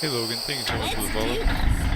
Hey Logan, thank you so much for the follow.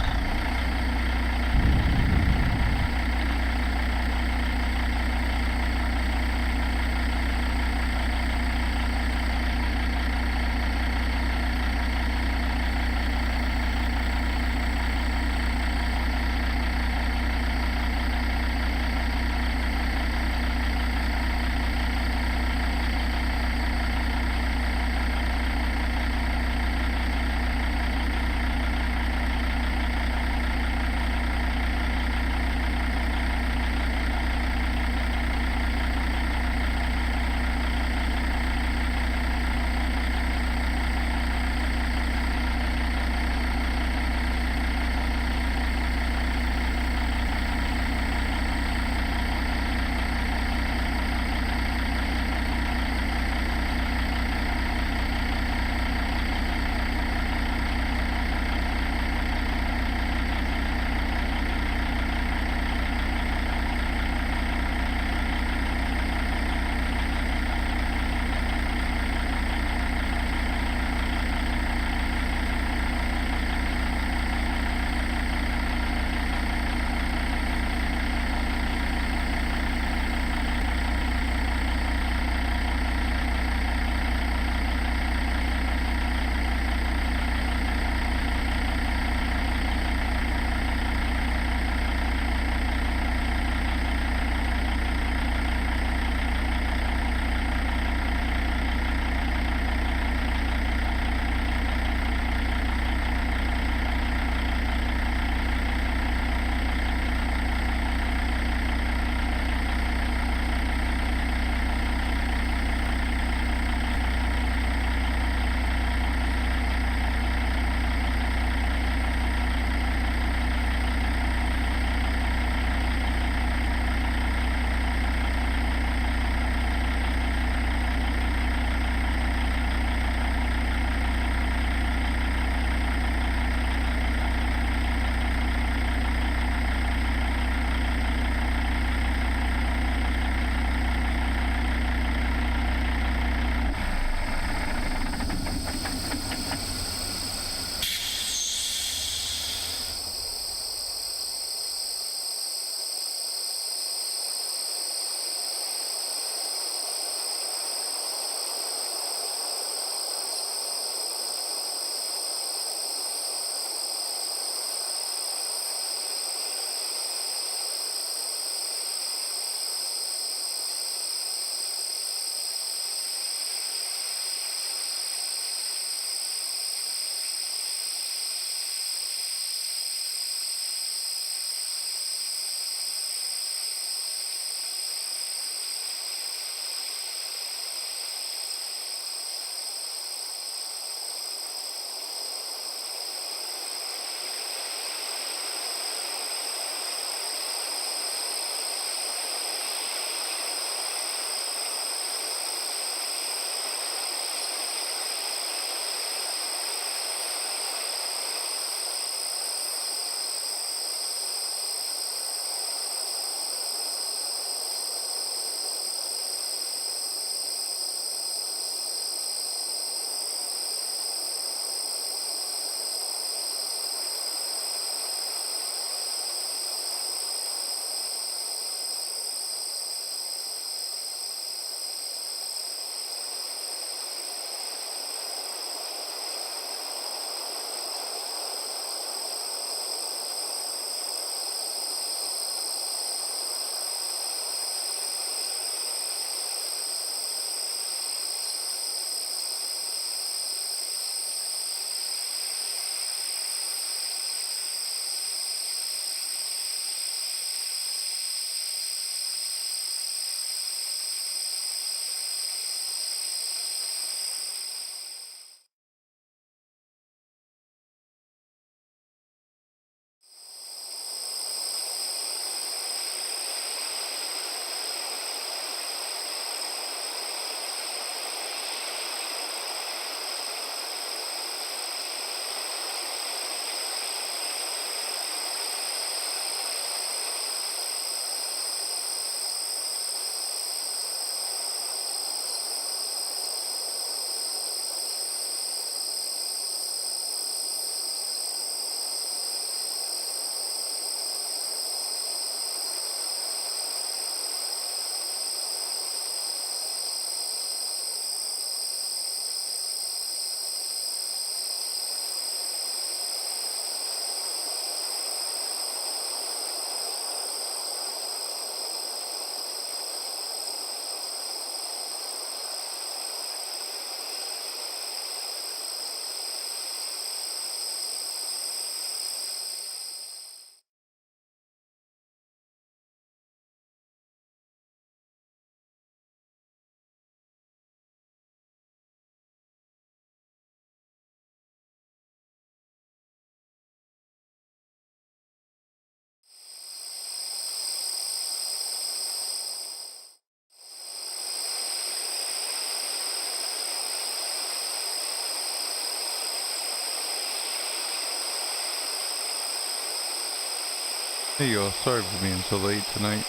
Hey y'all, sorry for being so late tonight.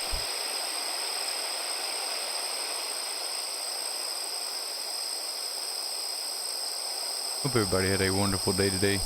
Hope everybody had a wonderful day today.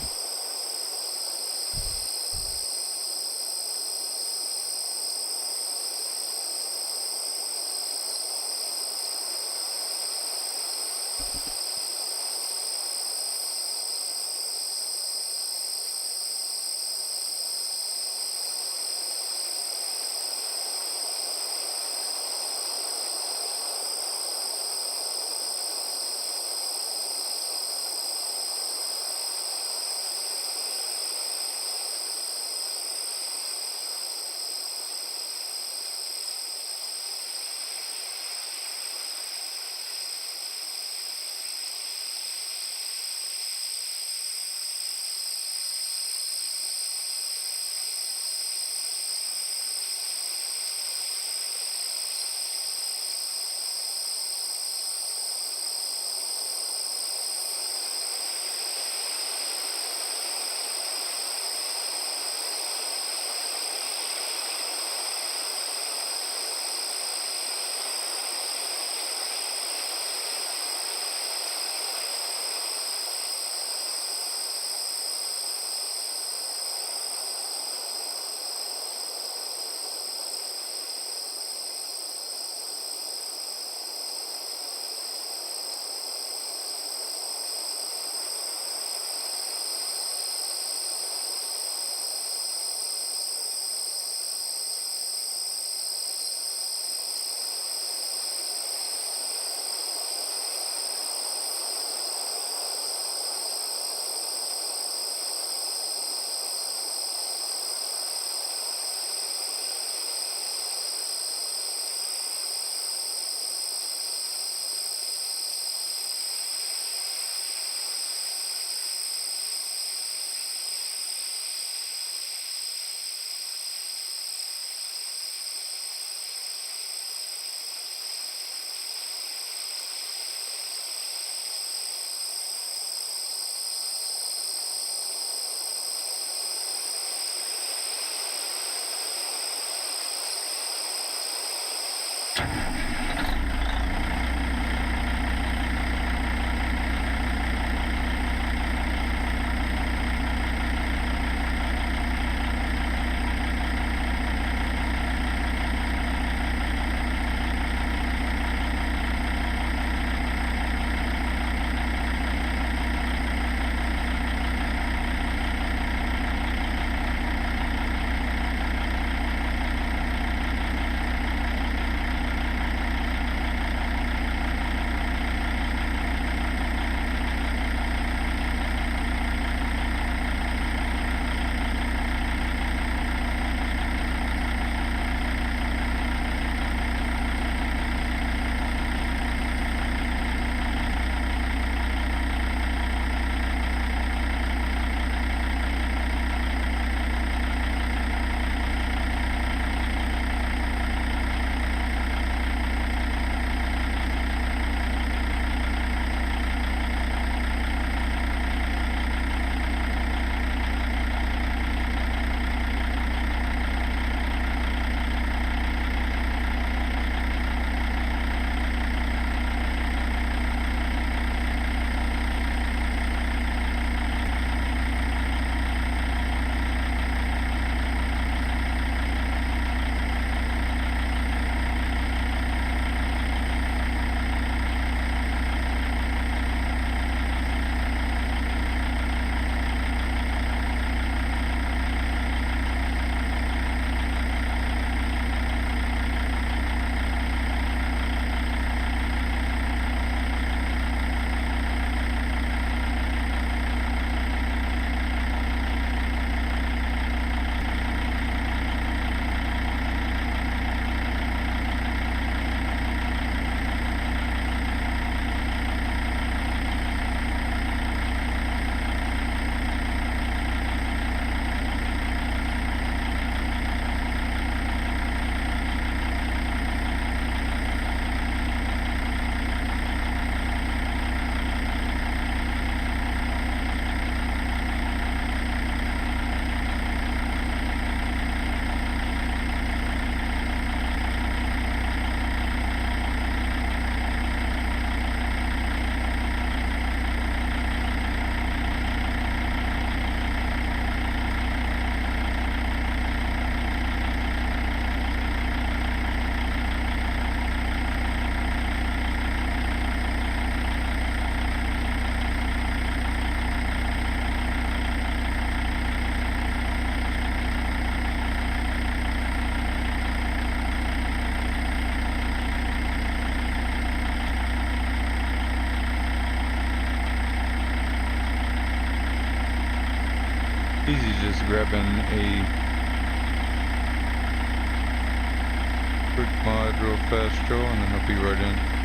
grabbing a quick mod real fast, Joe, and then I'll be right in.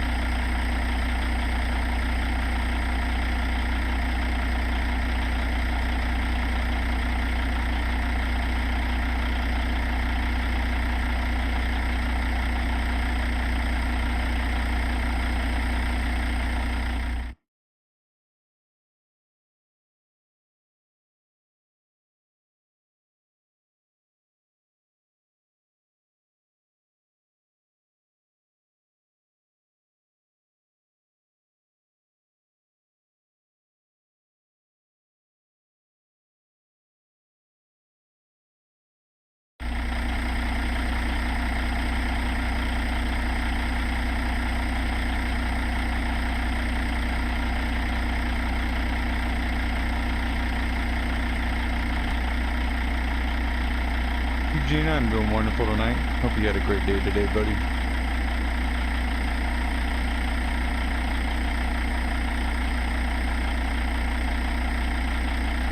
Gina, I'm doing wonderful tonight. Hope you had a great day today, buddy.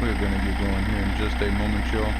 We're gonna get going here in just a moment, y'all.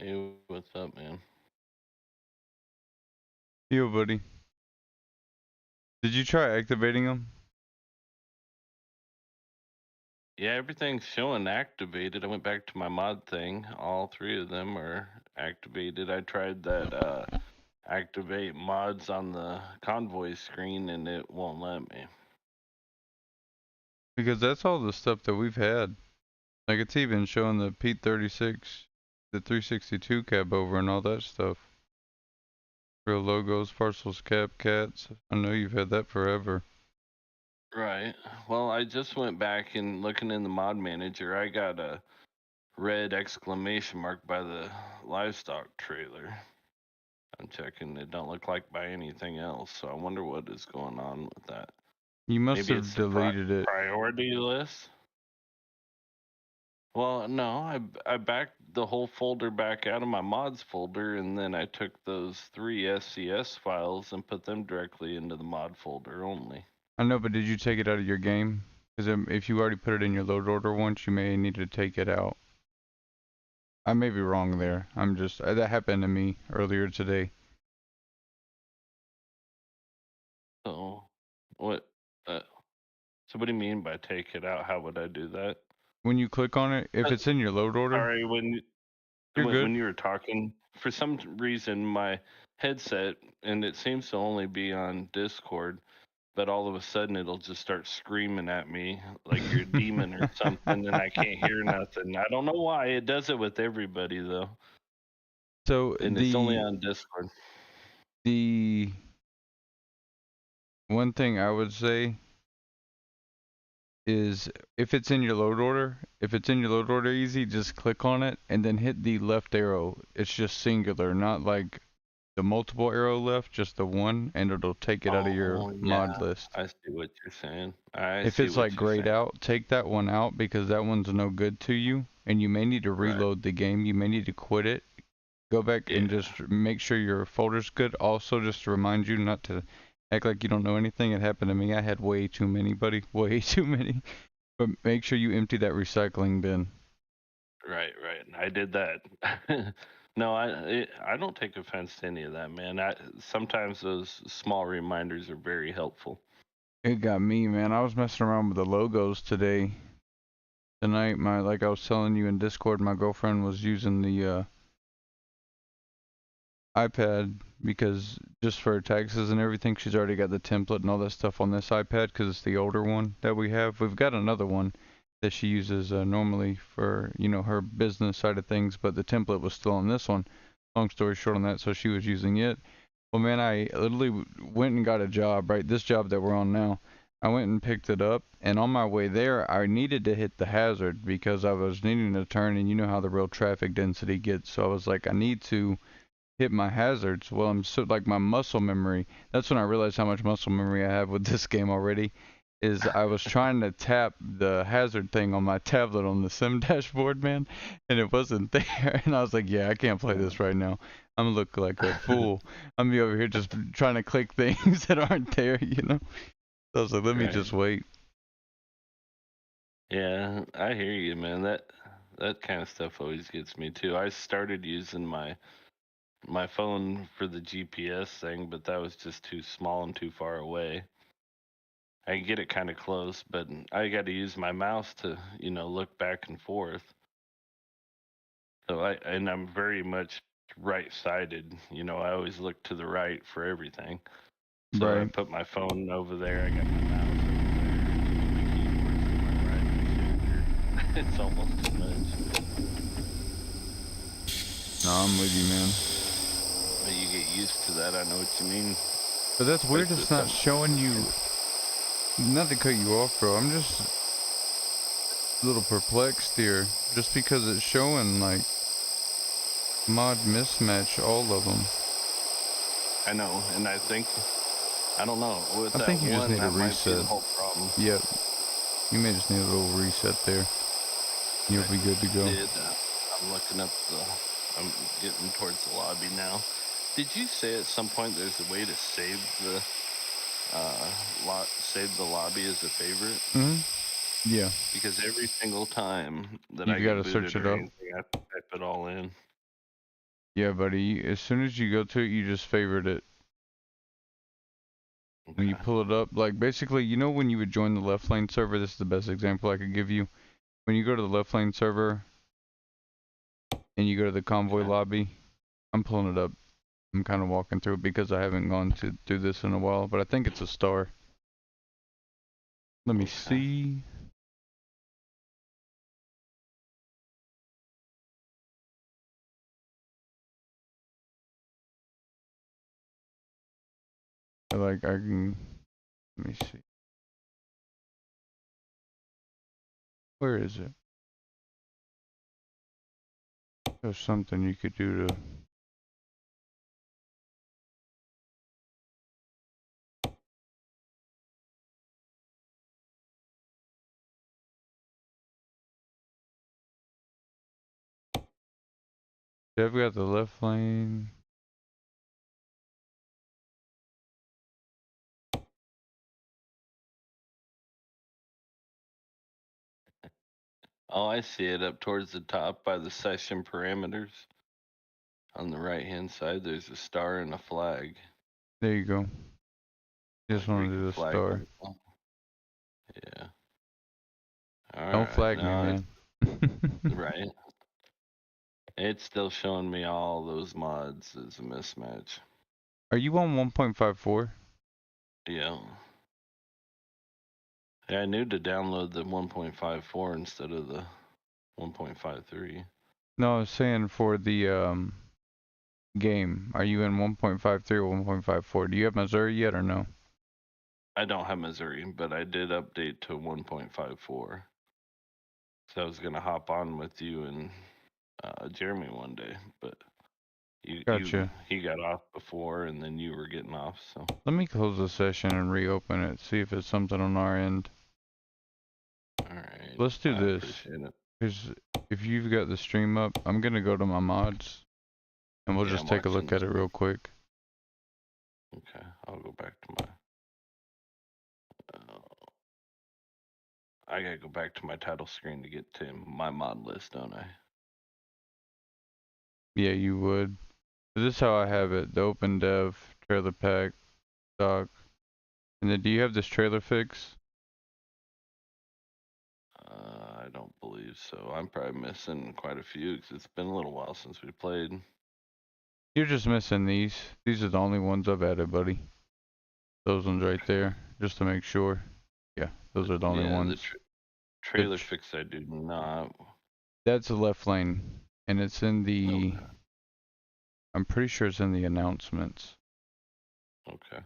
Hey, what's up, man? Yo, buddy. Did you try activating them? Yeah, everything's showing activated. I went back to my mod thing. All three of them are activated. I tried that activate mods on the convoy screen and it won't let me. Because that's all the stuff that we've had. Like, it's even showing the Pete 36, the 362 Cabover and all that stuff. Real logos, parcels, cats. I know you've had that forever. Right. Well, I just went back and looking in the mod manager, I got a red exclamation mark by the livestock trailer. I'm checking. It don't look like by anything else, so I wonder what is going on with that. You must Maybe have it's the deleted it. priority list. Well, no, I backed the whole folder back out of my mods folder, and then I took those 3 SCS files and put them directly into the mod folder only. I know, but did you take it out of your game? Because if you already put it in your load order once, you may need to take it out. I may be wrong there. I'm just, that happened to me earlier today. So, what? Uh, so what do you mean by take it out? How would I do that? When you click on it, if Uh, it's in your load order, Sorry, you're good. when you were talking, for some reason my headset, and it seems to only be on Discord, but all of a sudden it'll just start screaming at me like you're a demon or something, and I can't hear nothing. I don't know why. It does it with everybody though, So and it's only on Discord. the one thing I would say is if it's in your load order easy, just click on it and then hit the left arrow. It's just singular, not like the multiple arrow left, just the one, and it'll take it out of your Oh mod yeah, list. I see what you're saying. I If see it's like what you're grayed saying. out, take that one out because that one's no good to you, and you may need to Right. reload the game. You may need to quit it. Go back and Yeah. just make sure your folder's good. Also, just to remind you not to act like you don't know anything. It happened to me. I had way too many, buddy. Way too many. But make sure you empty that recycling bin. Right. Right. I did that. No, I don't take offense to any of that, man. Sometimes those small reminders are very helpful. It got me, man. I was messing around with the logos tonight. Like I was telling you in Discord, my girlfriend was using the iPad because just for her taxes and everything, she's already got the template and all that stuff on this iPad because it's the older one that we have. We've got another one that she uses normally for, her business side of things, but the template was still on this one. Long story short on that, so she was using it. Well, man, I literally went and got a job, right? This job that we're on now. I went and picked it up, and on my way there, I needed to hit the hazard because I was needing to turn, and you know how the real traffic density gets. So I was like, I need to hit my hazards. Well, I'm so like my muscle memory. That's when I realized how much muscle memory I have with this game already. Is I was trying to tap the hazard thing on my tablet on the sim dashboard, man, and it wasn't there. And I was like, yeah, I can't play this right now. I'm gonna look like a fool. I'm gonna be over here just trying to click things that aren't there. So I was like, let me Right. just wait. Yeah, I hear you, man. That kind of stuff always gets me too. I started using my phone for the GPS thing, but that was just too small and too far away. I can get it kind of close, but I got to use my mouse to, look back and forth. And I'm very much right-sided. I always look to the right for everything. So I Right. put my phone over there. I got my mouse over there. My keyboard's to my right. It's almost too much. No, I'm with you, man. But you get used to that. I know what you mean. But that's weird. Especially It's with not something. showing you. Not to cut you off, bro. I'm just a little perplexed here, just because it's showing like mod mismatch all of them. I know, and I don't know. With I that think you just one, need a that might be the reset. whole problem. Yep, you may just need a little reset there. You'll I be good to just go. did. I'm looking up the. I'm getting towards the lobby now. Did you say at some point there's a way to save the save the lobby as a favorite? Yeah, Because every single time that I you've got get to search booted it or up. anything, I have to type it all in. Yeah, buddy. As soon as you go to it, you just favorite it. When you Okay. pull it up, like basically, you know when you would join the left lane server, this is the best example I could give you. When you go to the left lane server and you go to the convoy Okay. lobby, I'm pulling it up. I'm kind of walking through it because I haven't gone through this in a while, but I think it's a star. Let me Okay. see. Like I can, let me see. Where is it? There's something you could do to. I've got the left lane. Oh, I see it up towards the top by the session parameters. On the right hand side, there's a star and a flag. There you go. Just Like where want you to can do the flag star. people. Yeah. Don't Alright. flag me, No, it's man. right. It's still showing me all those mods as a mismatch. Are you on 1.54? Yeah. Yeah, I knew to download the 1.54 instead of the 1.53. No, I was saying for the game. Are you in 1.53 or 1.54? Do you have Missouri yet or no? I don't have Missouri, but I did update to 1.54. So I was gonna hop on with you and Jeremy one day, but Gotcha. he got off before, and then you were getting off. So Let me close the session and reopen it. See if it's something on our end. all right, Let's do I this. appreciate it. Because if you've got the stream up, I'm gonna go to my mods and we'll Yeah, just I'm take a watching look at this. it real quick. Okay, I'll go back to my. I gotta go back to my title screen to get to my mod list, don't I? Yeah, you would. This is how I have it. The open dev, trailer pack, stock. And then do you have this trailer fix? I don't believe so. I'm probably missing quite a few because it's been a little while since we played. You're just missing these. These are the only ones I've added, buddy. Those ones right there, just to make sure. Yeah, those are the only Yeah, the ones. The trailer fix I do not. That's the left lane, and it's in the. Okay, I'm pretty sure it's in the announcements. okay.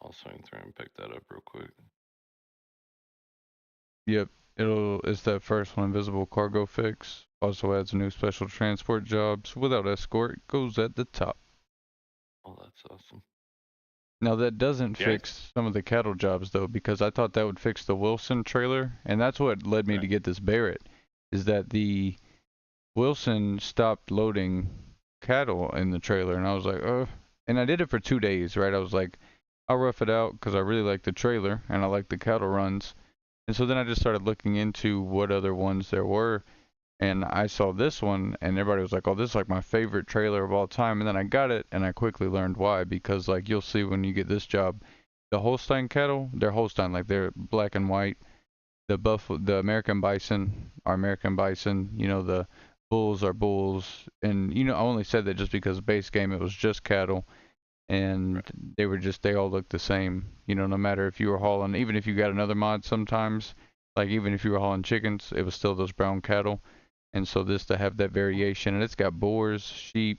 I'll swing through and pick that up real quick. Yep, it's that first one, invisible cargo fix. Also adds new special transport jobs without escort. Goes at the top. Oh, that's awesome. Now that doesn't Yeah. fix some of the cattle jobs though, because I thought that would fix the Wilson trailer, and that's what led me Right. to get this Barrett. Is that the Wilson stopped loading cattle in the trailer, and I was like, oh. And I did it for 2 days, right? I was like, I'll rough it out because I really like the trailer and I like the cattle runs. And so then I just started looking into what other ones there were, and I saw this one, and everybody was like, "Oh, this is like my favorite trailer of all time." And then I got it, and I quickly learned why. Because like you'll see when you get this job, the Holstein cattle, they're Holstein, like they're black and white. The buffalo, the American bison are American bison. You know, the bulls are bulls. And I only said that just because base game it was just cattle, and Right. they all look the same. No matter if you were hauling, even if you got another mod sometimes, like even if you were hauling chickens, it was still those brown cattle. And so this to have that variation, and it's got boars, sheep,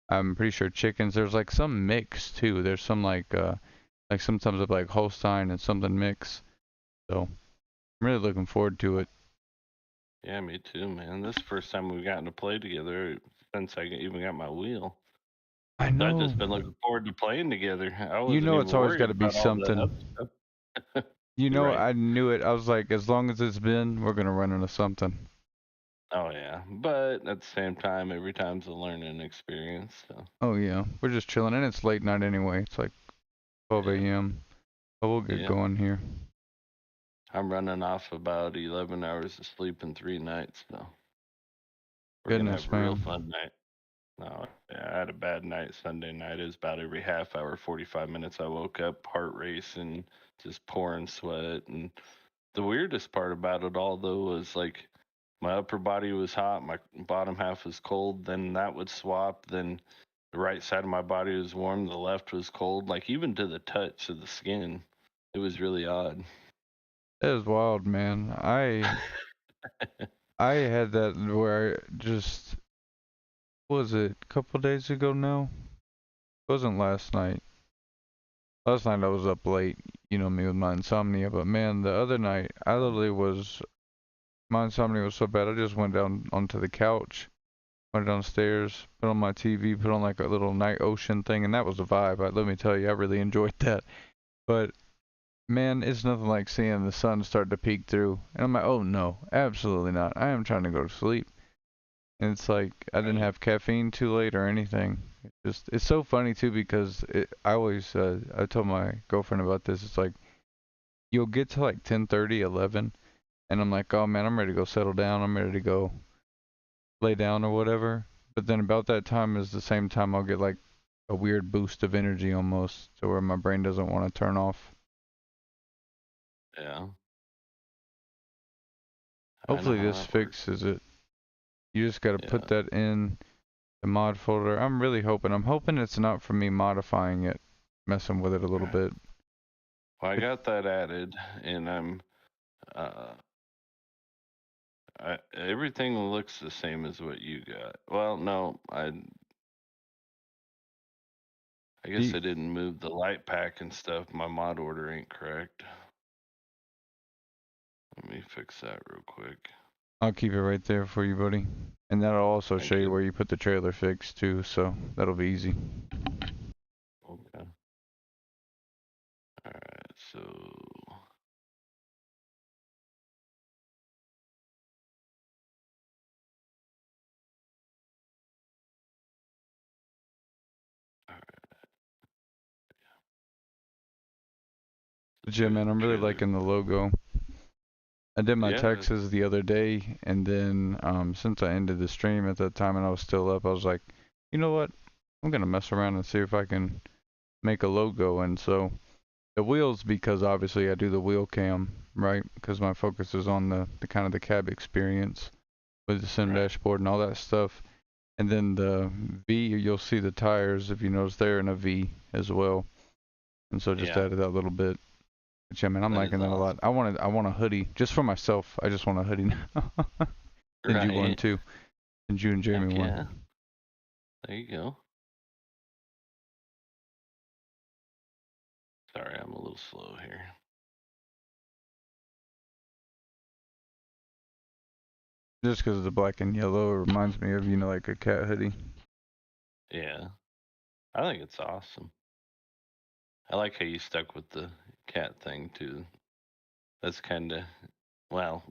I'm pretty sure chickens. There's like some mix too. There's some like sometimes of like Holstein and something mix. So I'm really looking forward to it. Yeah, me too, man. This is the first time we've gotten to play together since I even got my wheel. I So I've know. just been looking forward to playing together. I You wasn't know even it's always got worried to be about all the something. other stuff. Right. I knew it. I was like, as long as it's been, we're gonna run into something. Oh yeah, but at the same time, every time's a learning experience. So Oh yeah, we're just chilling, and it's late night anyway. It's like 12 yeah, a.m. But we'll get yeah. going here. I'm running off about 11 hours of sleep in 3 nights, so we're gonna have Goodness, a real man. fun night. No, yeah, I had a bad night Sunday night. It was about every half hour, 45 minutes. I woke up, heart racing, just pouring sweat. And the weirdest part about it all, though, was like my upper body was hot, my bottom half was cold. Then that would swap. Then the right side of my body was warm, the left was cold. Like even to the touch of the skin, it was really odd. That is wild, man. I had that where I just was it a couple days ago now? It wasn't last night. Last night I was up late, you know me with my insomnia, but man, the other night I literally was my insomnia was so bad I just went down onto the couch, went downstairs, put on my TV, put on like a little night ocean thing, and that was a vibe. Let me tell you, I really enjoyed that. But man, it's nothing like seeing the sun start to peek through. And I'm like, oh no, absolutely not. I am trying to go to sleep. And it's like I didn't Right. have caffeine too late or anything. It's so funny too because I always I told my girlfriend about this. It's like you'll get to like 10:30, 11, and I'm like, oh man, I'm ready to go settle down. I'm ready to go lay down or whatever. But then about that time is the same time I'll get like a weird boost of energy almost to where my brain doesn't want to turn off. Yeah. I know Hopefully how this that works. fixes it. You just got to put Yeah. that in the mod folder. I'm really hoping. I'm hoping it's not from me modifying it, messing with it a little Right. bit. Well, I It, got that added, and uh, everything looks the same as what you got. Well, no, I guess you, I didn't move the light pack and stuff. My mod order ain't correct. Let me fix that real quick. I'll keep it right there for you, buddy. And that'll also show Thank you you. where you put the trailer fix too, so that'll be easy. Okay. All right. So, all right, But yeah, man, I'm really trailer. liking the logo. I did my Yeah. taxes the other day, and then since I ended the stream at that time and I was still up, I was like, you know what? I'm gonna mess around and see if I can make a logo. And so the wheels, because obviously I do the wheel cam, right? Because my focus is on the kind of the cab experience with the sim Right. dashboard and all that stuff. And then the V, you'll see the tires if you notice they're in a V as well. And so just Yeah. added that little bit. But yeah, man, I'm That is liking that a lot. awesome. I want a hoodie just for myself. I just want a hoodie now. Send you one Right. too. Send you and Jamie Heck yeah. one. There you go. Sorry, I'm a little slow here. Just because of the black and yellow, it reminds me of, you know, like a cat hoodie. Yeah. I think it's awesome. I like how you stuck with the cat thing too. That's kind of, well,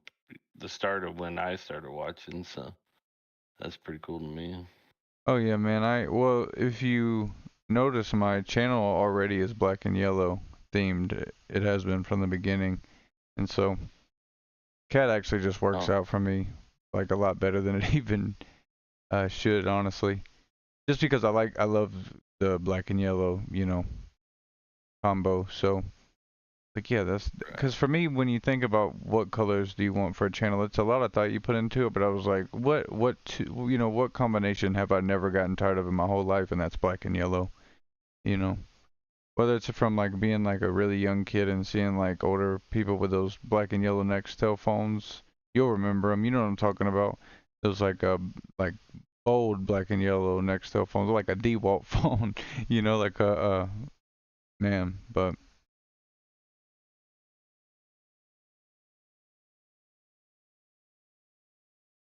the start of when I started watching, so that's pretty cool to me. Oh yeah, man. Well, if you notice, my channel already is black and yellow themed. It has been from the beginning, and so cat actually just works Oh, out for me like a lot better than it even should, honestly. Just because I love the black and yellow, you know, combo. So like yeah, that's right. because for me, when you think about what colors do you want for a channel, it's a lot of thought you put into it. But I was like, you know, what combination have I never gotten tired of in my whole life, and that's black and yellow. You know, whether it's from like being like a really young kid and seeing like older people with those black and yellow Nextel phones, you'll remember them. You know what I'm talking about? Those like bold black and yellow Nextel phones, like a DeWalt phone. You know, like a man. But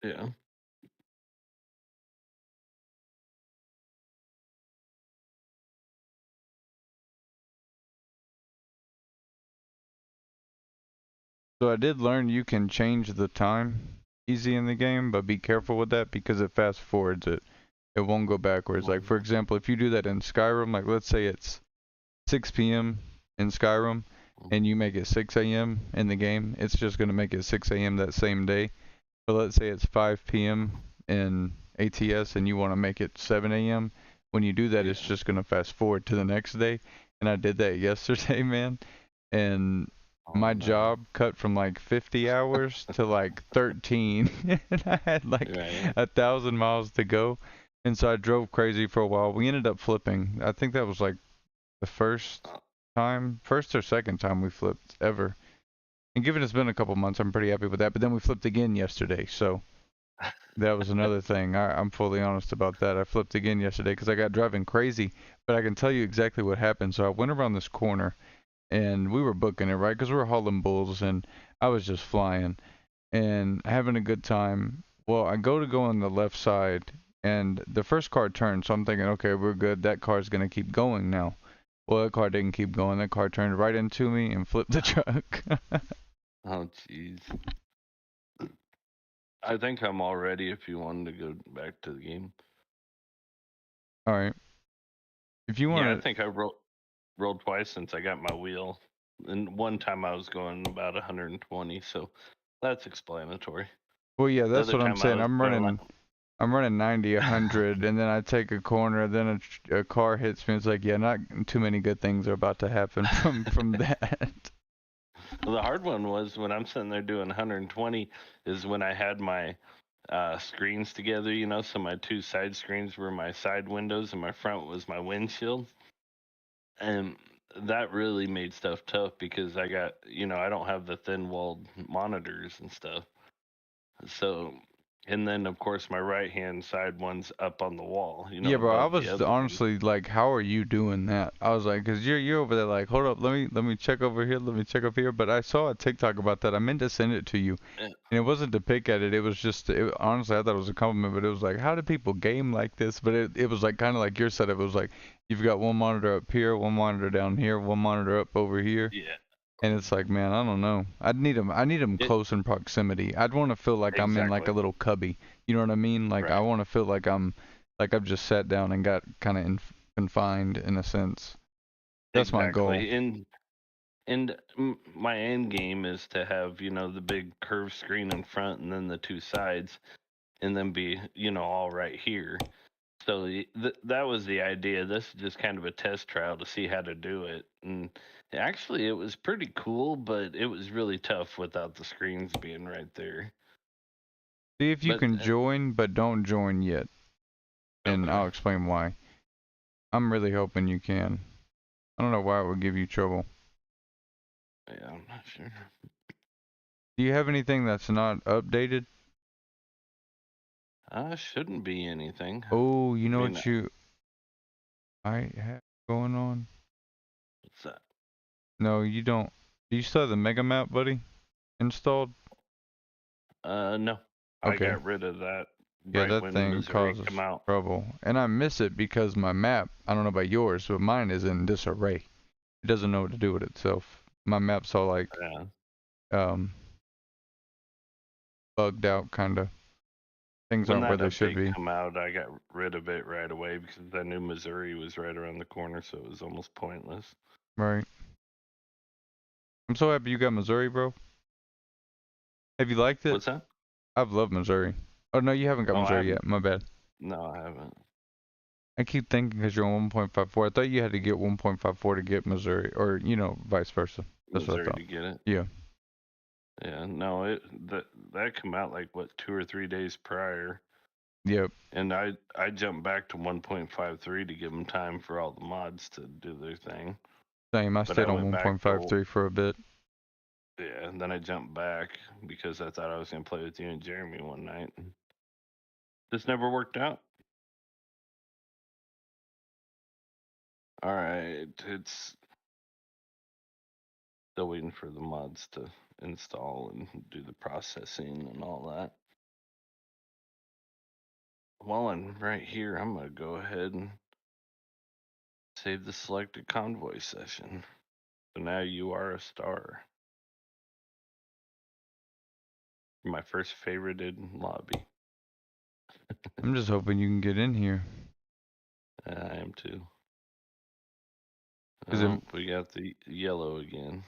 Yeah. so I did learn you can change the time easy in the game, but be careful with that because it fast forwards it. It won't go backwards. Like for Mhm. example, if you do that in Skyrim, like let's say it's 6 p.m. in Skyrim and you make it 6 a.m. in the game, it's just going to make it 6 a.m. that same day. But let's say it's 5 p.m. in ATS and you want to make it 7 a.m., when you do that, it's Yeah. just going to fast forward to the next day. And I did that yesterday, man. And Oh my no. job cut from like 50 hours to like 13. And I had like Right. 1,000 miles to go. And so I drove crazy for a while. We ended up flipping. I think that was like the first or second time we flipped ever. And given it's been a couple months, I'm pretty happy with that. But then we flipped again yesterday, so that was another thing. I'm fully honest about that. I flipped again yesterday because I got driving crazy. But I can tell you exactly what happened. So I went around this corner, and we were booking it, right? Because we were hauling bulls, and I was just flying and having a good time. Well, I go on the left side, and the first car turned, so I'm thinking, okay, we're good. That car's gonna keep going now. Well, that car didn't keep going. That car turned right into me and flipped the truck. Oh jeez. I think I'm all ready if you wanted to go back to the game. All right. If you Yeah, I want to, think I rolled twice since I got my wheel. And one time I was going about 120, so that's explanatory. well, yeah, The that's other what I'm time I saying. was going like I'm running 90, 100, and then I take a corner, then a car hits me. It's like, yeah, not too many good things are about to happen from that. the hard one was when I'm sitting there doing 120 is when I had my screens together, so my two side screens were my side windows and my front was my windshield. And that really made stuff tough because I got, I don't have the thin walled monitors and stuff. So, and then of course my right hand side one's up on the wall, Yeah, bro, I above the was other one. honestly like, how are you doing that? I was like, cause you're over there like, hold up, let me check over here, let me check up here. But I saw a TikTok about that. I meant to send it to you, Yeah, and it wasn't to pick at it. It was just, honestly, I thought it was a compliment, but it was like, how do people game like this? But it was like kind of like your setup. It was like you've got one monitor up here, one monitor down here, one monitor up over here, yeah. and it's like, man, I don't know. I need them It close in proximity. I'd want to feel like I'm in like a exactly. little cubby. You know what I mean? Like I Right. want to feel like I've just sat down and got kind of confined in a sense. That's my goal. Exactly. And my end game is to have, the big curved screen in front and then the two sides and then be, all right here. So that was the idea. This is just kind of a test trial to see how to do it. And actually, it was pretty cool, but it was really tough without the screens being right there. See if you But can join, but don't join yet, and okay, I'll explain why. I'm really hoping you can. I don't know why it would give you trouble. yeah, I'm not sure. Do you have anything that's not updated? Shouldn't be anything. Oh, you I know mean, what I have going on? what's that? No, you don't. Do you still have the Mega Map, buddy, installed? No, I Okay. got rid of that Yeah, right that when thing Missouri causes come out. trouble. And I miss it because my map, I don't know about yours, but mine is in disarray. It doesn't know what to do with itself. My map's all like Yeah. um bugged out kinda. Things When aren't where that they should update be. come out, I got rid of it right away because I knew Missouri was right around the corner, so it was almost pointless. Right. I'm so happy you got Missouri, bro. Have you liked it? What's that? I've loved Missouri. Oh no, you haven't got Oh, I Missouri haven't. yet. My bad. No, I haven't. I keep thinking because you're on 1.54. I thought you had to get 1.54 to get Missouri, or vice versa. That's what I Missouri thought. to get it. Yeah. Yeah, no, that come out like what 2 or 3 days prior, Yep. and I jumped back to 1.53 to give them time for all the mods to do their thing. Same. I But I stayed on went back to 1.53 for a bit. yeah, and then I jumped back because I thought I was gonna play with you and Jeremy one night. This never worked out. All right, it's still waiting for the mods to install and do the processing and all that. Well, and right here, I'm gonna go ahead and save the selected convoy session. So now you are a star. My first favorited lobby. I'm just hoping you can get in here. I am too. Cause it, Oh, we got the yellow again.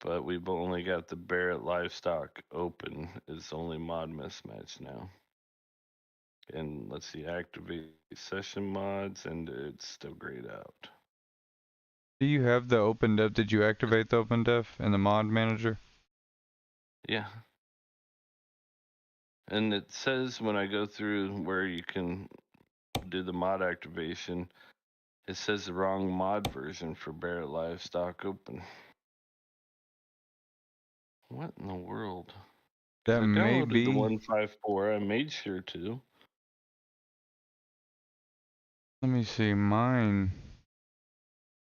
But we've only got the Barrett livestock open. It's only mod mismatch now. And let's see, activate session mods, and it's still grayed out. Do you have the OpenDef? Did you activate the OpenDef in the mod manager? Yeah. And it says when I go through where you can do the mod activation, it says the wrong mod version for Barrett Livestock Open. What in the world? Because That I may downloaded the be. 154. I made sure to. Let me see. Mine.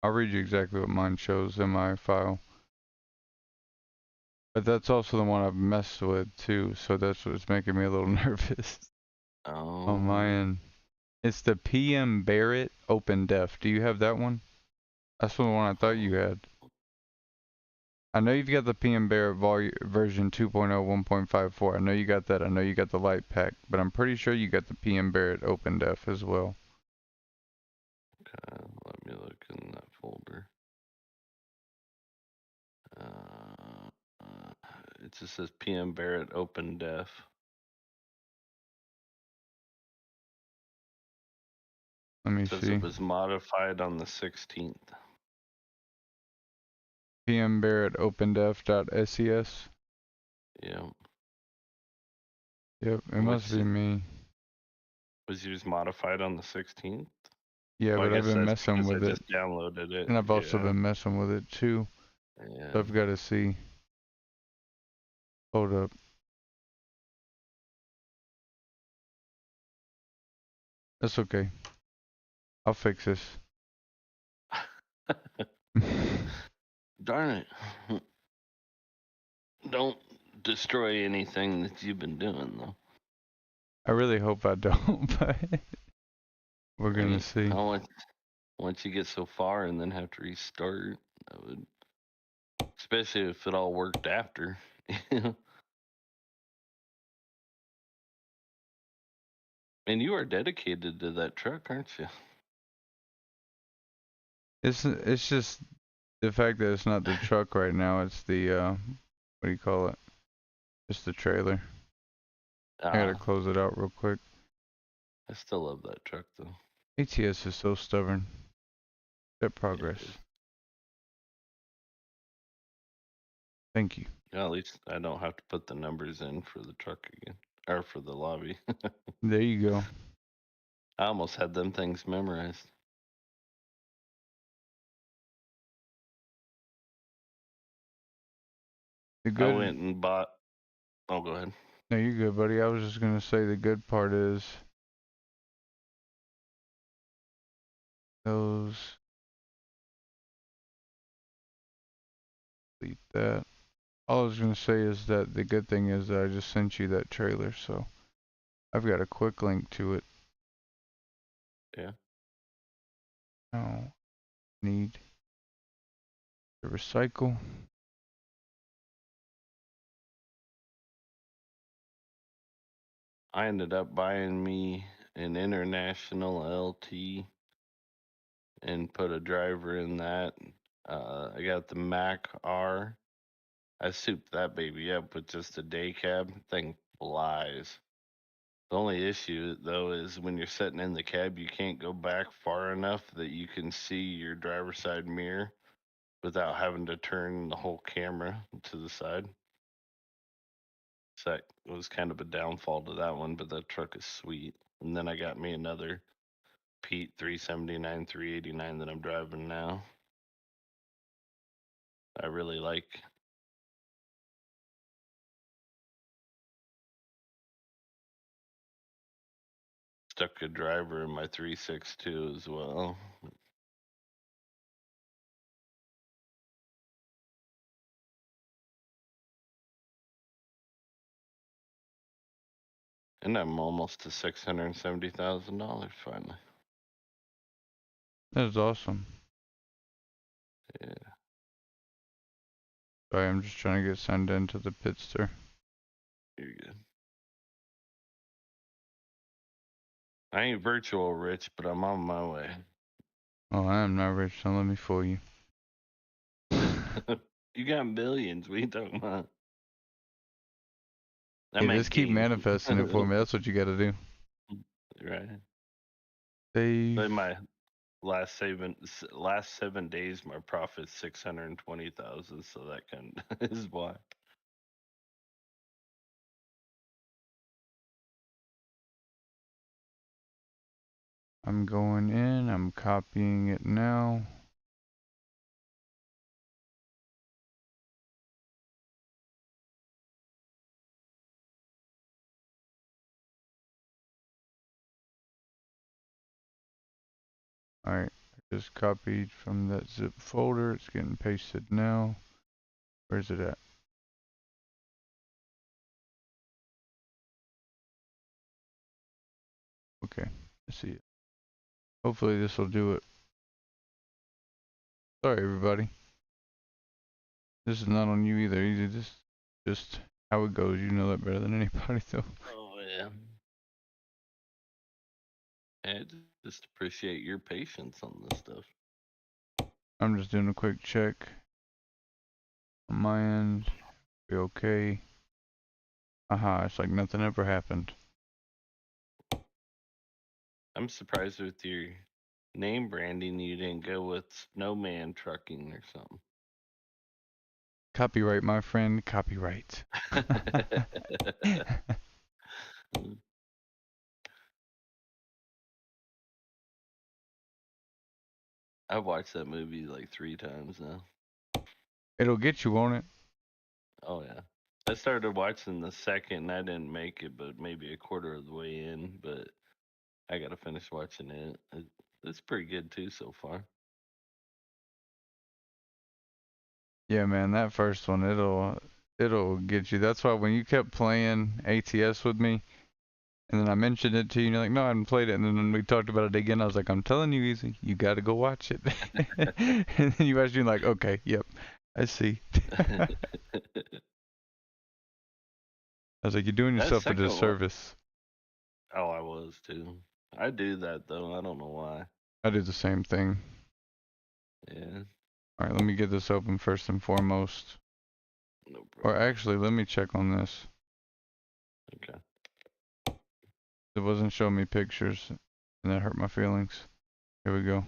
I'll read you exactly what mine shows in my file. But that's also the one I've messed with too, so that's what's making me a little nervous on my Oh. end. It's the PM Barrett OpenDef. Do you have that one? That's the one I thought you had. I know you've got the PM Barrett version 2.0 1.54. I know you got that. I know you got the light pack, but I'm pretty sure you got the PM Barrett OpenDef as well. Let me look in that folder. It just says PM Barrett Open Def. Let me It says it see. was modified on the 16th. PM Barrett OpenDef.ses. Yeah. Yep, it must What's be it? me. Was yours modified on the 16th? Yeah, Well, I but I've guess been that's messing because I with it. just downloaded it. And I've also Yeah. been messing with it too. Yeah. So I've got to see. Hold up. That's okay. I'll fix this. Darn it. Don't destroy anything that you've been doing, though. I really hope I don't, but we're gonna Right? see. I want once you get so far and then have to restart, I would, especially if it all worked after. And you are dedicated to that truck, aren't you? It's just the fact that it's not the truck right now. It's the what do you call it? Just the trailer. I gotta Ah, close it out real quick. I still love that truck though. ATS is so stubborn. Get Yeah, it is. progress. Thank you. Yeah, at least I don't have to put the numbers in for the truck again, or for the lobby. There you go. I almost had them things memorized. The I good. went and bought. Oh, go ahead. No, you're good, buddy. I was just gonna say the good part is those. Delete that. All I was gonna say is that the good thing is that I just sent you that trailer, so I've got a quick link to it. Yeah. Now need to recycle. I ended up buying me an international LT and put a driver in that. I got the Mac R. I souped that baby up with just a day cab. Thing flies. The only issue though is when you're sitting in the cab, you can't go back far enough that you can see your driver's side mirror without having to turn the whole camera to the side. So that was kind of a downfall to that one, but that truck is sweet. And then I got me another Pete 379, 389 that I'm driving now. I really like. Stuck a driver in my 362 as well. And I'm almost to $670,000 finally. That is awesome. Yeah, Sorry, I'm just trying to get signed into the Pitster. you're good. I ain't virtual rich, but I'm on my way. Oh, I am not rich, don't let me fool you. You got millions. What are you talking about? I Hey, meant just keep game. manifesting it for me. That's what you gotta do. Right. Save. But my last 7 days, my profit's 620,000. So that kind of is why. I'm going in. I'm copying it now. Alright, I just copied from that zip folder. It's getting pasted now. Where's it at? Okay, I see it. Hopefully this will do it. Sorry everybody. This is not on you either. Just how it goes. You know that better than anybody though. Oh yeah. I just appreciate your patience on this stuff. I'm just doing a quick check on my end. Be okay. Aha, it's like nothing ever happened. I'm surprised with your name branding you didn't go with Snowman Trucking or something. Copyright, my friend, copyright. I've watched that movie like 3 times now. It'll get you on it. Oh yeah. I started watching the second and I didn't make it, but maybe a quarter of the way in. But I gotta finish watching it. It's pretty good too so far. Yeah, man, that first one, it'll get you. That's why when you kept playing ATS with me, and then I mentioned it to you, and you're like, no, I haven't played it. And then when we talked about it again, I was like, I'm telling you, Easy, you gotta go watch it. And then you actually like, okay, yep, I see. I was like, you're doing That yourself a second one. disservice. Oh, I was too. I do that though. I don't know why. I do the same thing. Yeah. All right, let me get this open first and foremost. No Or problem. actually, let me check on this. Okay. It wasn't showing me pictures, and that hurt my feelings. Here we go.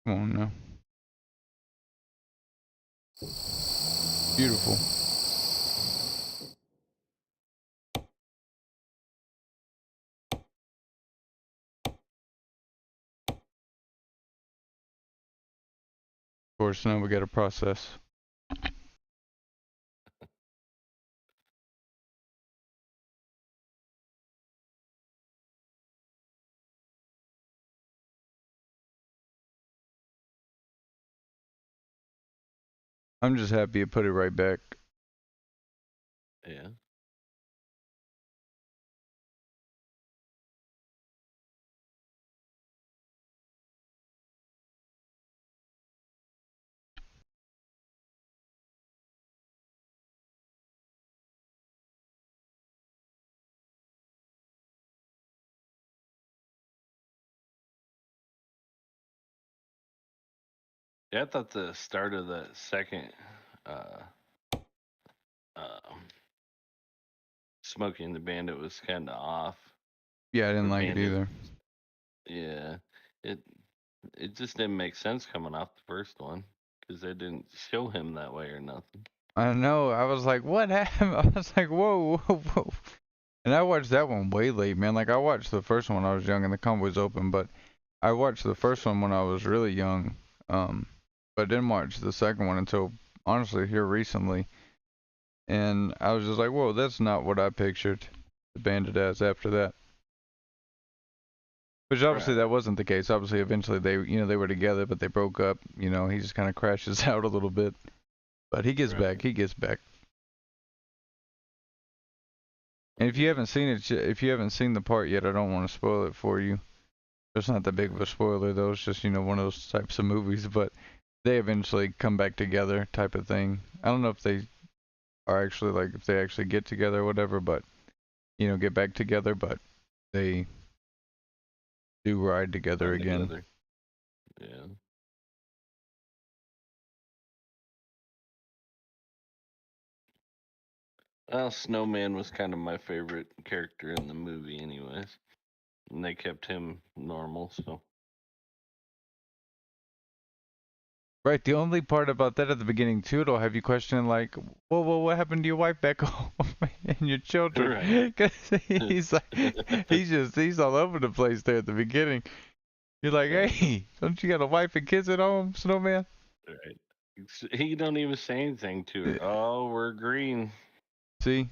Come on now. Beautiful. Of course, now we got to process. I'm just happy it put it right back. Yeah. Yeah, I thought the start of that second uh, um, Smoking the Bandit was kind of off. Yeah, I Or didn't like it Bandit. either. Yeah, it it just didn't make sense coming off the first one because they didn't show him that way or nothing. I know. I was like, what happened? I was like, whoa, whoa, whoa. And I watched that one way late, man. Like I watched the first one when I was young and the combo was open, but I watched the first one when I was really young. But didn't watch the second one until honestly here recently. And I was just like, whoa, that's not what I pictured the bandit as after that. Which obviously Right. that wasn't the case. Obviously, eventually they were together, but they broke up. He just kind of crashes out a little bit, but he gets back. Right. He gets back. And if you haven't seen the part yet, I don't want to spoil it for you. It's not that big of a spoiler though. It's just one of those types of movies. But they eventually come back together, type of thing. I don't know if they are actually like if they actually get together or whatever, but get back together. But they Do ride together run again. together. Yeah. Well, Snowman was kind of my favorite character in the movie, anyways, and they kept him normal. So. Right, the only part about that at the beginning too, it'll have you questioning like, well, what happened to your wife back home and your children? Right. Because he's like, he's all over the place there at the beginning. You're like, Yeah. hey, don't you got a wife and kids at home, Snowman? Right. He don't even say anything to her. Oh, we're green. See,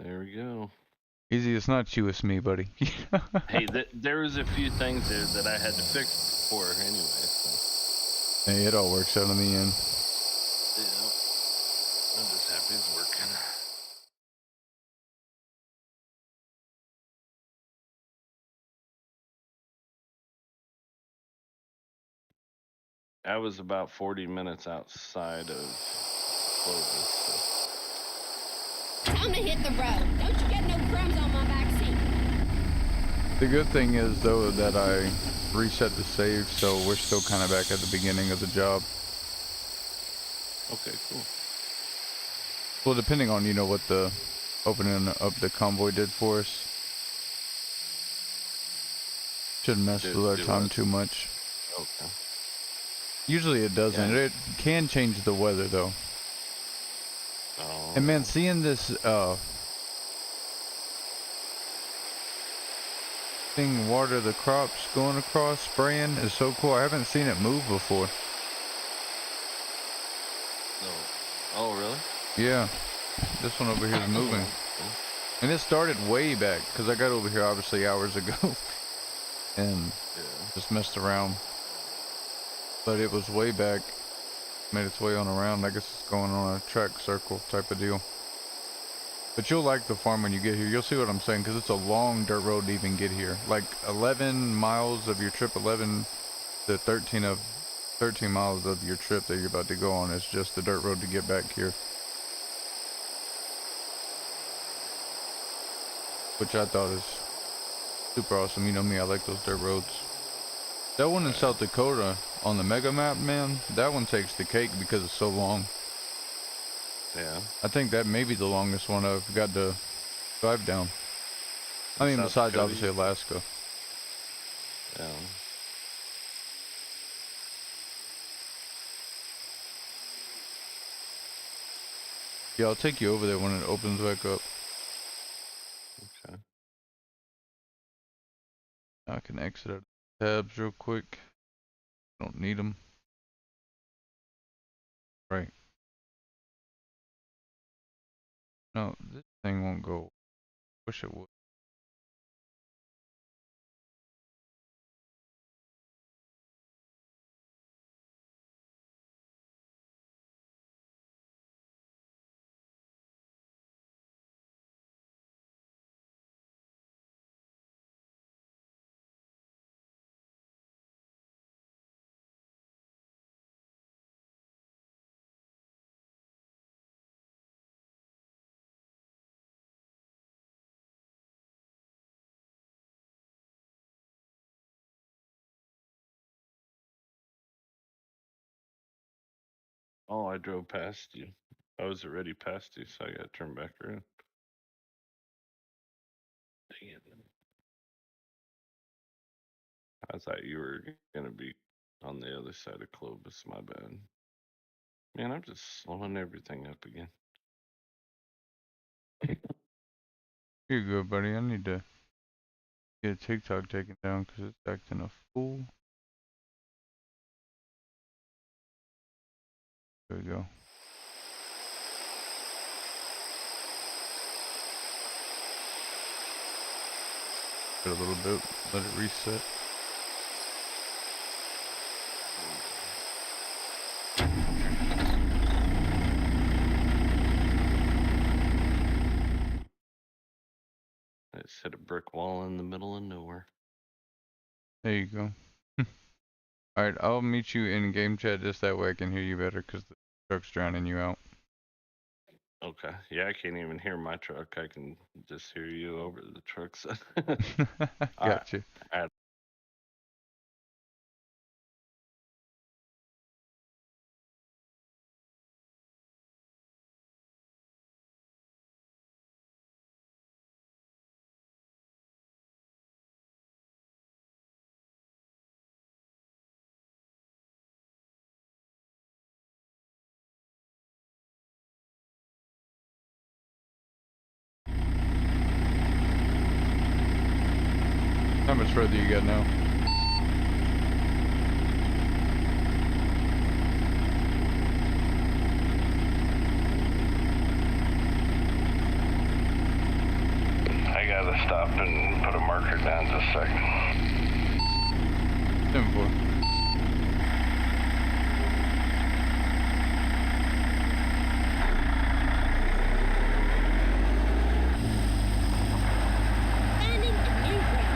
There we go. easy, it's not you, it's me, buddy. Hey, there was a few things there that I had to fix for her anyway. So. Hey, it all works out in the end. Yeah. I'm just happy it's working. I was about 40 minutes outside of Clovis. So. Time to hit the road. Don't you get no crumbs on my back seat. The good thing is though that I reset the save, so we're still kind of back at the beginning of the job. Okay, cool. Well, depending on what the opening up the convoy did for us. Shouldn't mess with our time what? too much. Okay. Usually it doesn't. Yeah. It can change the weather though. Oh. And man, seeing this thing water the crops going across spraying is so cool. I haven't seen it move before. No. Oh, really? Yeah, this one over here is moving. And it started way back because I got over here obviously hours ago and just messed around. But it was way back, made its way on around. I guess it's going on a track circle type of deal. But you'll like the farm when you get here. You'll see what I'm saying because it's a long dirt road to even get here. Like 11 miles of your trip, 11 to 13 miles of your trip that you're about to go on is just the dirt road to get back here. Which I thought is super awesome. You know me, I like those dirt roads. That one in South Dakota on the mega map, man, that one takes the cake because it's so long. Yeah. I think that may be the longest one I've got to drive down. I mean, South besides Dakota, obviously Alaska. Yeah. Yeah, I'll take you over there when it opens back up. Okay. I can exit out tabs real quick. Don't need them. Right. No, this thing won't go. Wish it would. Oh, I drove past you. I was already past you, so I got to turn back around. Dang it. I thought you were going to be on the other side of Clovis. My bad. Man, I'm just slowing everything up again. You're good, buddy. I need to get TikTok taken down because it's acting a fool. There we go. Wait a little bit. Let it reset. I just hit a brick wall in the middle of nowhere. There you go. Alright, I'll meet you in game chat just that way I can hear you better because the truck's drowning you out. Okay. Yeah, I can't even hear my truck. I can just hear you over the trucks. I, Gotcha. I How much further you got now? gotta stop and put a marker down just a second. 10-4. Finding a new route.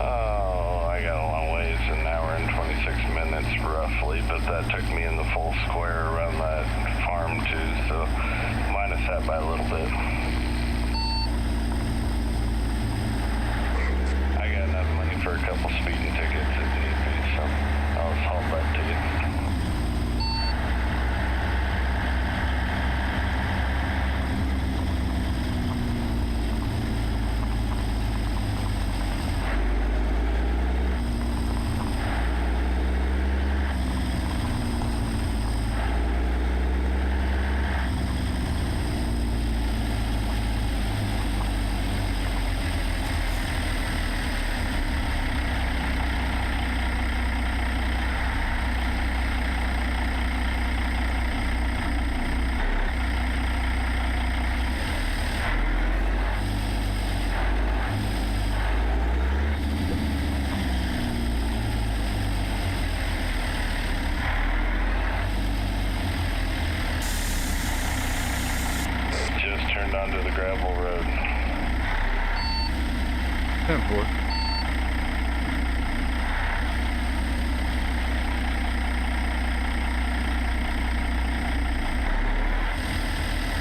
Oh, I got a long ways, an hour and 26 minutes roughly, but that took me in the full square around that farm too, so minus that by a little bit. I got enough money for a couple speeding tickets if need be, so I'll haul that to you. Just turned onto the gravel road. 10-4.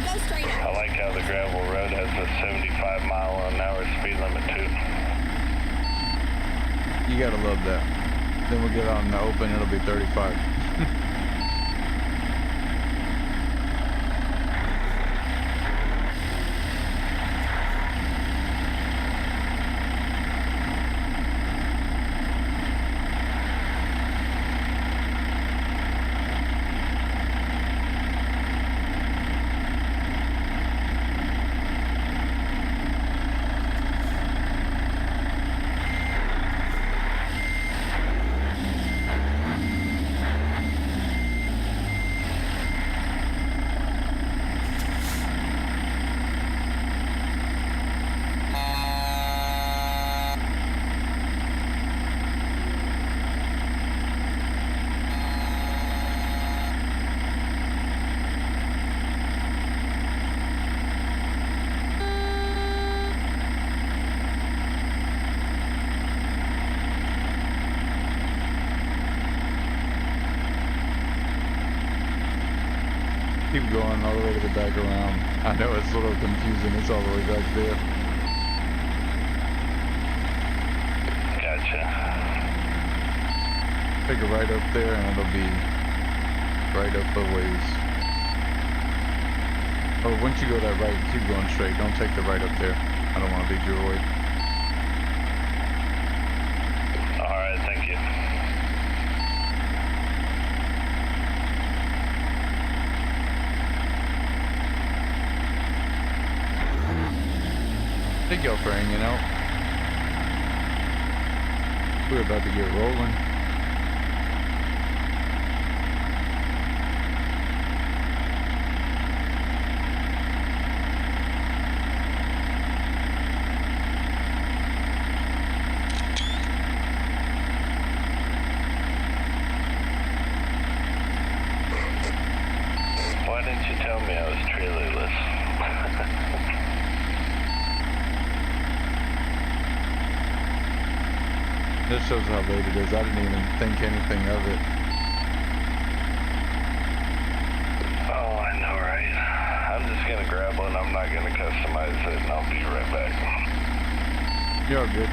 Go straight I up. like how the gravel road has a 75-mile-an-hour speed limit too. You gotta love that. Then we'll get out in the open, it'll be 35. Keep going all the way to the back around. I know it's a little confusing, it's all the way back there. Gotcha. Take a right up there and it'll be right up a ways. Or once you go that right, keep going straight. Don't take the right up there. I don't want to lead you away. Alright, thank you. Thank y'all for hanging out. We're about to get rolling. Why didn't you tell me I was trailerless? That shows how late it is. I didn't even think anything of it. Oh, I know, right? I'm just gonna grab one. I'm not gonna customize it, and I'll be right back. You're all good.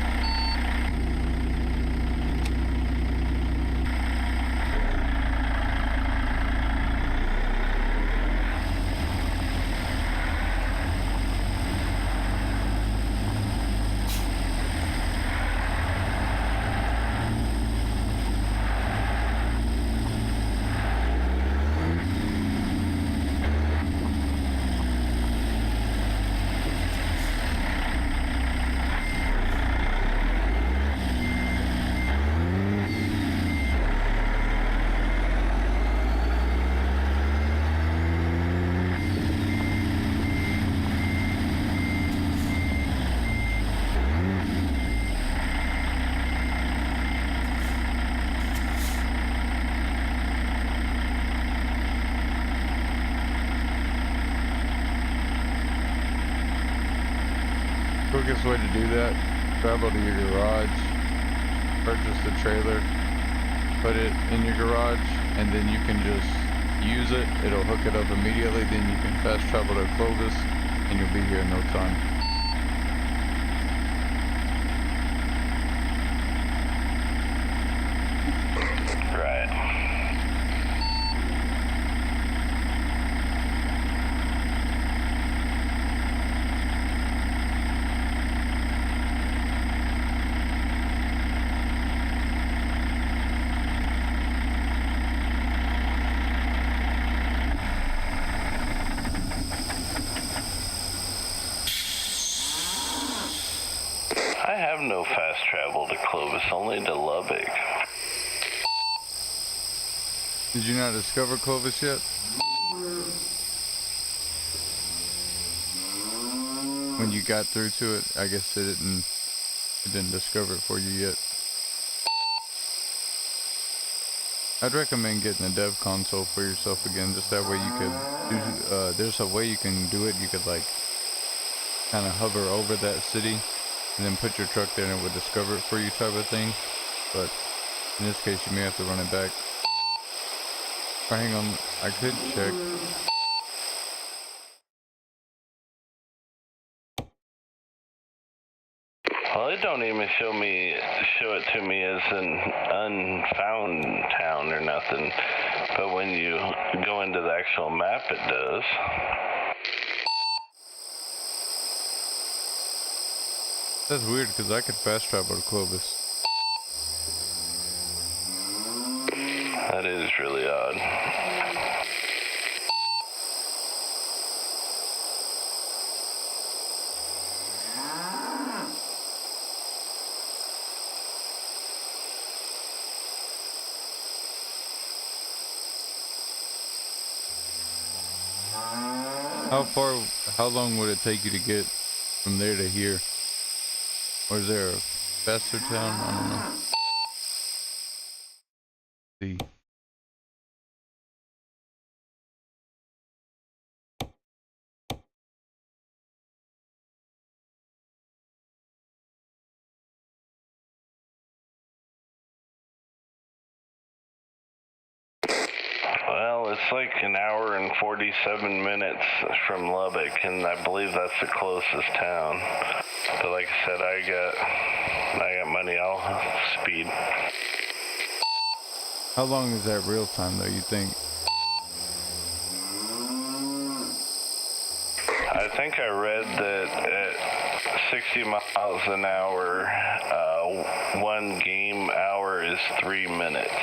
Quickest way to do that, travel to your garage, purchase the trailer, put it in your garage, and then you can just use it. It'll hook it up immediately, then you can fast travel to Clovis, and you'll be here in no time. Right. I have no fast travel to Clovis, only to Lubbock. Did you not discover Clovis yet? When you got through to it, I guess it didn't discover it for you yet. I'd recommend getting a dev console for yourself again, just that way you could do, there's a way you can do it. You could like kind of hover over that city and then put your truck there and it would discover it for you type of thing. But in this case, you may have to run it back. Or hang on, I could check. Well, it don't even show it to me as an unfound town or nothing. But when you go into the actual map, it does. That's weird because I could fast travel to Clovis. That is really odd. How long would it take you to get from there to here? Or is there a faster town? I don't know. See. Well, it's like an hour and 47 minutes from Lubbock, and I believe that's the closest town. But like I said, I got money. I'll speed. How long is that real time though, you think? I think I read that at 60 miles an hour, 1 game hour is 3 minutes.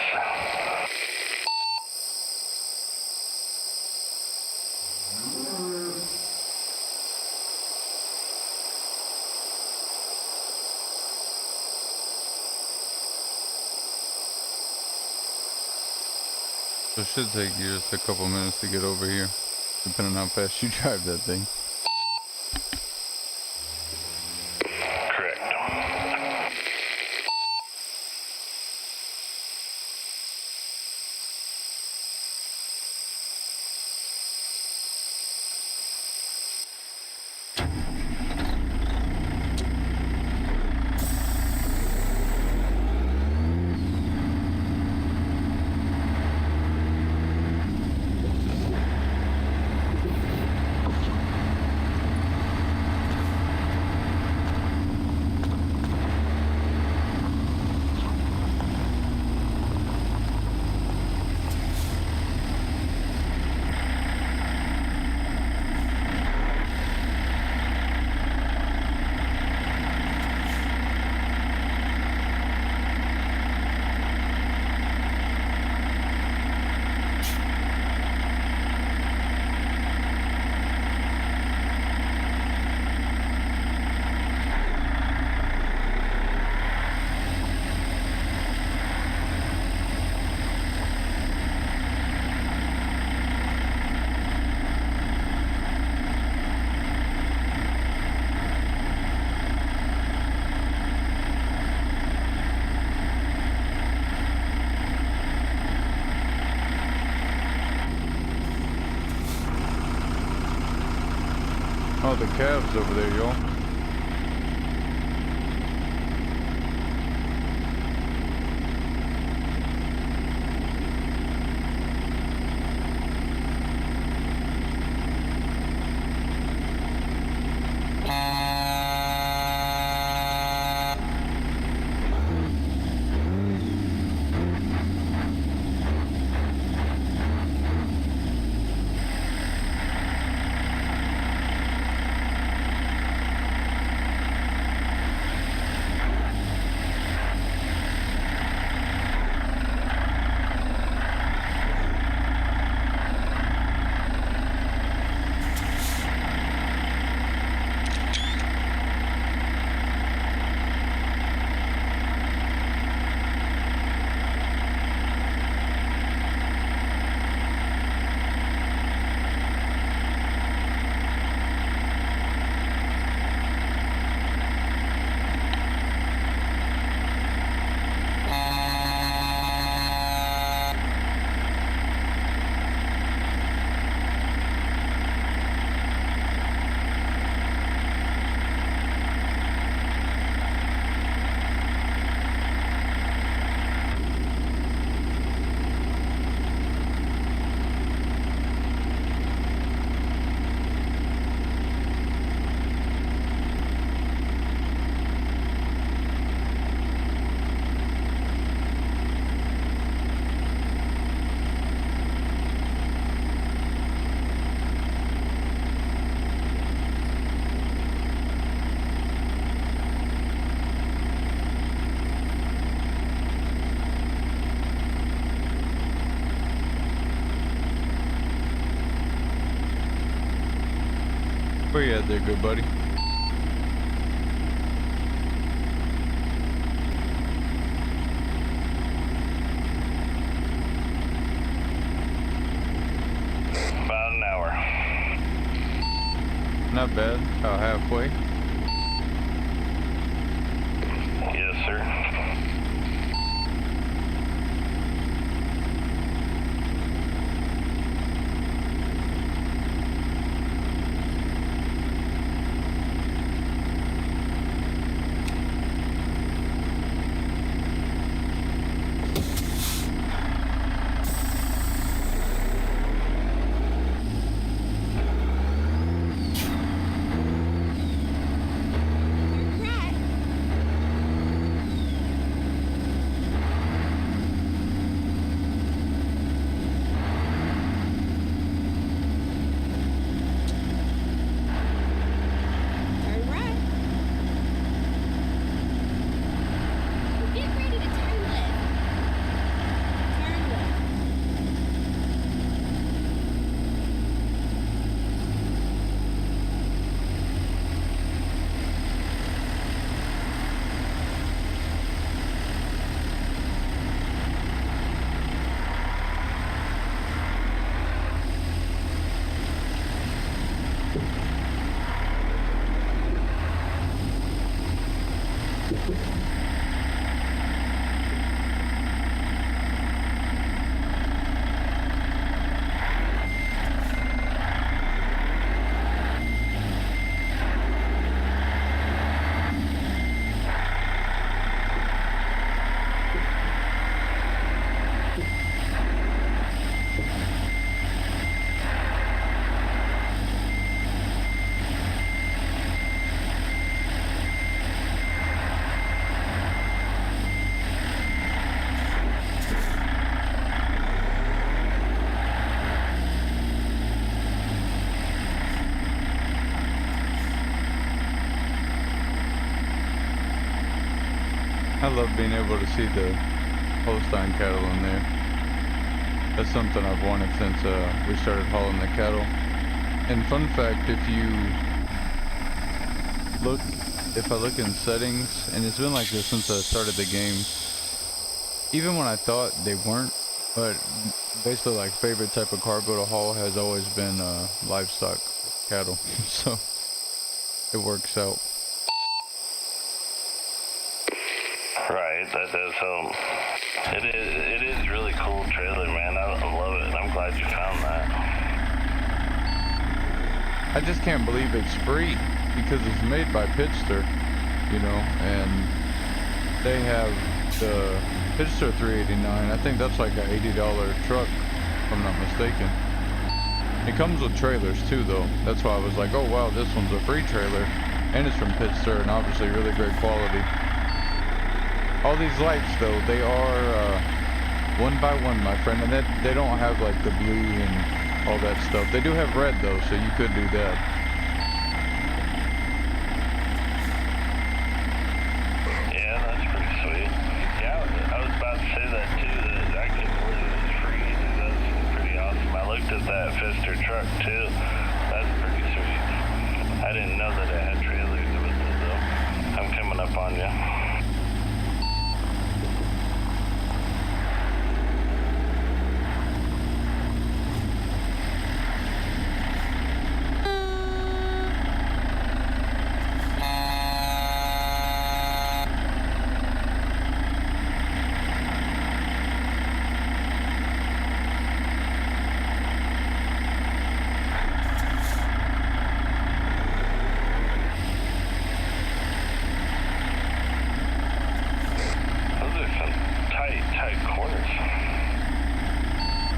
So it should take you just a couple minutes to get over here, depending on how fast you drive that thing. Correct. all the calves over there, y'all. Where you at there, good buddy? About an hour. Not bad. About halfway. Yes, sir. Right. Turn right. Get ready to turn left. Turn left. I love being able to see the Holstein cattle in there. That's something I've wanted since we started hauling the cattle. And fun fact, if I look in settings, and it's been like this since I started the game, even when I thought they weren't, but basically like favorite type of cargo to haul has always been livestock cattle. So it works out. Right, that does help. It is really cool trailer, man. I love it. I'm glad you found that. I just can't believe it's free because it's made by Pitster, you know, and they have the Pitster 389. I think that's like a $80 truck, if I'm not mistaken. It comes with trailers too, though. That's why I was like, oh wow, this one's a free trailer, and it's from Pitster, and obviously really great quality. All these lights, though, they are one by one, my friend, and they don't have like the blue and all that stuff. They do have red though, so you could do that. Yeah, that's pretty sweet. Yeah, I was about to say that too, that I couldn't believe it was free. That's pretty awesome. I looked at that Pfister truck too. That's pretty sweet. I didn't know that it had trailers with it though. I'm coming up on you.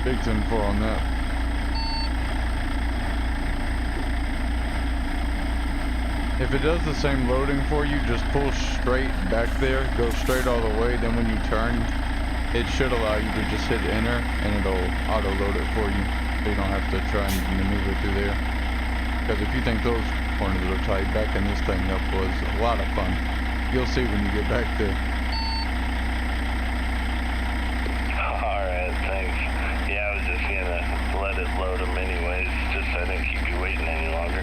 Big 10-4 on that. If it does the same loading for you, just pull straight back there, go straight all the way, then when you turn, it should allow you to just hit enter and it'll auto load it for you, so you don't have to try and maneuver through there. Because if you think those corners are tight, backing this thing up was a lot of fun. You'll see when you get back there. Alright, thanks. Yeah, I was just gonna let it load them anyways, just so I didn't keep you waiting any longer.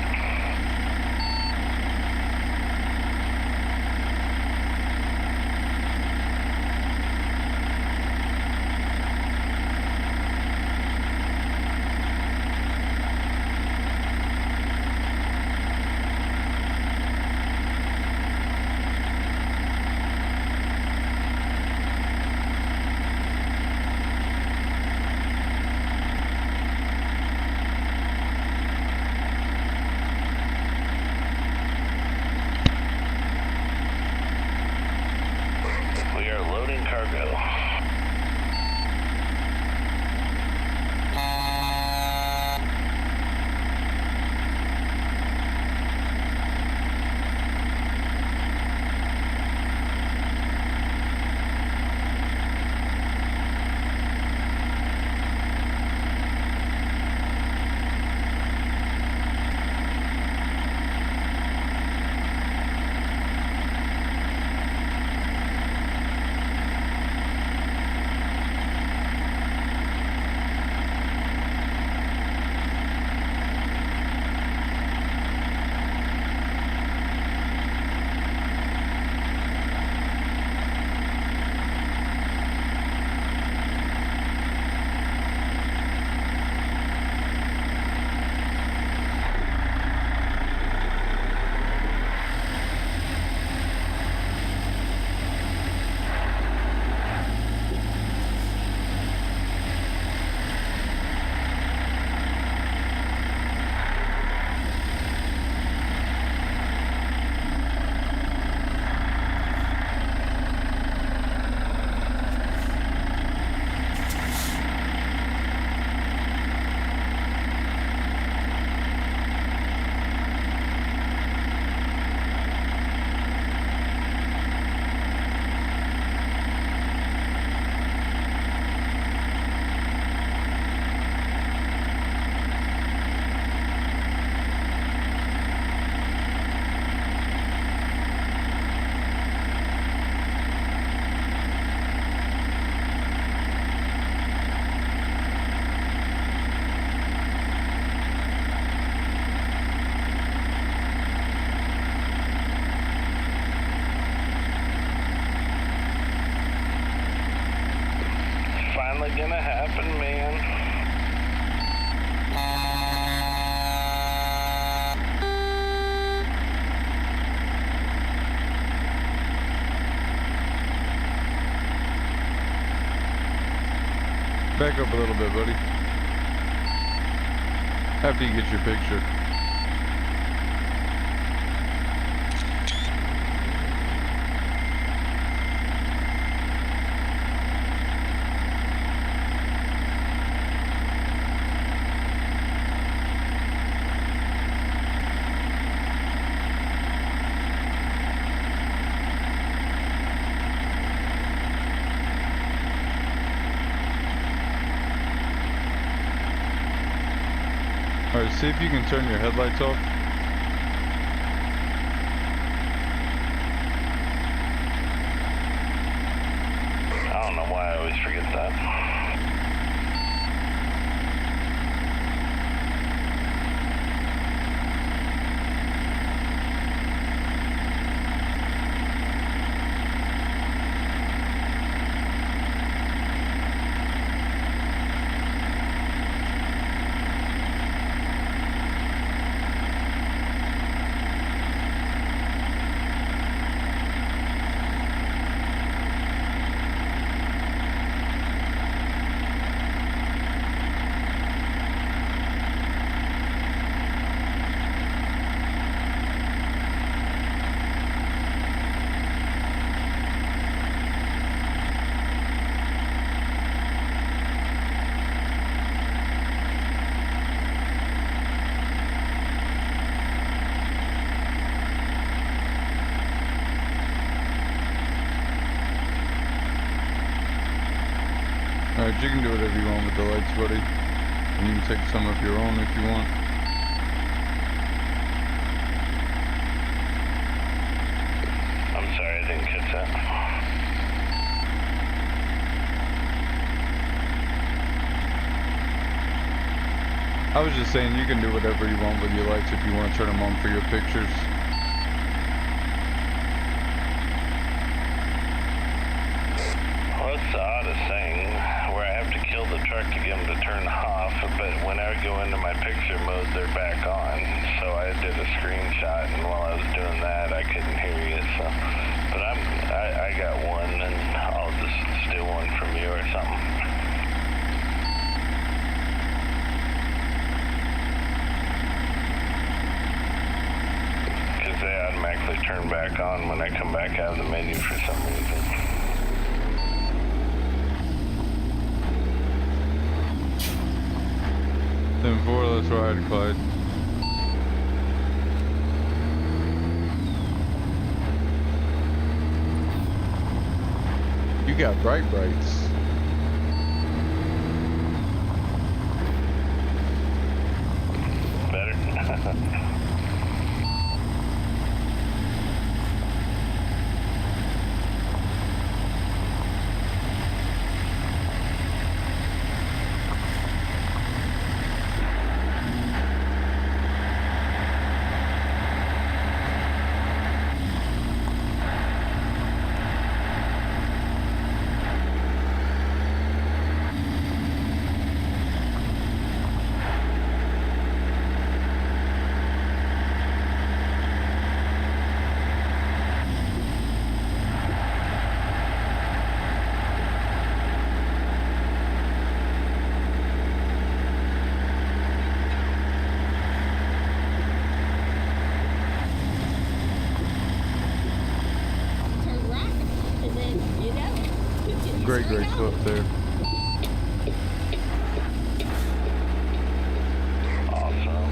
We are loading cargo. Gonna happen, man. Back up a little bit, buddy. After you get your picture. Alright, see if you can turn your headlights off. I don't know why I always forget that. Alright, you can do whatever you want with the lights, buddy. And you can take some of your own if you want. I'm sorry, I didn't catch that. I was just saying you can do whatever you want with your lights if you want to turn them on for your pictures. Well, it's the oddest thing where I have to kill the truck to get them to turn off, but when I go into my picture mode, they're back on. So I did a screenshot, and while I was doing that, I couldn't hear you. So, but I got one, and I'll just steal one from you or something. Because they automatically turn back on when I come back out of the menu for some reason. 10-4, let's ride, Clyde. You got bright brights. Better? Turn right, and then you go. Continue Great straight on. clip there. Awesome.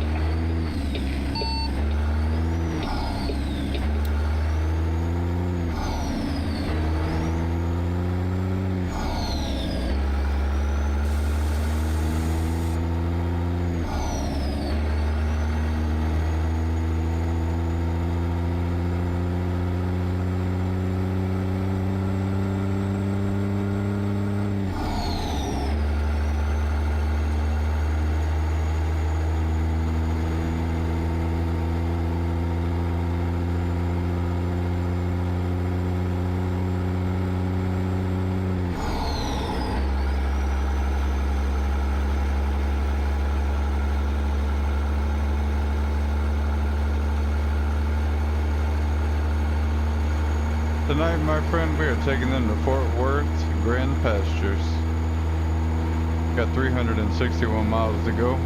Tonight, my friend, we are taking them to Fort Worth Grand Pastures. Got 361 miles to go.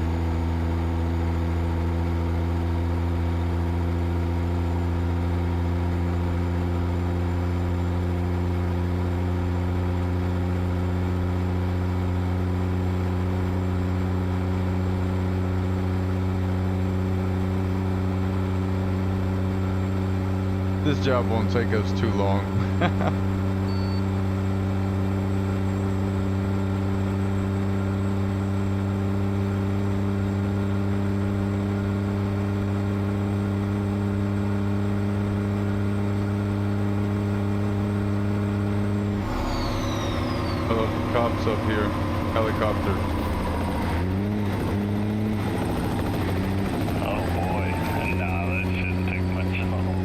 This job won't take us too long. cops up here. Helicopter. Oh boy. Nah, that shouldn't take much at all.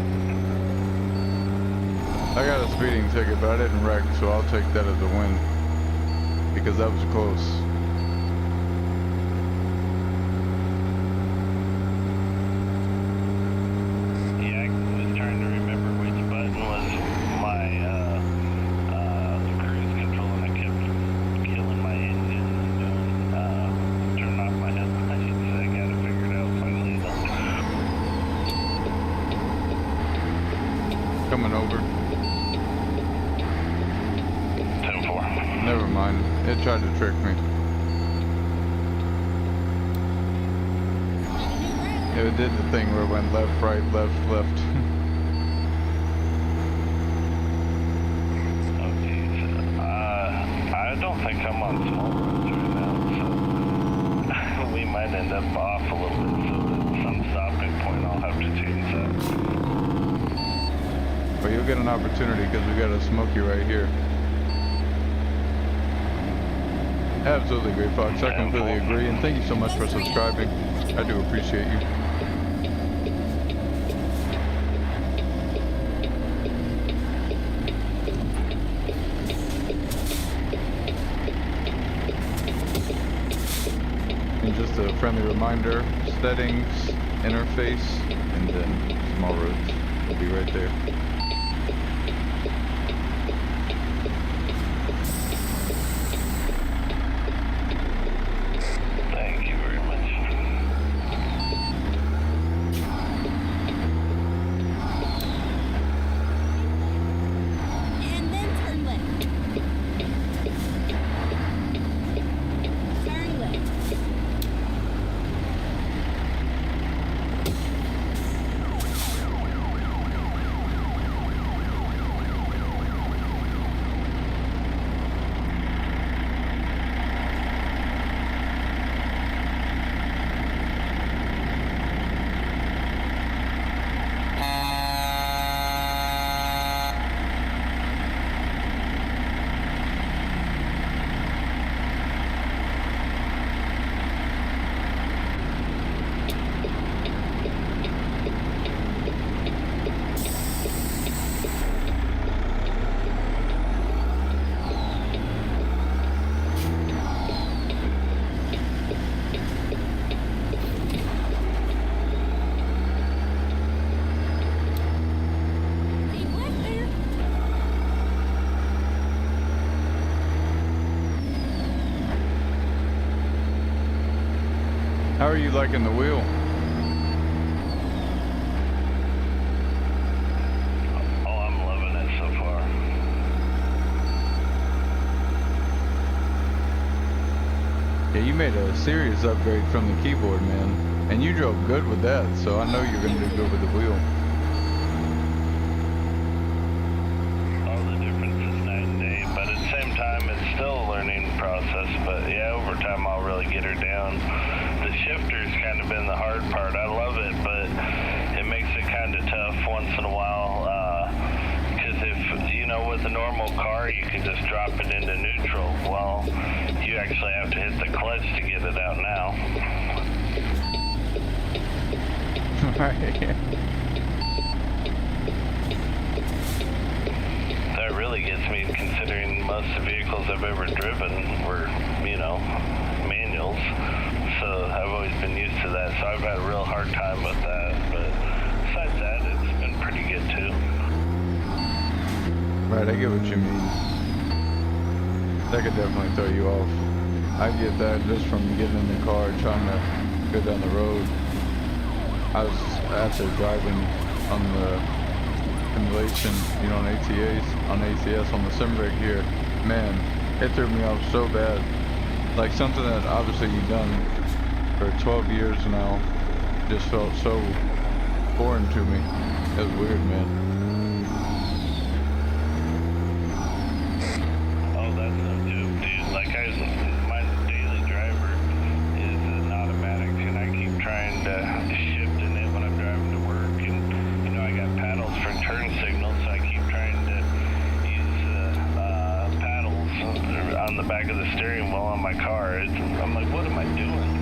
I got a speeding ticket, but I didn't wreck, so I'll take that as a win. Because that was close. Yeah, I was trying to remember which button was my cruise control, and I kept killing my engine and turning off my headlights. I got it figured out finally though. Coming over. 10-4. Never mind. It tried to trick me. It did the thing where it went left, right, left, left. Oh geez. I don't think I'm on small roads right now, so we might end up off a little bit. So at some stopping point, I'll have to change that. But you'll get an opportunity because we got a Smoky right here. Absolutely, Great Fox. I completely agree, and thank you so much for subscribing. I do appreciate you. And just a friendly reminder, settings, interface, and then small roads will be right there. Thank you very much. And then turn left. Turn left. Keep left there. How are you liking the wheel? Oh, I'm loving it so far. Yeah, you made a serious upgrade from the keyboard, man. And you drove good with that, so I know you're going to do good with the wheel. All the difference is night and day, but at the same time, it's still a learning process. But yeah, over time, I'll really get her down. The shifter's kind of been the hard part. I love it, but it makes it kind of tough once in a while. Because if, you know, with a normal car, you can just drop it into neutral. Well, you actually have to hit the clutch to get it out now. Right. That really gets me, considering most of the vehicles I've ever driven were, you know, manuals. So I've always been used to that. So I've had a real hard time with that. But besides that, it's been pretty good too. Right, I get what you mean. That could definitely throw you off. I get that just from getting in the car, trying to go down the road. I was after driving on the simulation, you know, on ACS on the sim rig here. Man, it threw me off so bad. Like something that obviously you've done for 12 years now just felt so foreign to me. It was weird, man. Oh, that's no joke, dude. Like my daily driver is an automatic, and I keep trying to shift in it when I'm driving to work. And you know, I got paddles for turn signals, so I keep trying to use paddles on the back of the steering wheel on my car. I'm like, what am I doing?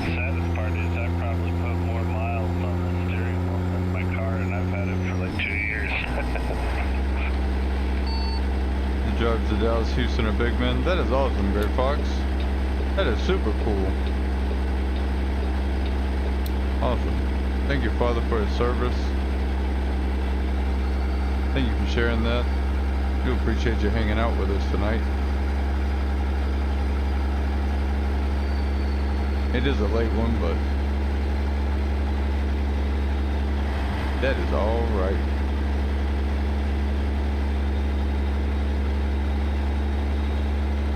Saddest part is I probably put more miles on the steering wheel than my car, and I've had it for like 2 years. The drive to Dallas, Houston, or Big Man. That is awesome, Great Fox. That is super cool. Awesome. Thank you, Father, for his service. Thank you for sharing that. I do appreciate you hanging out with us tonight. It is a late one, but that is all right.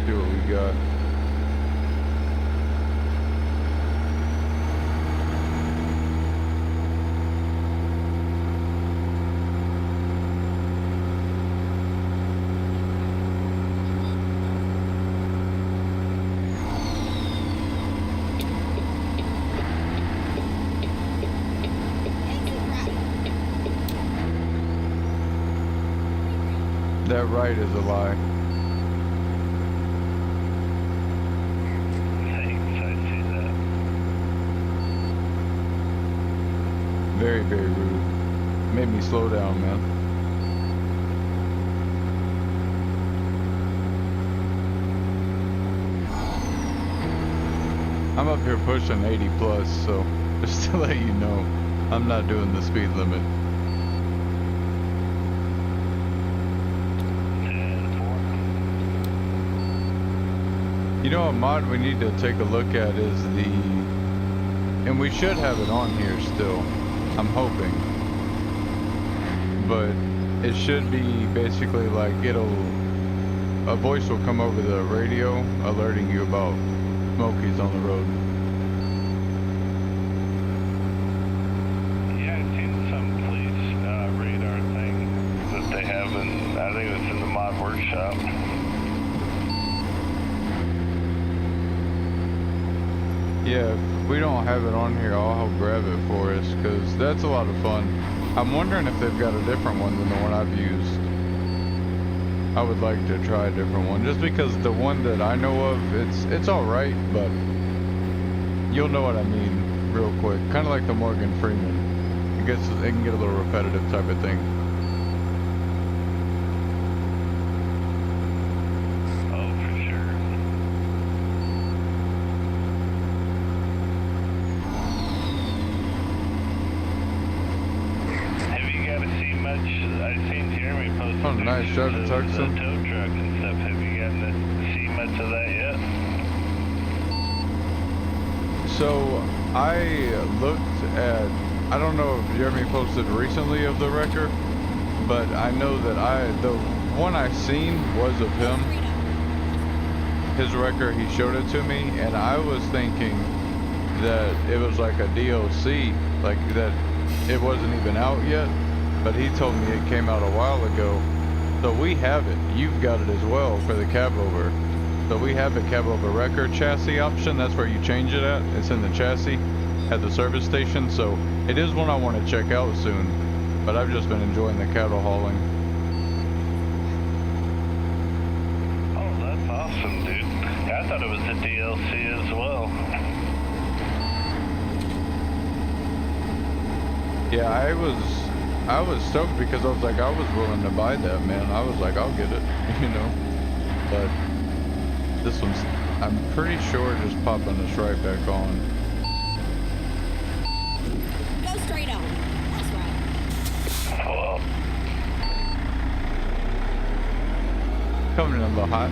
See what we got. That right is a lie. Thanks, I see that. Very, very rude. Made me slow down, man. I'm up here pushing 80 plus, so just to let you know, I'm not doing the speed limit. 10-4. You know, a mod we need to take a look at is and we should have it on here still, I'm hoping. But it should be basically like a voice will come over the radio alerting you about smokies on the road. Yeah, I've seen some police radar thing that they have, and I think it's in the mod workshop. Yeah, if we don't have it on here, I'll grab it for us, because that's a lot of fun. I'm wondering if they've got a different one than the one I've used. I would like to try a different one, just because the one that I know of, it's alright, but you'll know what I mean real quick. Kind of like the Morgan Freeman. It can get a little repetitive type of thing. Oh, for sure. Have you got to see much? I've seen Jeremy post Oh, nice. Driving the Tucson. tow truck and stuff. Have you gotten to see much of that yet? So, I looked at, I don't know if Jeremy posted recently of the wrecker, but I know that the one I seen was of him. His wrecker, he showed it to me, and I was thinking that it was like a DOC, like that it wasn't even out yet, but he told me it came out a while ago. So we have it. You've got it as well for the Cabover. So we have a Cabover wrecker chassis option. That's where you change it at. It's in the chassis at the service station. So it is one I want to check out soon, but I've just been enjoying the cattle hauling. Oh, that's awesome, dude. Yeah, I thought it was a DLC as well. Yeah, I was stoked because I was like, I was willing to buy that, man. I was like, I'll get it, you know. But this one's, I'm pretty sure, just popping us right back on. Go straight on. That's right. Well, Coming in a little hot.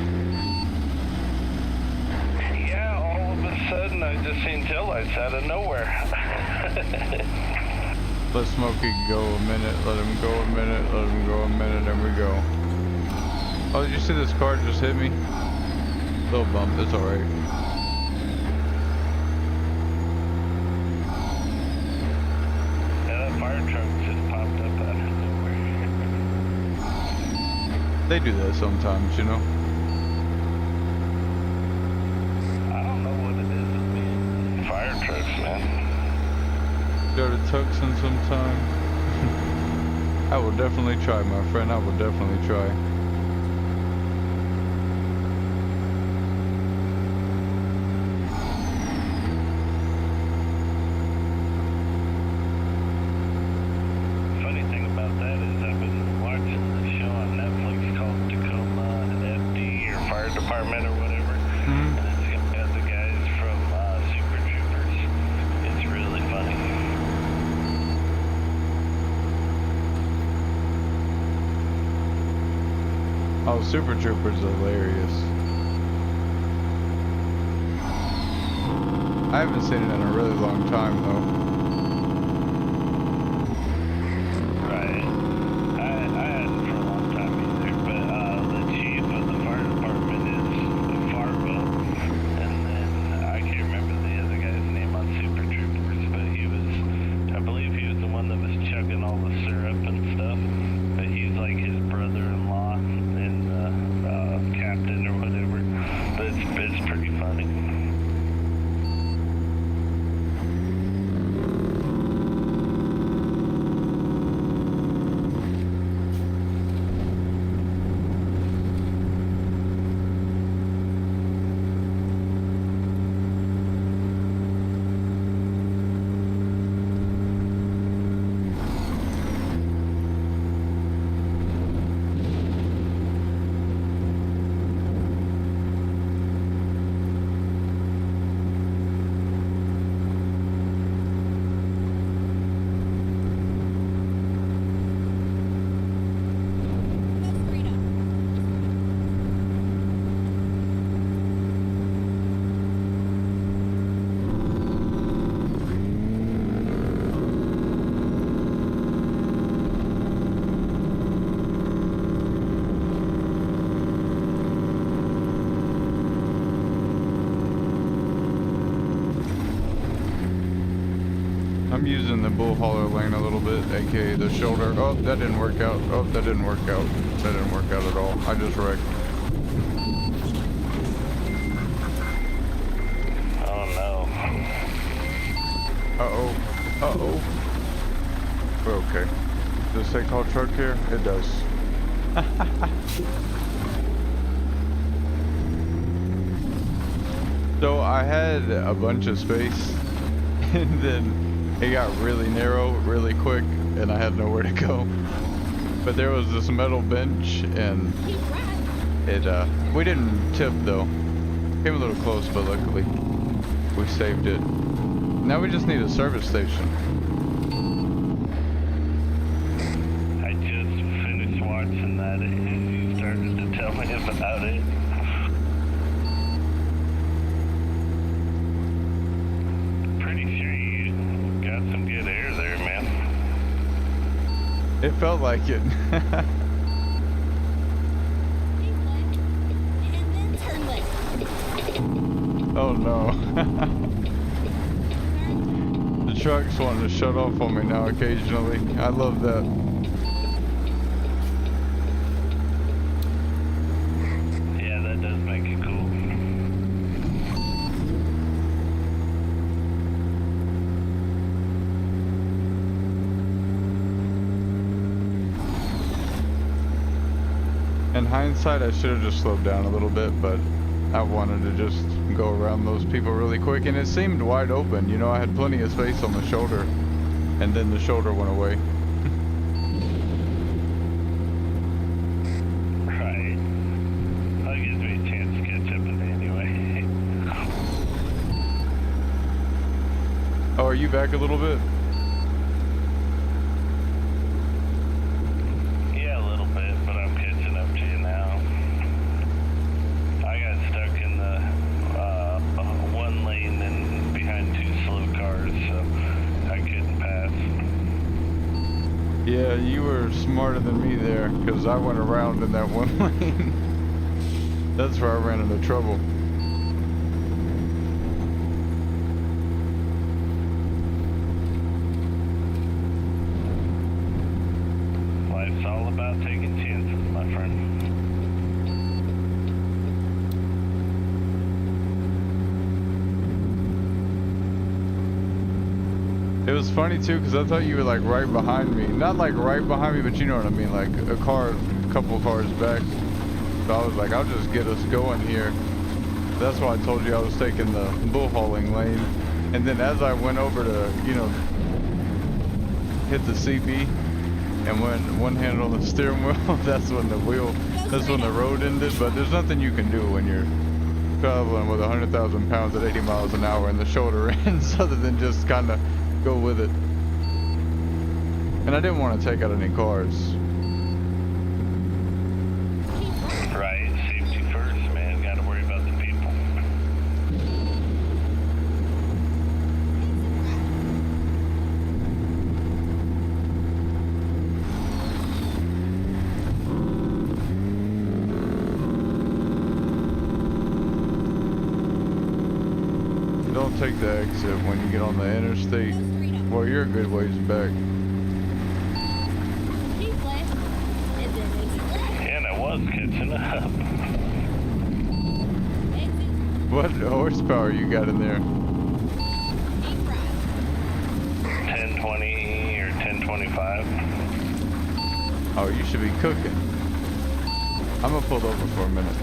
yeah, all of a sudden I just seen taillights out of nowhere. Let Smokey go a minute, let him go a minute, let him go a minute, and we go. Oh, did you see this car just hit me? Little bump, it's alright. Yeah, that fire truck just popped up out of nowhere. They do that sometimes, you know? I don't know what it is with me. Fire trucks, man. go to Tucson sometime. I will definitely try, my friend. I will definitely try. Funny thing about that is I've been watching the show on Netflix called Tacoma FD or Fire Department or whatever. Hmm. And it's got the guys from Super Troopers. It's really funny. Oh, Super Troopers are hilarious. I haven't seen it in a really long time, though. Right. I hadn't for a long time either, but the chief of the fire department is Fargo, and then I can't remember the other guy's name on Super Troopers, but I believe he was the one that was chugging all the syrup and stuff, but he's like his brother-in-law and captain or whatever, but it's pretty funny. I'm using the bull hauler lane a little bit, aka the shoulder. Oh, that didn't work out. Oh, that didn't work out. That didn't work out at all. I just wrecked. Oh no. Uh-oh. Uh-oh. We're okay. Does it say call truck here? It does. So I had a bunch of space, and then it got really narrow really quick, and I had nowhere to go. But there was this metal bench, and Keep right. it we didn't tip though. Came a little close, but luckily we saved it. Now we just need a service station. I just finished watching that and you started to tell me about it. Pretty sure you got some good air there, man. It felt like it. Keep left. And then turn left. Oh no. The truck's wanting to shut off on me now occasionally. I love that. Yeah, that does make it cool. In hindsight, I should have just slowed down a little bit, but I wanted to just go around those people really quick, and it seemed wide open. You know, I had plenty of space on the shoulder, and then the shoulder went away. Right. That gives me a chance to catch up with it anyway. Oh, are you back a little bit? Yeah, a little bit, but I'm catching up to you now. I got stuck in the one lane and behind two slow cars, so I couldn't pass. Yeah, you were smarter than me there, because I went around in that one lane. That's where I ran into trouble. Life's all about taking chances, my friend. It was funny too, because I thought you were like right behind me. Not like right behind me, but you know what I mean, like a couple cars back. So I was like, I'll just get us going here. That's why I told you I was taking the bull hauling lane. And then as I went over to, you know, hit the CB and went one hand on the steering wheel, that's when the road ended. But there's nothing you can do when you're traveling with 100,000 pounds at 80 miles an hour in the shoulder ends other than just kind of go with it. And I didn't want to take out any cars. Right, safety first, man. Gotta worry about the people. Don't take the exit when you get on the interstate. Well, you're a good ways back. Keep left, and then exit right. And I was catching up. Exit, What horsepower you got in there? keep right. 1020 or 1025. Oh, you should be cooking. I'm gonna pull over for a minute.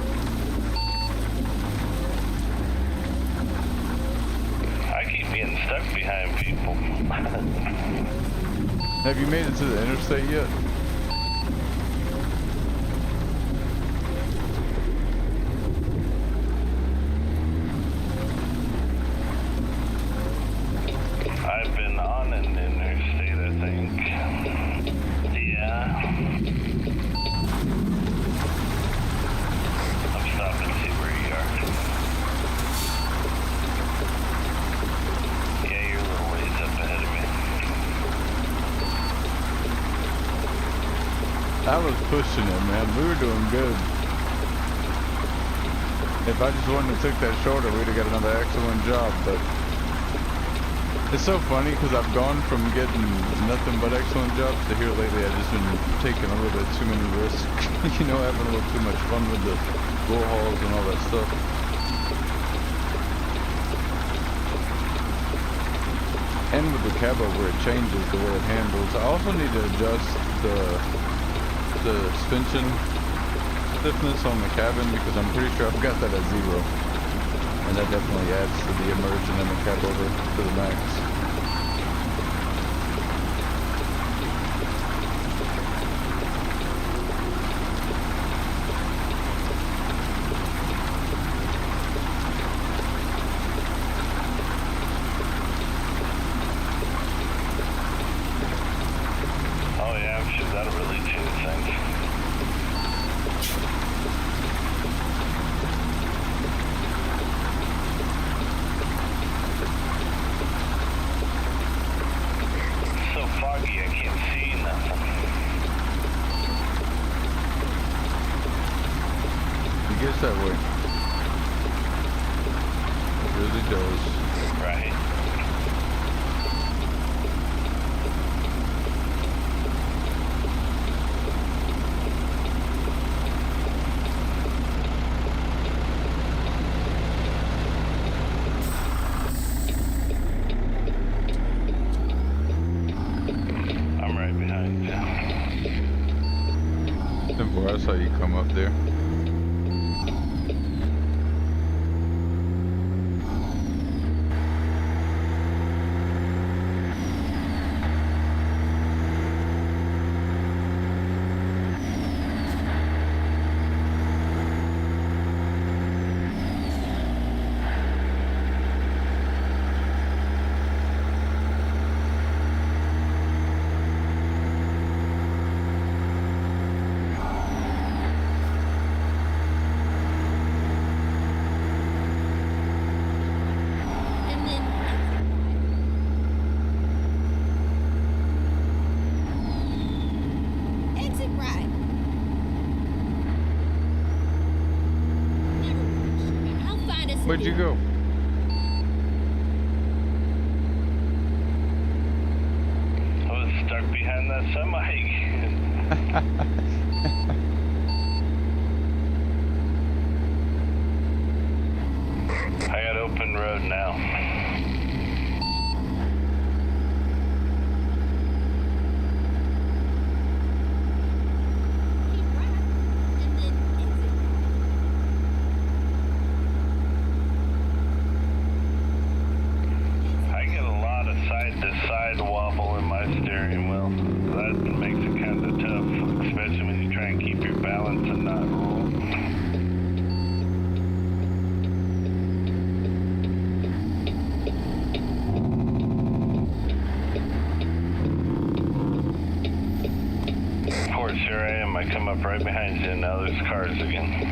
I keep getting stuck behind people. Have you made it to the interstate yet? I've been on an interstate, I think. Yeah. I'm stopping to see where you are. Yeah, you're a little ways up ahead of me. I was pushing it, man. We were doing good. If I just wouldn't have took that shorter, we'd have got another excellent job, but it's so funny because I've gone from getting nothing but excellent jobs to here lately I've just been taking a little bit too many risks. You know, having a little too much fun with the bull hauls and all that stuff. And with the Cabover, it changes the way it handles. I also need to adjust the suspension stiffness on the cabin because I'm pretty sure I've got that at 0. And that definitely adds to the immersion in the Cabover to the max. Oh yeah, I'm sure that'll really change things. It's so foggy, I can't see nothing. It gets that way. It really does. Right. I'm right behind you. Simple, I saw you come up there. And then exit right. Never mind. I'll find us. Where'd you go? I was stuck behind that semi. I got open road now. to not roll. Of course, here I am. I come up right behind you, and now there's cars again.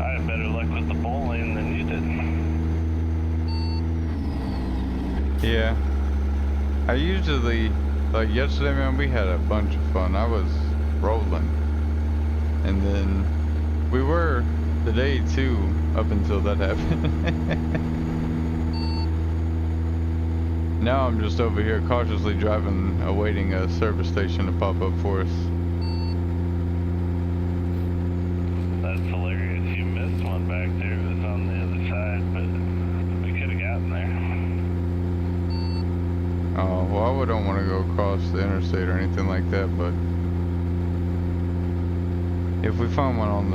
I had better luck with the bowl lane than you did. Yeah. I usually, like yesterday, man, we had a bunch of fun. I was rolling. And then we were today too, up until that happened. Now I'm just over here cautiously driving, awaiting a service station to pop up for us. That's hilarious. You missed one back there. It was on the other side, but we could have gotten there. Oh, well, I wouldn't want to go across the interstate or anything like that, but if we find one on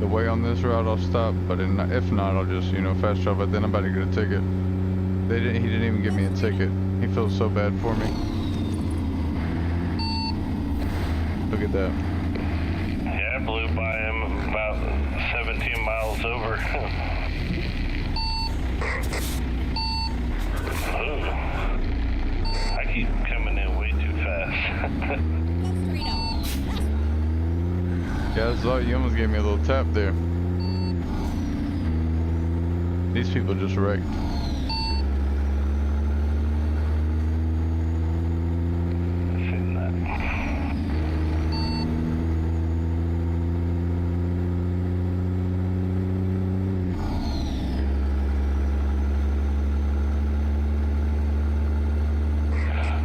the way on this route, I'll stop, but if not, I'll just, you know, fast travel, but then I'm about to get a ticket. He didn't even give me a ticket. He feels so bad for me. Look at that. Yeah, I blew by him about 17 miles over. Ooh. I keep coming in way too fast. Straight up. Yeah, I saw you almost gave me a little tap there. These people just wrecked. I've seen that.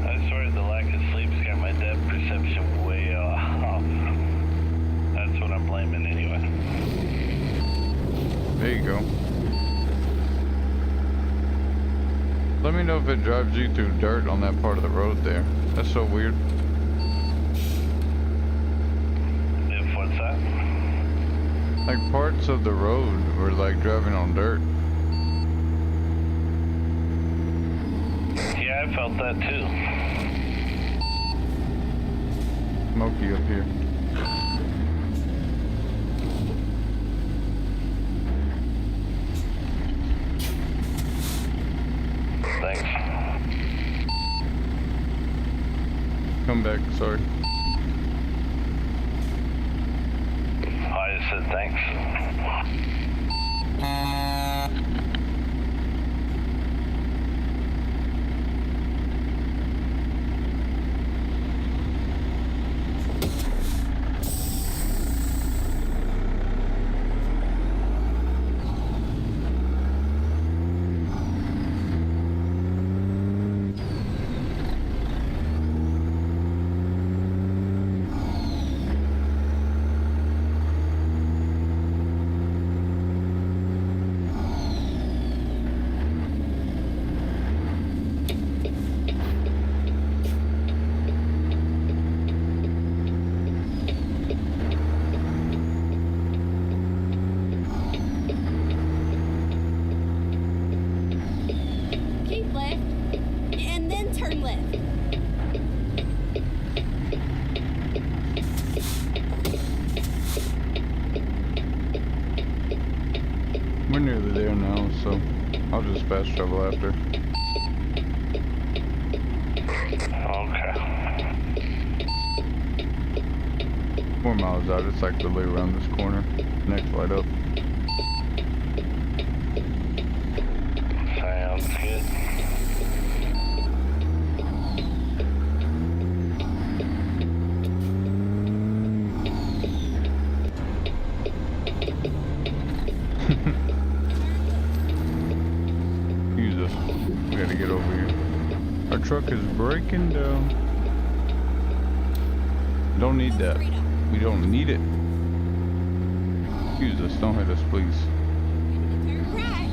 I swear the lack of sleep's got my depth perception way off. That's what I'm blaming anyway. There you go. Let me know if it drives you through dirt on that part of the road there. That's so weird. If what's that? Like parts of the road were like driving on dirt. Yeah, I felt that too. Smoky up here. Thanks. Come back, sorry. I just said thanks. Keep left. And then turn left. We're nearly there now, so I'll just fast travel after. Okay. 4 miles out, it's like literally around this corner. Next light up. Sounds good. Use a get over here. Our truck is breaking down. Don't need that. We don't need it. Excuse us. Don't hit us, please. Turn right.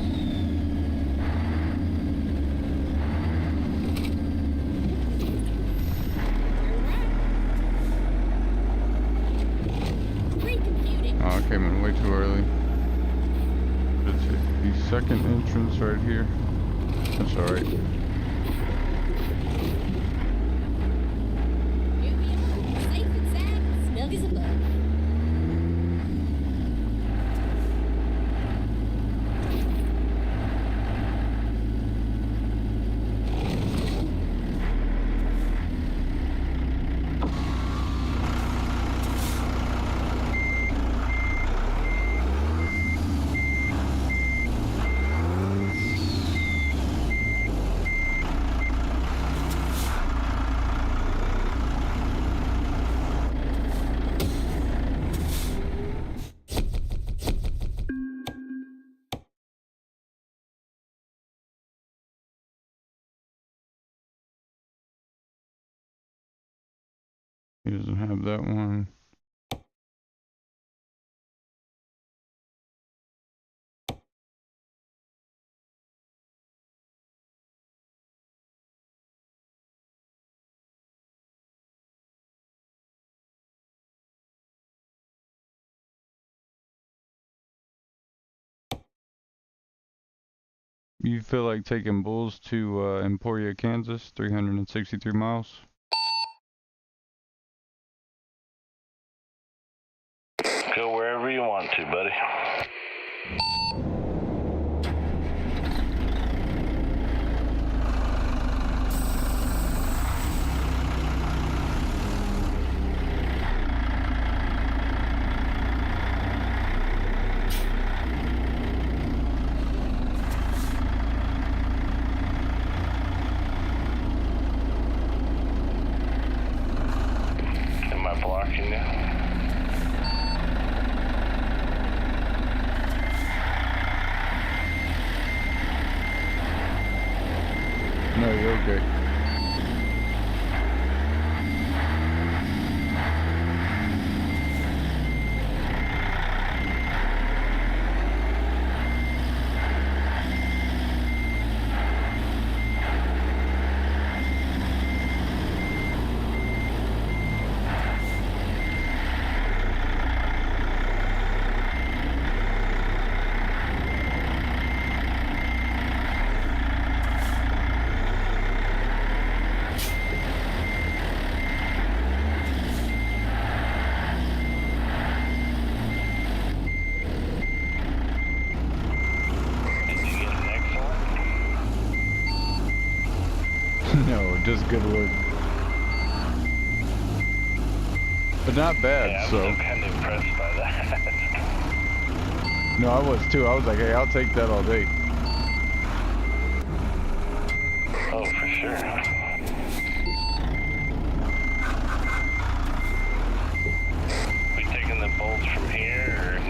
Pre-computing. Oh, I came in way too early. Let's hit the second entrance right here. That's alright. Here we are. Safe and sound, snug as a bug. He doesn't have that one. You feel like taking bulls to Emporia, Kansas, 363 miles? Go wherever you want to, buddy. Am I blocking you? No, you're okay. Did you get an excellent? No, just good work. But not bad, Yeah, I'm so. still kind of impressed by that. No, I was too. I was like, hey, I'll take that all day. Oh, for sure. We taking the bolts from here,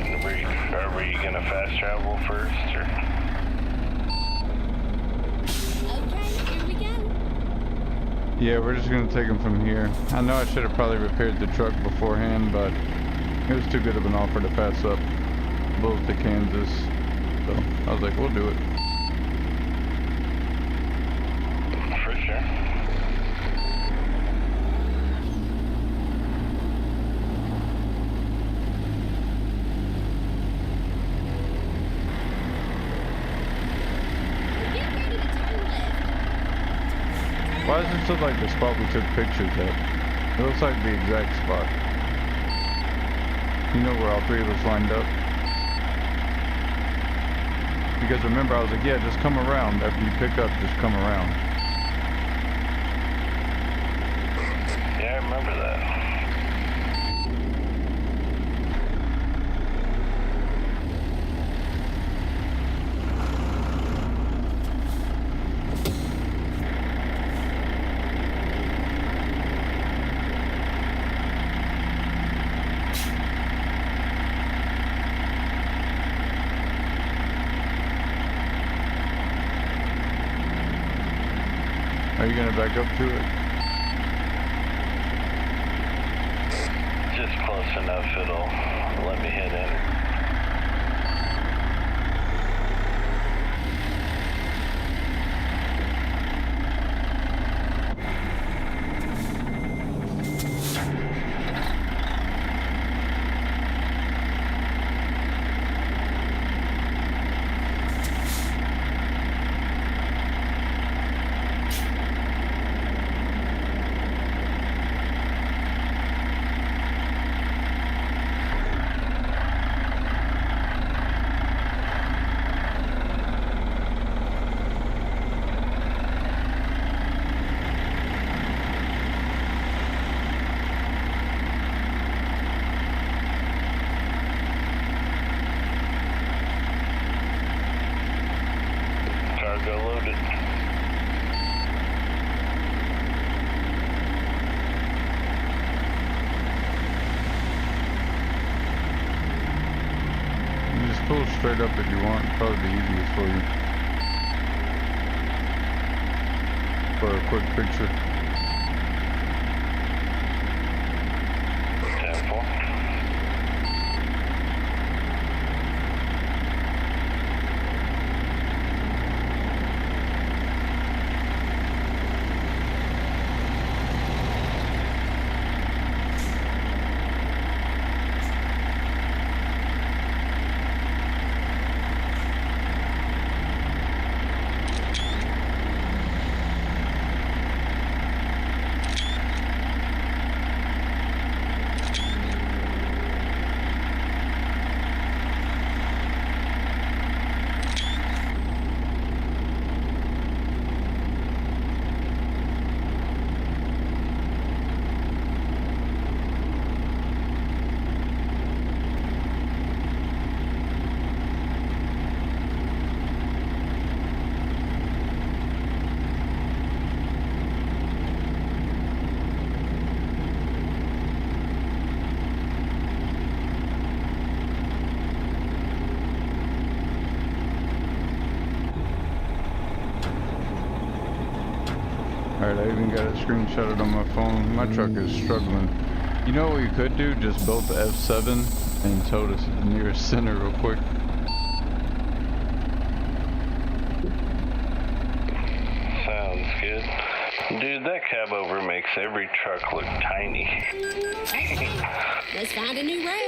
or are we gonna fast travel first, or? Okay, here we go. Yeah, we're just gonna take them from here. I know I should have probably repaired the truck beforehand, but it was too good of an offer to pass up. Bulls to Kansas. So I was like, we'll do it. For sure. Get ready to turn left. Why does it look like the spot we took pictures at? It looks like the exact spot. You know where all three of us lined up? Because remember, I was like, yeah, just come around. After you pick up, just come around. Yeah, I remember that. Are you gonna back up to it? Just close enough it'll let me hit enter. Cargo loaded. You just pull straight up if you want. Probably the easiest for you. For a quick picture. 10-4. Alright, I even got it screenshotted on my phone. My truck is struggling. You know what you could do? Just build the F7 and tow to the nearest center real quick. Sounds good. Dude, that Cabover makes every truck look tiny. Let's find a new route.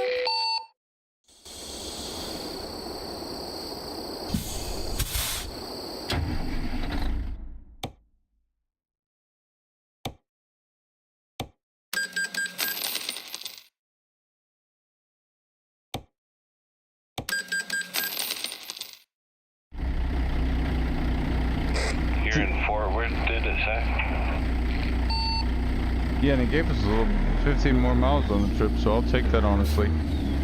You're in Fort Worth, did it say? Yeah, and it gave us a little 15 more miles on the trip, so I'll take that honestly.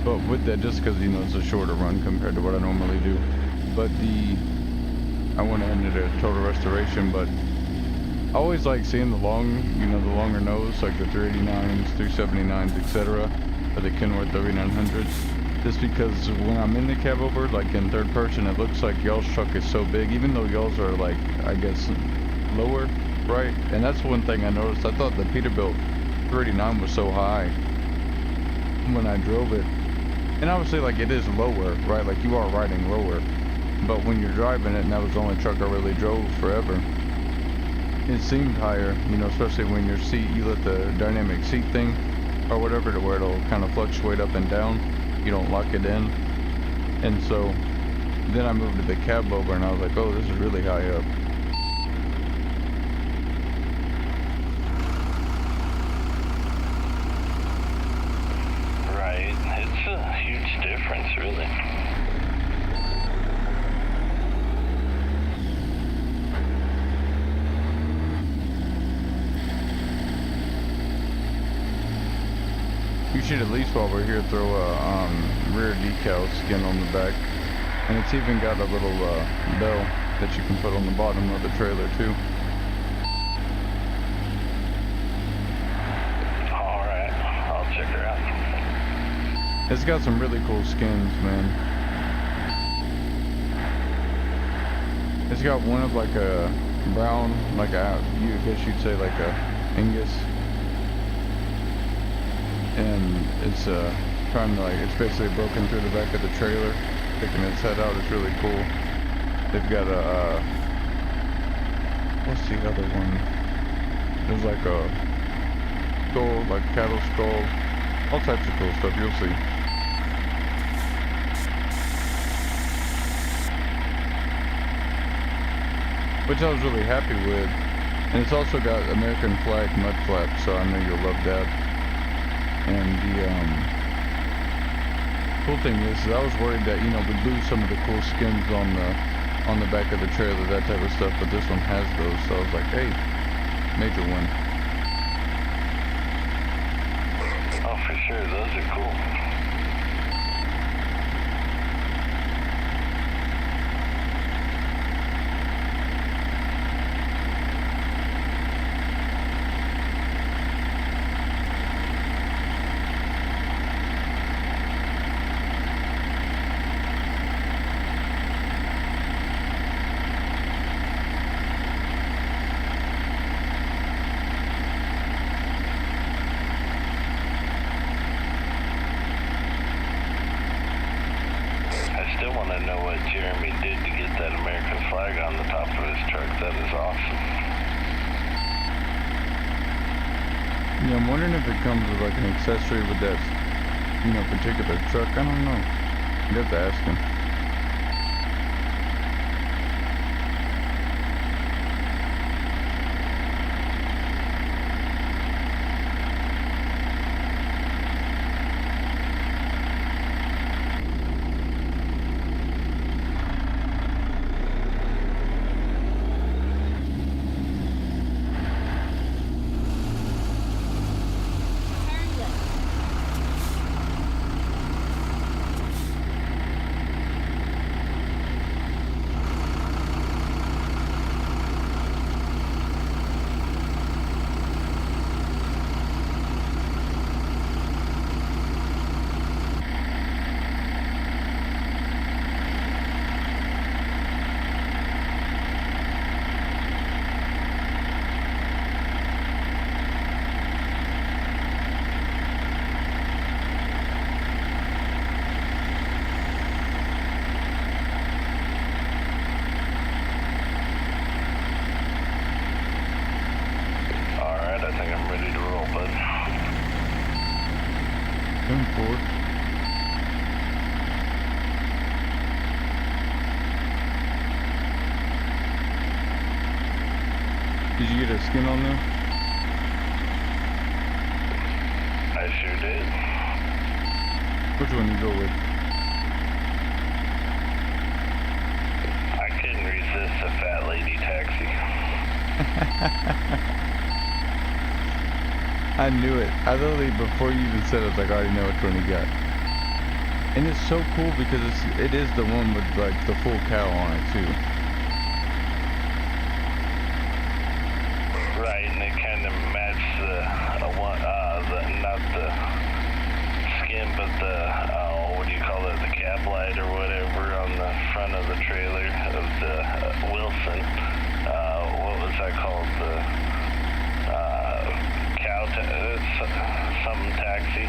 But with that, just because, you know, it's a shorter run compared to what I normally do. But I want to end it at total restoration, but I always like seeing the the longer nose, like the 389s, 379s, etc., or the Kenworth 3900s. Just because when I'm in the Cabover, like in third person, it looks like y'all's truck is so big, even though y'all's are like, I guess, lower, right? And that's one thing I noticed. I thought the Peterbilt 389 was so high when I drove it. And obviously, like, it is lower, right? Like, you are riding lower. But when you're driving it, and that was the only truck I really drove forever, it seemed higher, you know, especially when your seat, you let the dynamic seat thing, or whatever, to where it'll kind of fluctuate up and down. You don't lock it in. And so then I moved to the Cabover and I was like, oh, this is really high up. Right. It's a huge difference, really. You should, at least while we're here, throw a rear decal skin on the back. And it's even got a little bell that you can put on the bottom of the trailer too. Alright, I'll check her out. It's got some really cool skins, man. It's got one of like a brown, like I guess you'd say like a Angus, and it's trying to it's basically broken through the back of the trailer, sticking its head out. It's really cool. They've got a what's the other one? There's like a skull, like cattle skull, all types of cool stuff. You'll see. Which I was really happy with. And it's also got American flag mud flaps, so I know you'll love that. And the cool thing is I was worried that, we'd lose some of the cool skins on the back of the trailer, that type of stuff, but this one has those, so I was like, hey, major win. Oh, for sure, those are cool. I still want to know what Jeremy did to get that American flag on the top of his truck. That is awesome. Yeah, I'm wondering if it comes with like an accessory with that, particular truck. I don't know. You have to ask him. Turn left. Alright, I think I'm ready to roll, bud. Come forward. Did you get a skin on there? I sure did. Which one you go with? I couldn't resist a fat lady taxi. I knew it. I literally, before you even said it, I was like, I already know which one you got. And it's so cool because it is the one with like the full cow on it too. Right, and it kind of matched not the skin, but what do you call it, the cab light or whatever on the front of the trailer of the Wilson. What was that called? The something taxi.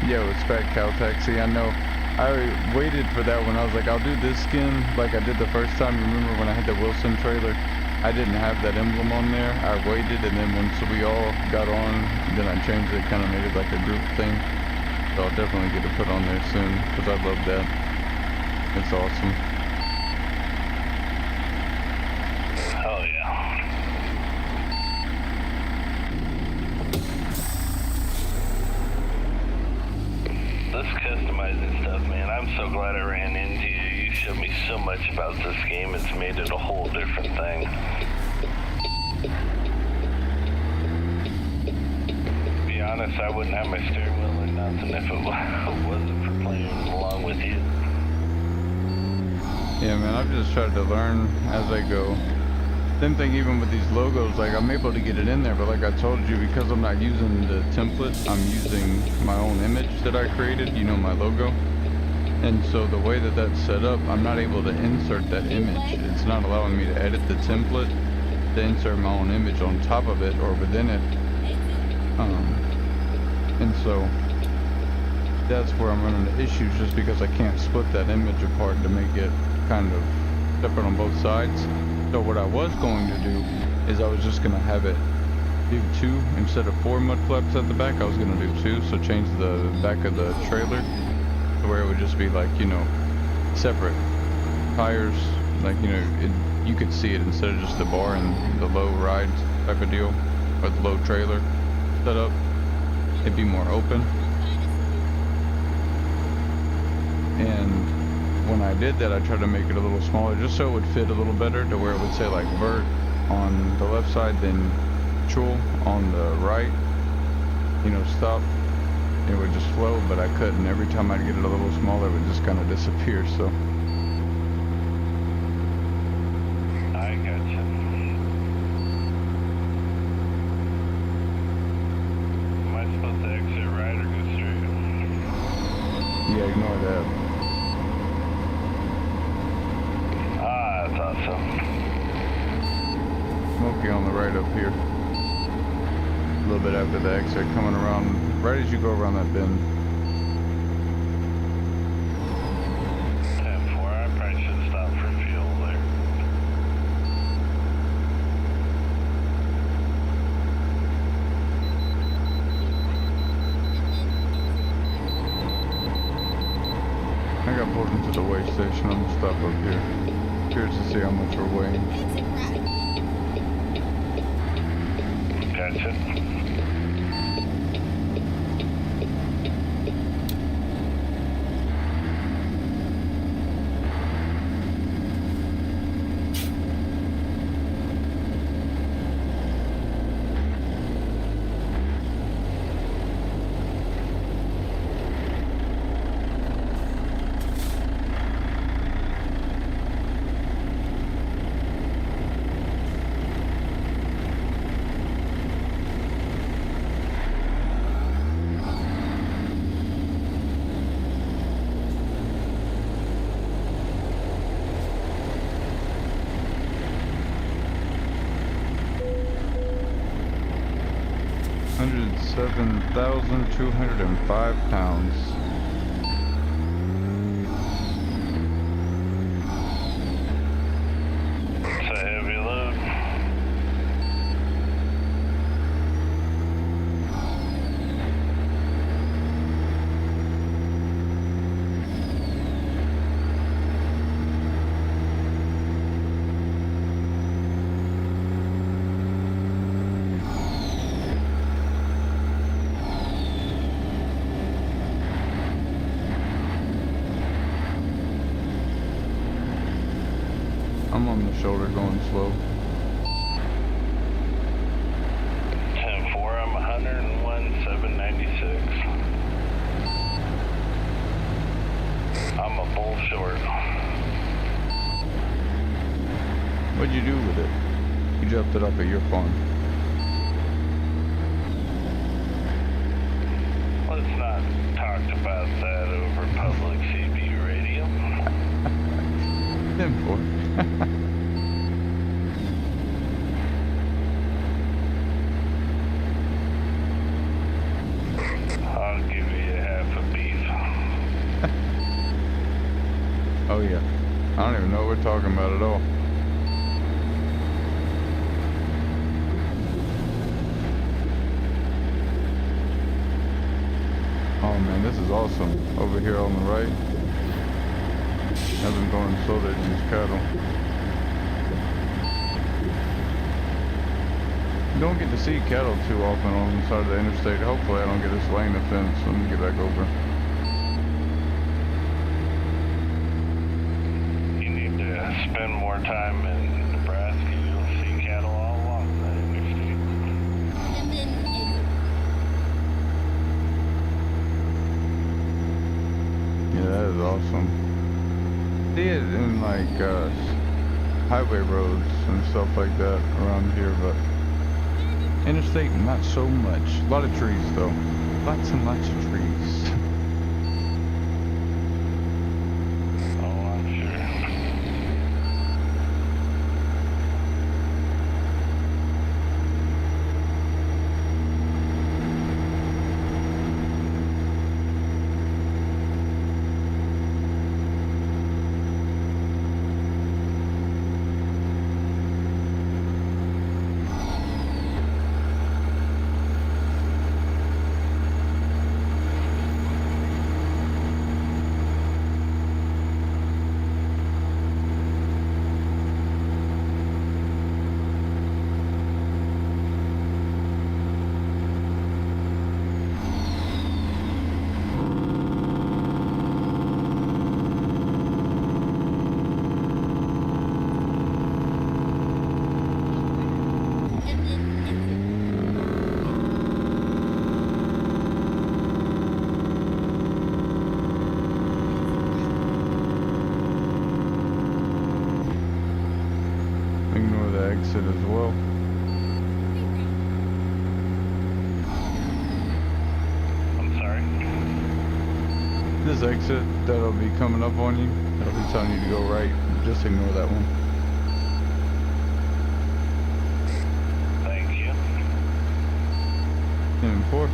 Yeah, with Fat Cow Taxi. I know. I waited for that one. I was like, I'll do this skin like I did the first time. Remember when I had the Wilson trailer? I didn't have that emblem on there. I waited, and then once we all got on, then I changed it, kind of made it like a group thing. So I'll definitely get it put on there soon, because I love that. It's awesome. Oh yeah. This customizing stuff, man, I'm so glad I ran into you. You showed me so much about this game. It's made it a whole different thing. To be honest, I wouldn't have my steering wheel or nothing if it wasn't for playing along with you. Yeah, man, I've just tried to learn as I go. Same thing even with these logos, like I'm able to get it in there, but like I told you, because I'm not using the template, I'm using my own image that I created, my logo. And so the way that that's set up, I'm not able to insert that image. It's not allowing me to edit the template to insert my own image on top of it or within it. And so that's where I'm running into issues, just because I can't split that image apart to make it kind of separate on both sides. So what I was going to do is I was just going to have it do 2 instead of 4 mud flaps at the back. I was going to do 2, so change the back of the trailer to where it would just be like, you know, separate tires, like, you know, you could see it instead of just the bar and the low ride type of deal, or the low trailer setup. It'd be more open. And when I did that, I tried to make it a little smaller just so it would fit a little better, to where it would say like vert on the left side, then neutral on the right, you know, stop. It would just flow, but I couldn't. Every time I'd get it a little smaller, it would just kind of disappear, so. I gotcha. Am I supposed to exit right or go straight? Yeah, ignore that. Ah, that's awesome. Smoky on the right up here. A little bit after the exit, coming around, right as you go around that bend. 10-4, I probably should stop for fuel there. I got pulled into the weigh station. I'm gonna stop up here. Curious to see how much we're weighing. Gotcha. £107,205. It's a heavy load. I'm on the shoulder going slow. 10-4, I'm 101,796. I'm a bull short. What'd you do with it? You dropped it off at your farm. Let's not talk about that over public CB radio. 10-4. I'll give you half a beef. Oh yeah. I don't even know what we're talking about at all. Oh man, this is awesome. Over here on the right. I've been going slow to these cattle. You don't get to see cattle too often on the side of the interstate. Hopefully I don't get this lane offense. Let me get back over. You need to spend more time in Nebraska. You'll see cattle all along that interstate. And then Yeah, that is awesome. See it in like highway roads and stuff like that around here, but interstate not so much. A lot of trees though. Lots and lots of trees. to exit as well. I'm sorry. This exit that'll be coming up on you, that'll be telling you to go right. Just ignore that one. Thank you. And 4.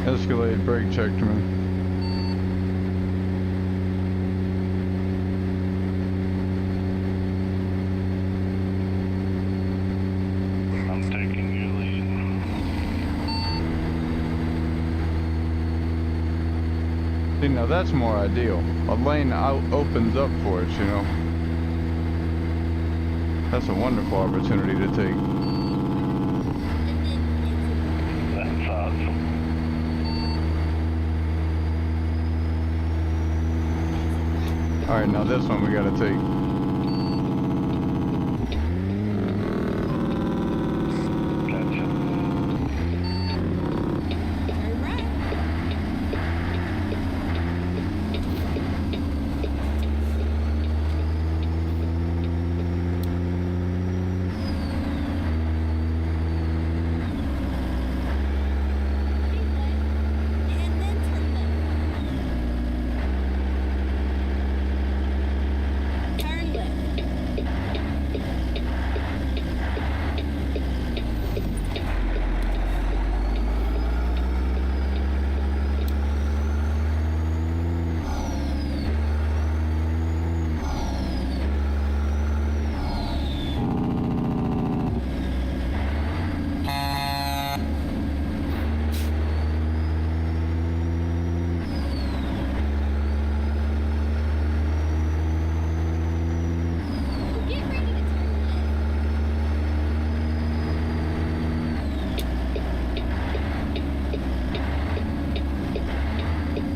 Escalade brake checked me. I'm taking your lead. See, now that's more ideal. A lane out opens up for us, you know. That's a wonderful opportunity to take. That's awesome. Alright, now this one we gotta take. Gotcha. Turn right. And then turn left. Turn left. Get ready to turn left.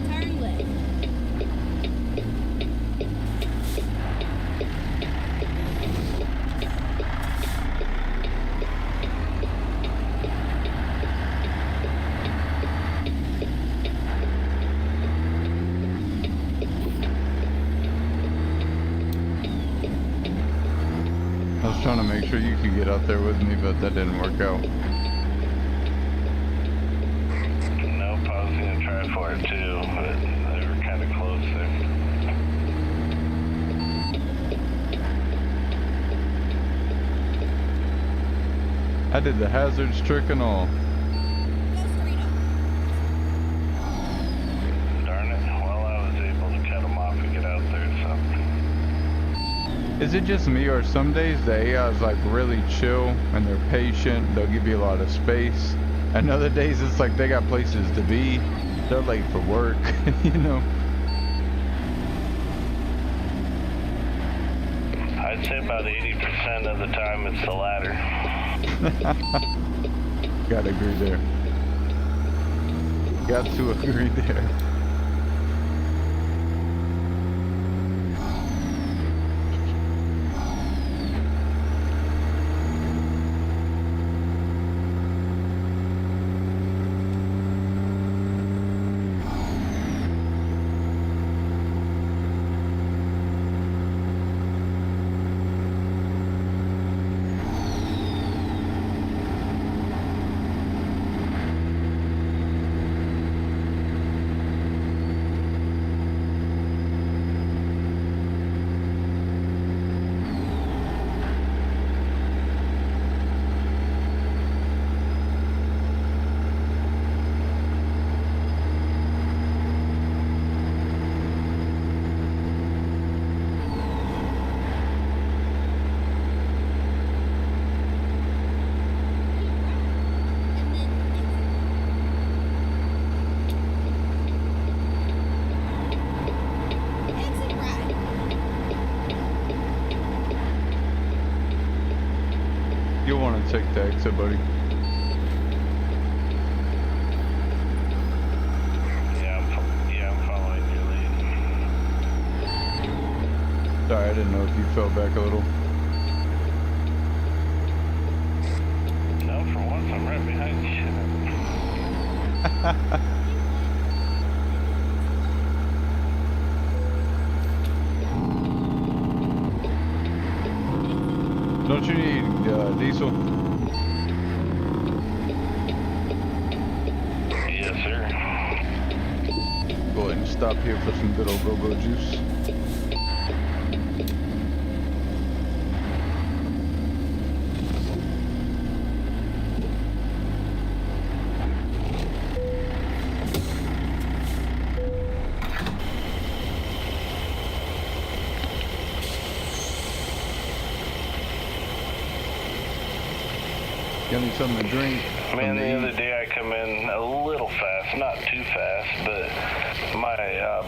Turn left. I was trying to make sure you could get out there with me, but that didn't work out. No, I was gonna try for it too, but they were kind of close there. I did the hazards trick and all. Go straight up. Darn it. Well, I was able to cut them off and get out there, so. Is it just me, or some days the AI is like really chill and they're patient, they'll give you a lot of space, and other days it's like they got places to be, they're late for work, you know? I'd say about 80% of the time it's the latter. Gotta agree there. Got to agree there. the exit, buddy. Yeah, I'm following your lead. Sorry, I didn't know if you fell back a little. No, for once I'm right behind you. Don't you need diesel? Yes, sir. Go ahead and stop here for some good old go-go juice. You need something to drink? Man, the other day I come in a little fast, not too fast, but my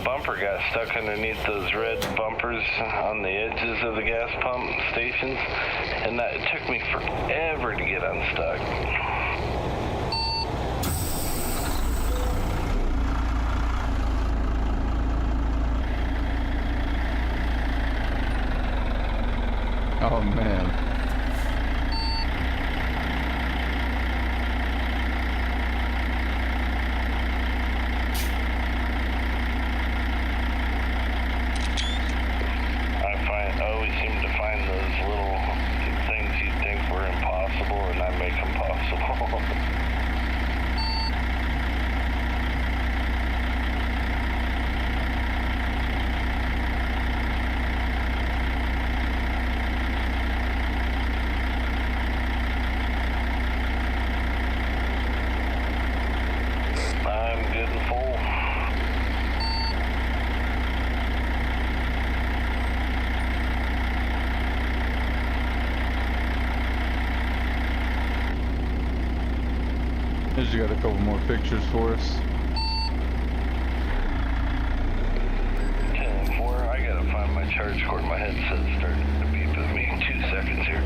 bumper got stuck underneath those red bumpers on the edges of the gas pump stations, and it took me forever to get unstuck. Oh man. I always seem to find those little things you'd think were impossible, and I make them possible. I'm good and full. Just got a couple more pictures for us. 10-4, I gotta find my charge cord. My headset's starting to beep at me. 2 seconds here.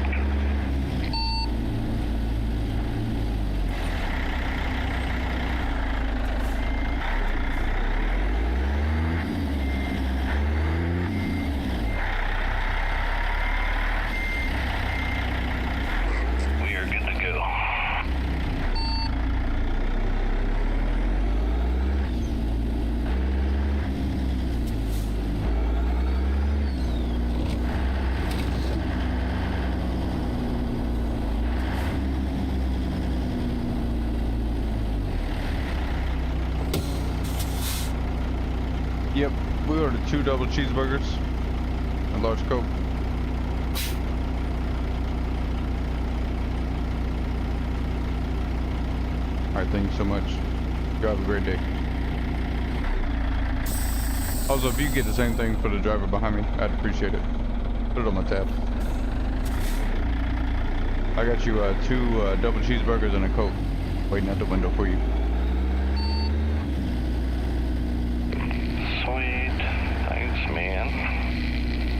We are good to go. Yep, we ordered 2 double cheeseburgers, a large Coke. Alright, thank you so much. You have a great day. Also, if you get the same thing for the driver behind me, I'd appreciate it. Put it on my tab. I got you 2 double cheeseburgers and a Coke waiting at the window for you. Sweet. Thanks, man.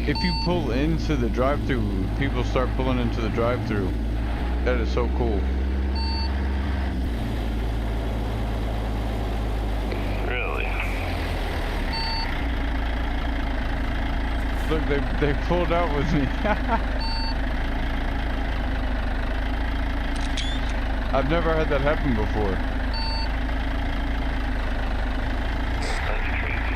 If you pull into the drive-thru, people start pulling into the drive-thru. That is so cool. Really? Look, they pulled out with me. I've never had that happen before. That's crazy.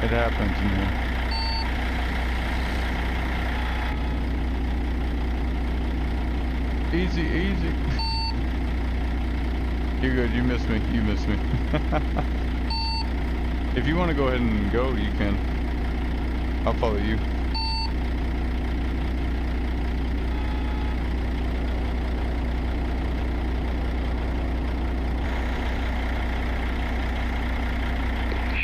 It happens, man. Easy, easy. You're good. You missed me. You missed me. If you want to go ahead and go, you can. I'll follow you.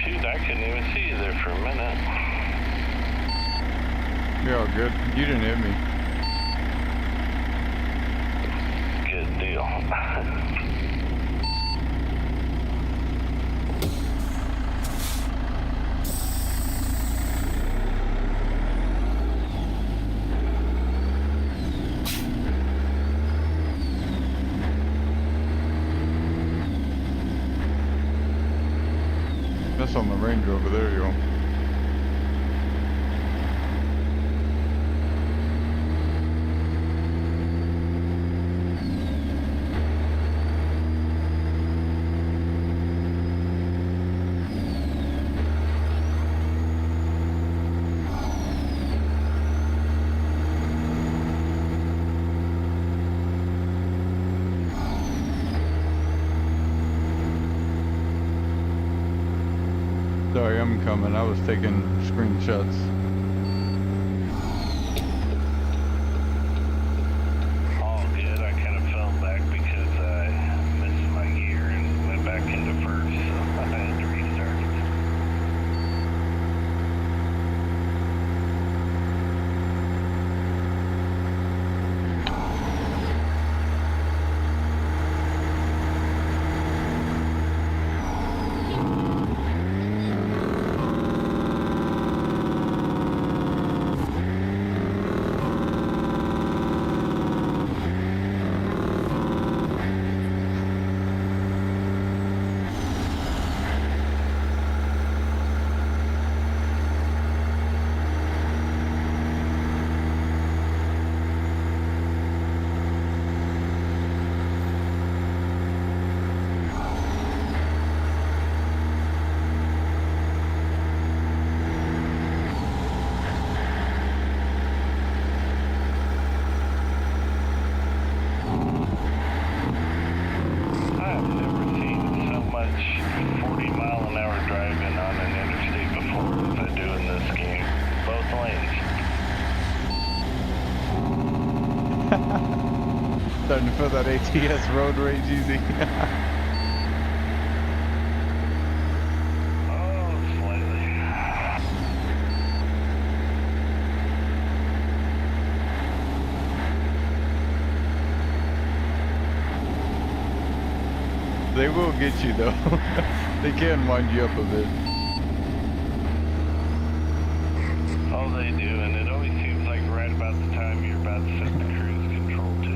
Shoot, I couldn't even see you there for a minute. You're all good. You didn't hit me. Good deal. That's on the Ranger over there, yo. Sorry, I'm coming. I was taking screenshots. All good. I kind of fell back because I missed my gear and went back into first, so I had to restart. I've never seen so much 40-mile-an-hour driving on an interstate before as I do in this game. Both lanes. Starting to feel that ATS road rage easy. Oh, slightly. They will get you though. They can wind you up a bit. Oh, they do, and it always seems like right about the time you're about to set the cruise control too.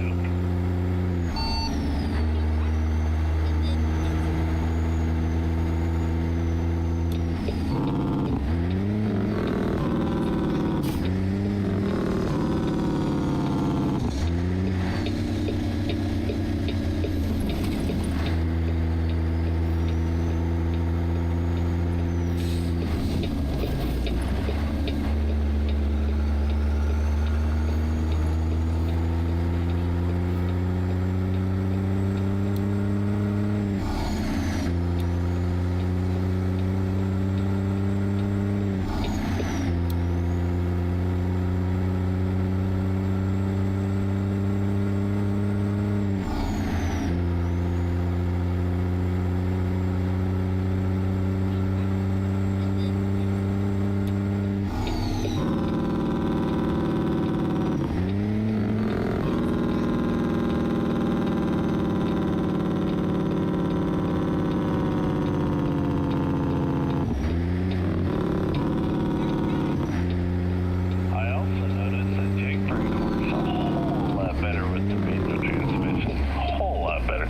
I also noticed that Jake Brink works a whole lot better with the manual transmission. A whole lot better.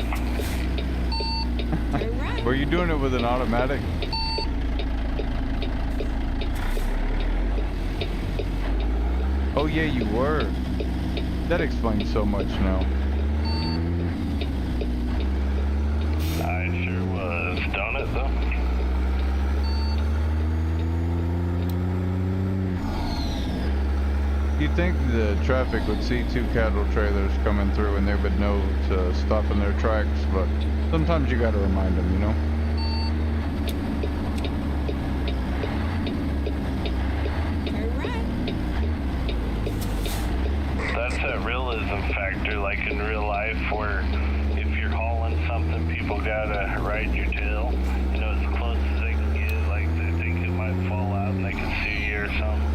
Turn right. Were you doing it with an automatic? Oh yeah, you were. That explains so much now. I sure was. Don't it, though? You'd think the traffic would see 2 cattle trailers coming through and they would know to stop in their tracks, but sometimes you gotta remind them, you know? Turn right. That's that realism factor, like in real life, where if you're hauling something, people gotta ride your tail, you know, as close as they can get, like they think it might fall out and they can see you or something.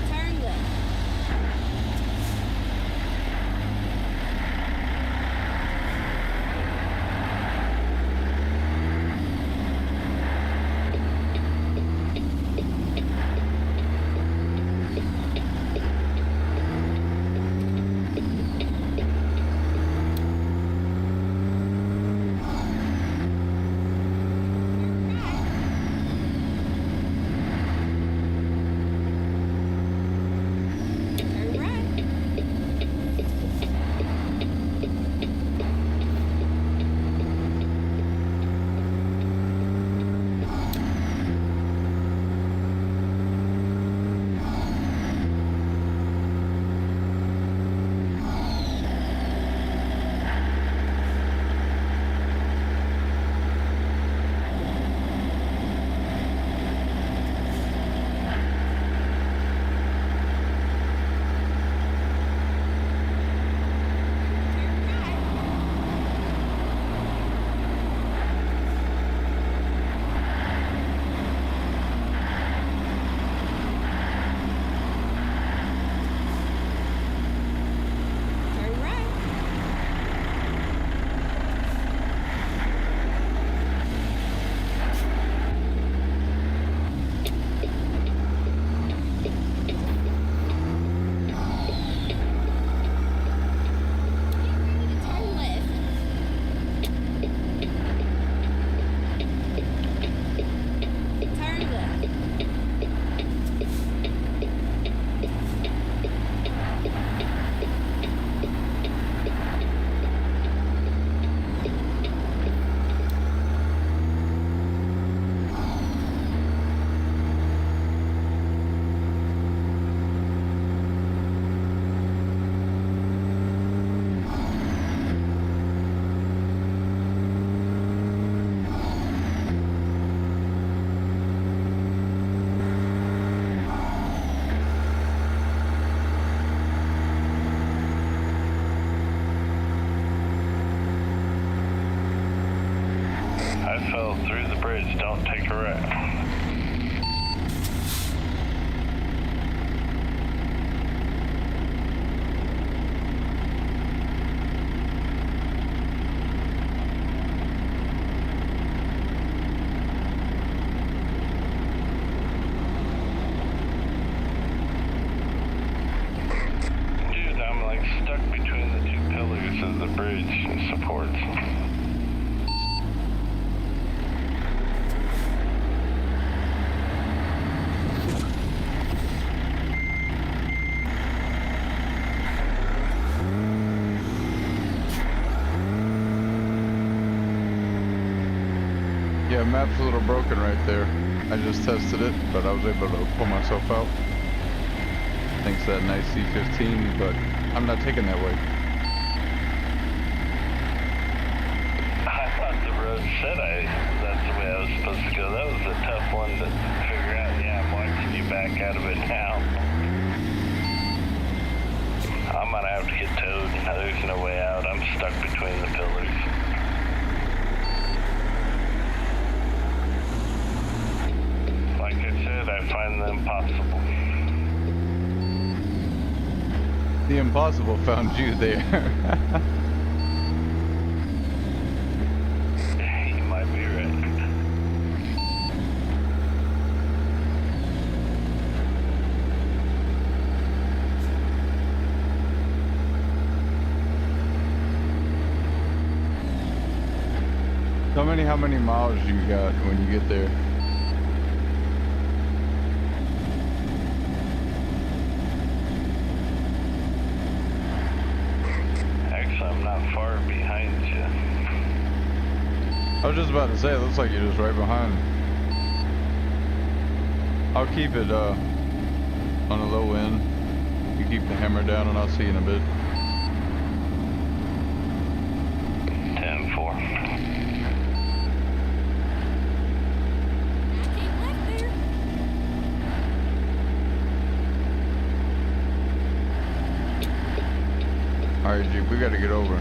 Turn left. Turn right. Turn right. Turn right. Turn left. Turn left. I fell through the bridge, don't take a right. Dude, I'm like stuck between the 2 pillars of the bridge supports. Yeah, map's a little broken right there. I just tested it, but I was able to pull myself out. Thanks to that nice C15, but I'm not taking that way. I thought the road said that's the way I was supposed to go. That was a tough one to figure out. Yeah, I'm watching you back out of it now. I'm gonna have to get towed. There's no way out. I'm stuck between the pillars. Like I said, I find the impossible. The impossible found you there. You might be right. Tell me how many miles you got when you get there. far behind you? I was just about to say, it looks like you're just right behind. I'll keep it on the low end. You keep the hammer down and I'll see you in a bit. 10-4. I keep left there. Alright, Jeep, we gotta get over.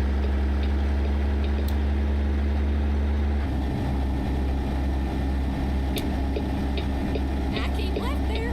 I keep left there.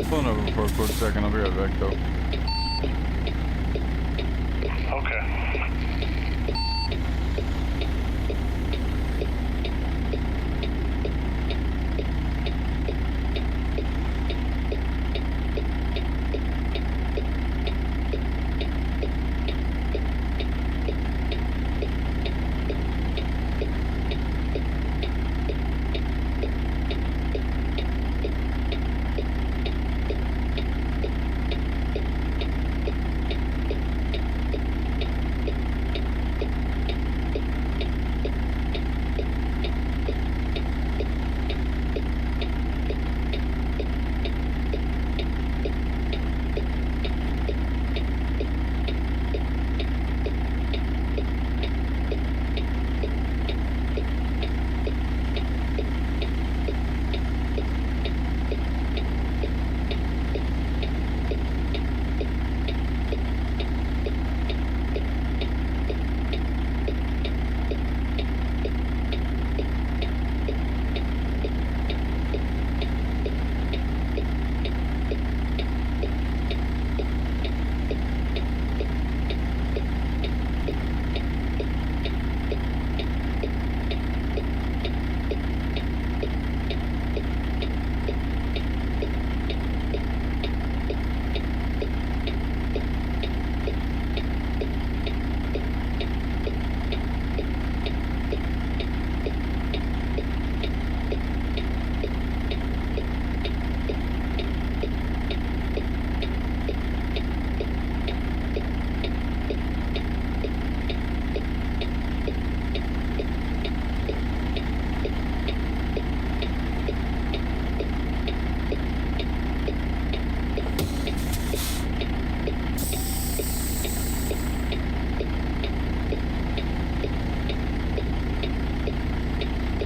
Pulling over for a quick second, I'll be right back though. Okay.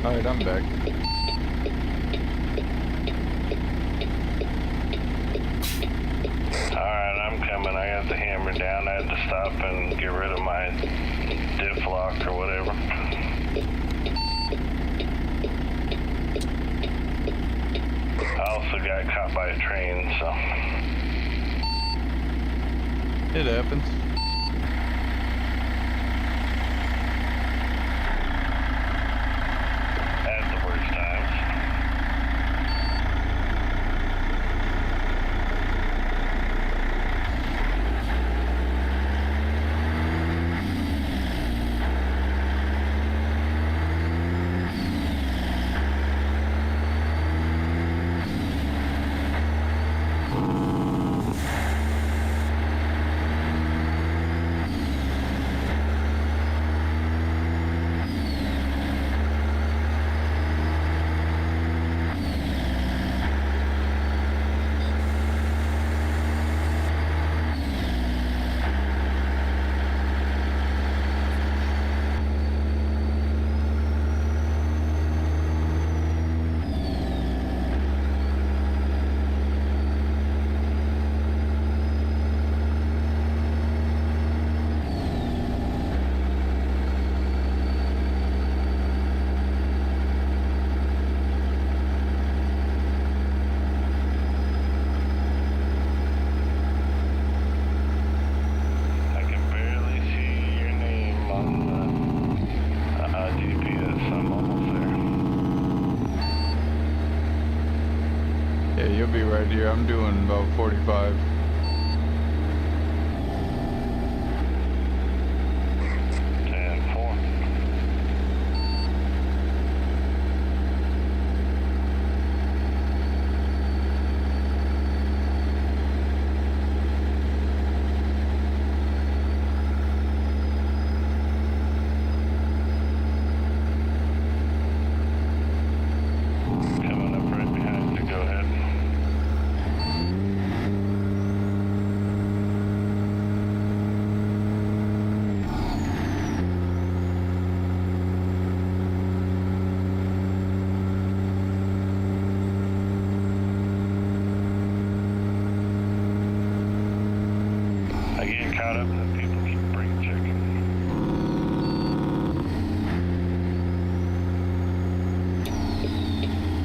Alright, I'm back. Alright, I'm coming. I got the hammer down. I had to stop and get rid of my diff lock or whatever. I also got caught by a train, so. It happens. At the worst times. you'll be right here. I'm doing about 45.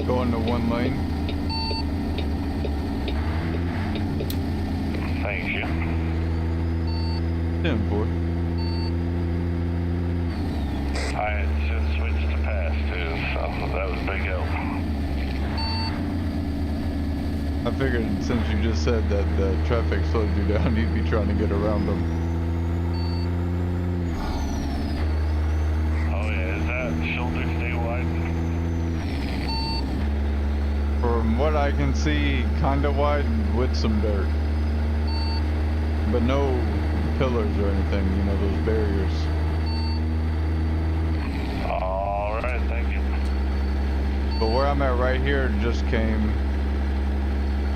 Going to one lane. Thank you. 10-4. I had just switched to pass too, so that was a big help. I figured since you just said that the traffic slowed you down, you'd be trying to get around them. Oh yeah, is that shoulder stay wide? From what I can see, kinda wide with some dirt. But no pillars or anything, you know, those barriers. Alright, thank you. But where I'm at right here just came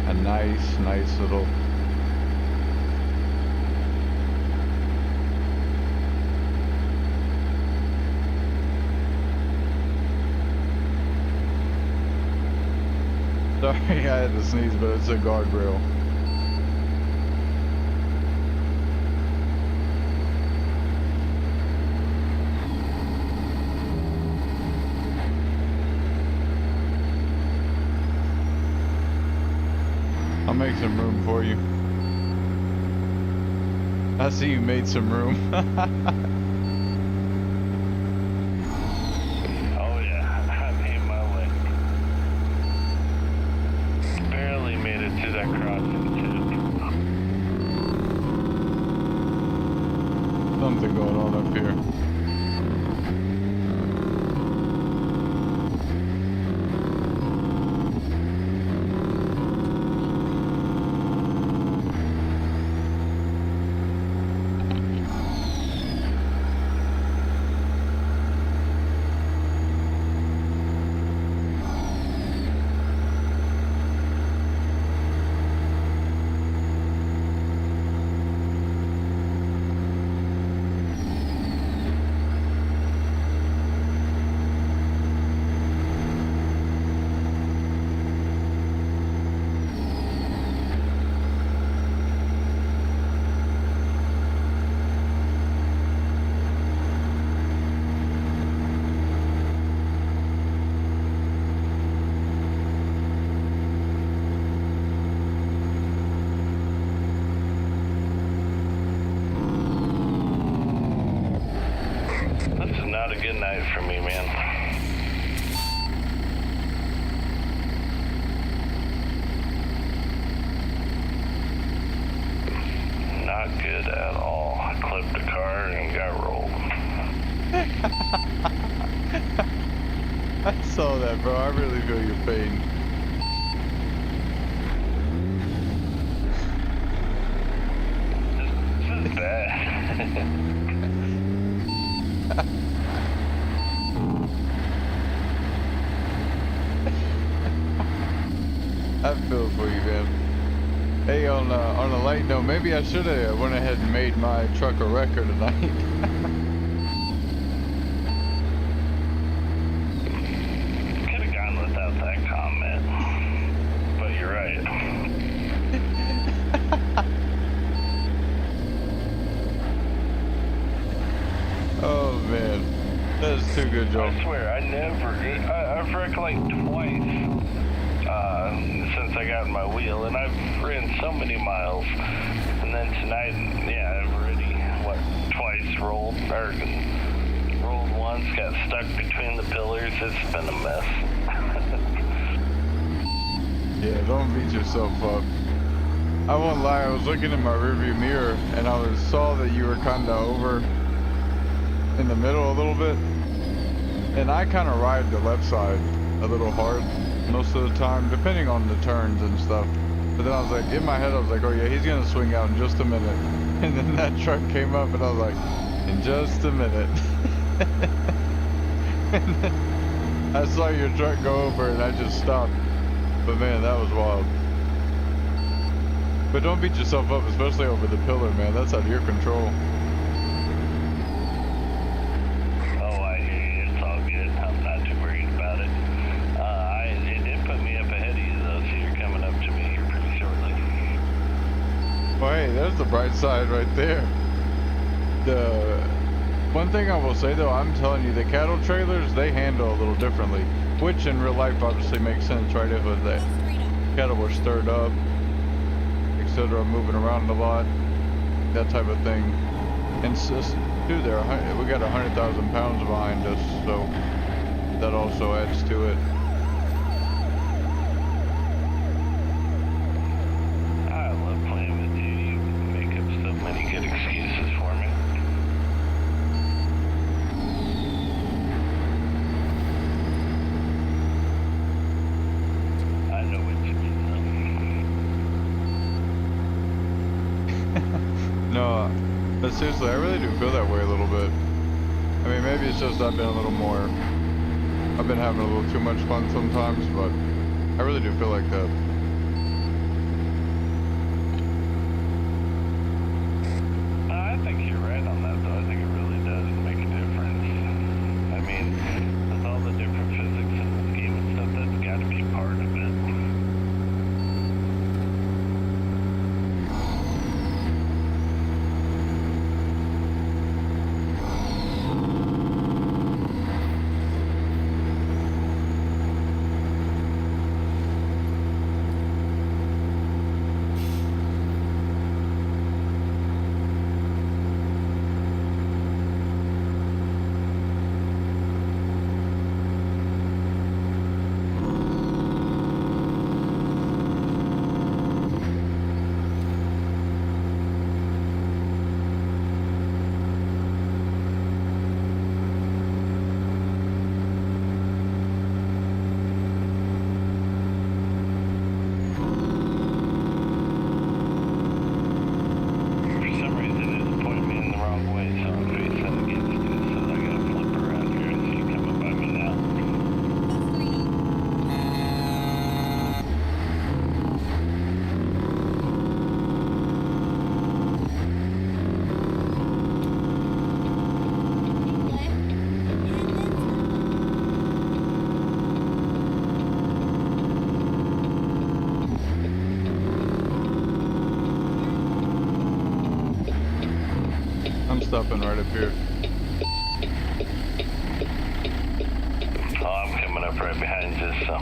a nice little... Sorry, I had to sneeze, but it's a guardrail. I'll make some room for you. I see you made some room. Oh yeah, I made my way. Barely made it to that crossing too. Something going on up here. This is not a good night for me, man. Not good at all. I clipped a car and got rolled. I saw that, bro. I really feel your pain. This is bad. I feel for you, man. Hey, on a light note, maybe I should have went ahead and made my truck a wrecker tonight. Could have gone without that comment. But you're right. Oh man, that's too good, Joe. I swear, I've wrecked like twice since I got my wheel, and I've ran so many miles. And then tonight, yeah, I've already, twice rolled once, got stuck between the pillars. It's been a mess. Yeah, don't beat yourself up. I won't lie, I was looking in my rearview mirror and I saw that you were kind of over in the middle a little bit. And I kind of ride the left side a little hard most of the time, depending on the turns and stuff. But then I was like, in my head, I was like, oh yeah, he's gonna swing out in just a minute. And then that truck came up and I was like, in just a minute. And then I saw your truck go over and I just stopped. But man, that was wild. But don't beat yourself up, especially over the pillar, man. That's out of your control. Oh, I hear you. It's all good. I'm not too worried about it. It did put me up ahead of you, though, so you're coming up to me here pretty shortly. Well, hey, there's the bright side right there. The one thing I will say, though, I'm telling you, the cattle trailers, they handle a little differently. Which in real life obviously makes sense, right? If the cattle were stirred up, etc., moving around a lot, that type of thing. And dude, we got 100,000 pounds behind us, so that also adds to it. I love playing with you. You make up so many good excuses for me. I know what you mean, though. No, but seriously, I really do feel that way a little bit. I mean, maybe it's just I've been having a little too much fun sometimes, but I really do feel like that. I think you're right on that, though. I think it really does make a difference. I mean, with all the different physics in this game and stuff, that's got to be part of it. Stopping right up here. Oh, I'm coming up right behind you, so.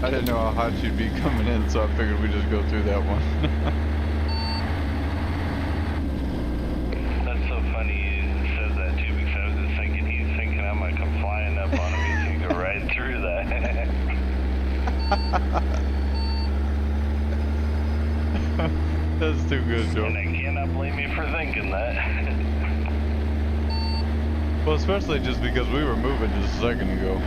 I didn't know how hot you'd be coming in, so I figured we'd just go through that one. That's so funny you said that too, because I was just thinking he's thinking I'm gonna come flying up on him. He's gonna go right through that. That's too good, Joe. And I cannot blame you for thinking that. Well, especially just because we were moving just a second ago.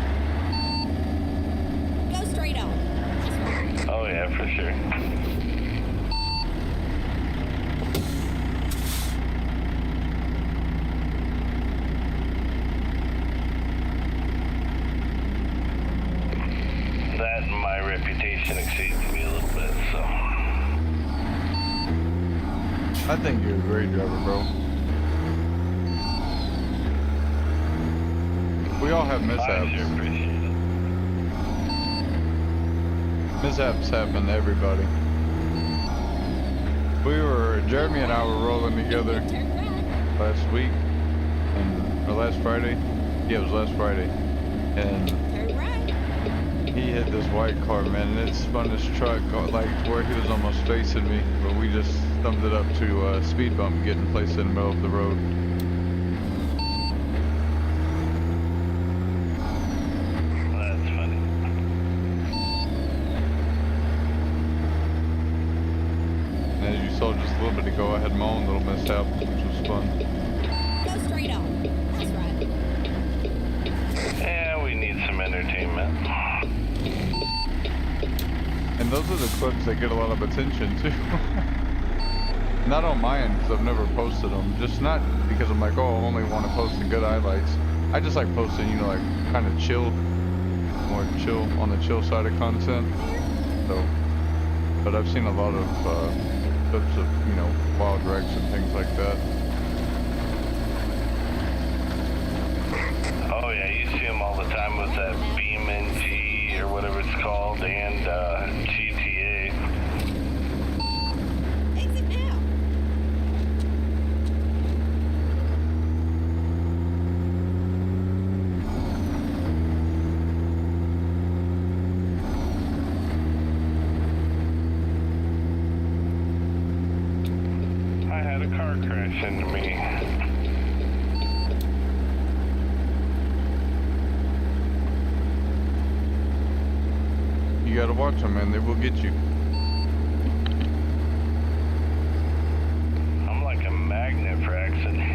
Go straight on. That's right. Oh yeah, for sure. That and my reputation exceeds me a little bit, so. I think you're a great driver, bro. We all have I mishaps. sure appreciate it. Mishaps happen to everybody. Jeremy and I were rolling together Turn right. last week, or last Friday. Yeah, it was last Friday. And Turn right. he hit this white car, man, and it spun his truck like where he was almost facing me, but we just thumbed it up to a speed bump, getting placed in the middle of the road. That's funny. And as you saw just a little bit ago, I had my own little mishap, which was fun. Go straight on. That's right. Yeah, we need some entertainment. And those are the clips that get a lot of attention too. Not on my end, because I've never posted them. Just not because I'm like, oh, I only want to post the good highlights. I just like posting, you know, like kind of chill, more chill, on the chill side of content. So, but I've seen a lot of clips of, you know, wild wrecks and things like that. Oh yeah, you see them all the time with that BMNG or whatever it's called, and GTA. Exit now. I had a car crash into me. You gotta watch them, man. They will get you. I'm like a magnet for accidents.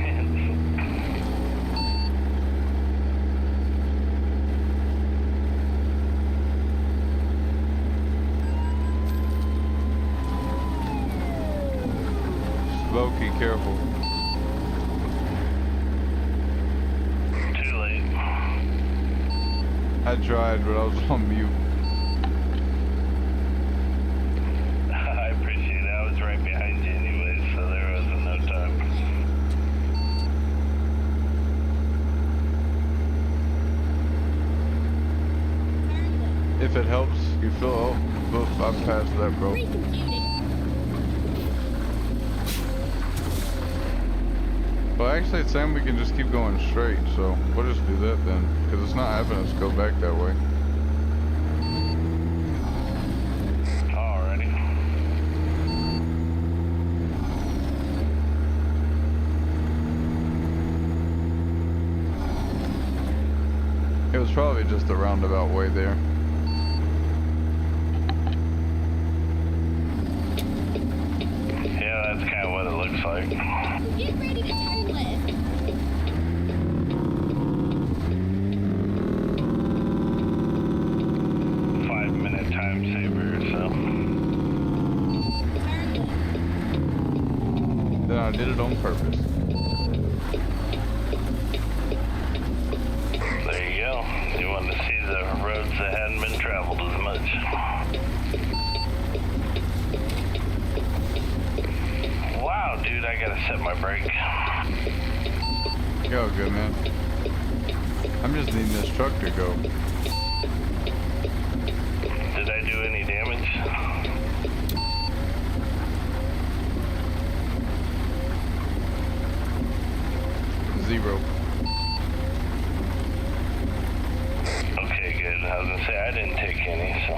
Smokey, careful. Too late. I tried, but I was on mute. I appreciate it. I was right behind you anyway, so there wasn't no time. Turn left. If it helps, you feel, oh, look, I'm past that, bro. Recomputing. Well, actually, it's saying we can just keep going straight, so we'll just do that then, because it's not having us go back that way. Alrighty. It was probably just the roundabout way there. Yeah, that's kind of what it looks like. Get ready to turn left. 5-minute time saver or so. Turn left. Then I did it on purpose. There you go. You want to see the roads that hadn't been traveled as much. Wow, dude, I gotta set my brake. Go, good man. I'm just needing this truck to go. Did I do any damage? 0. Okay, good. I was gonna say I didn't take any, so.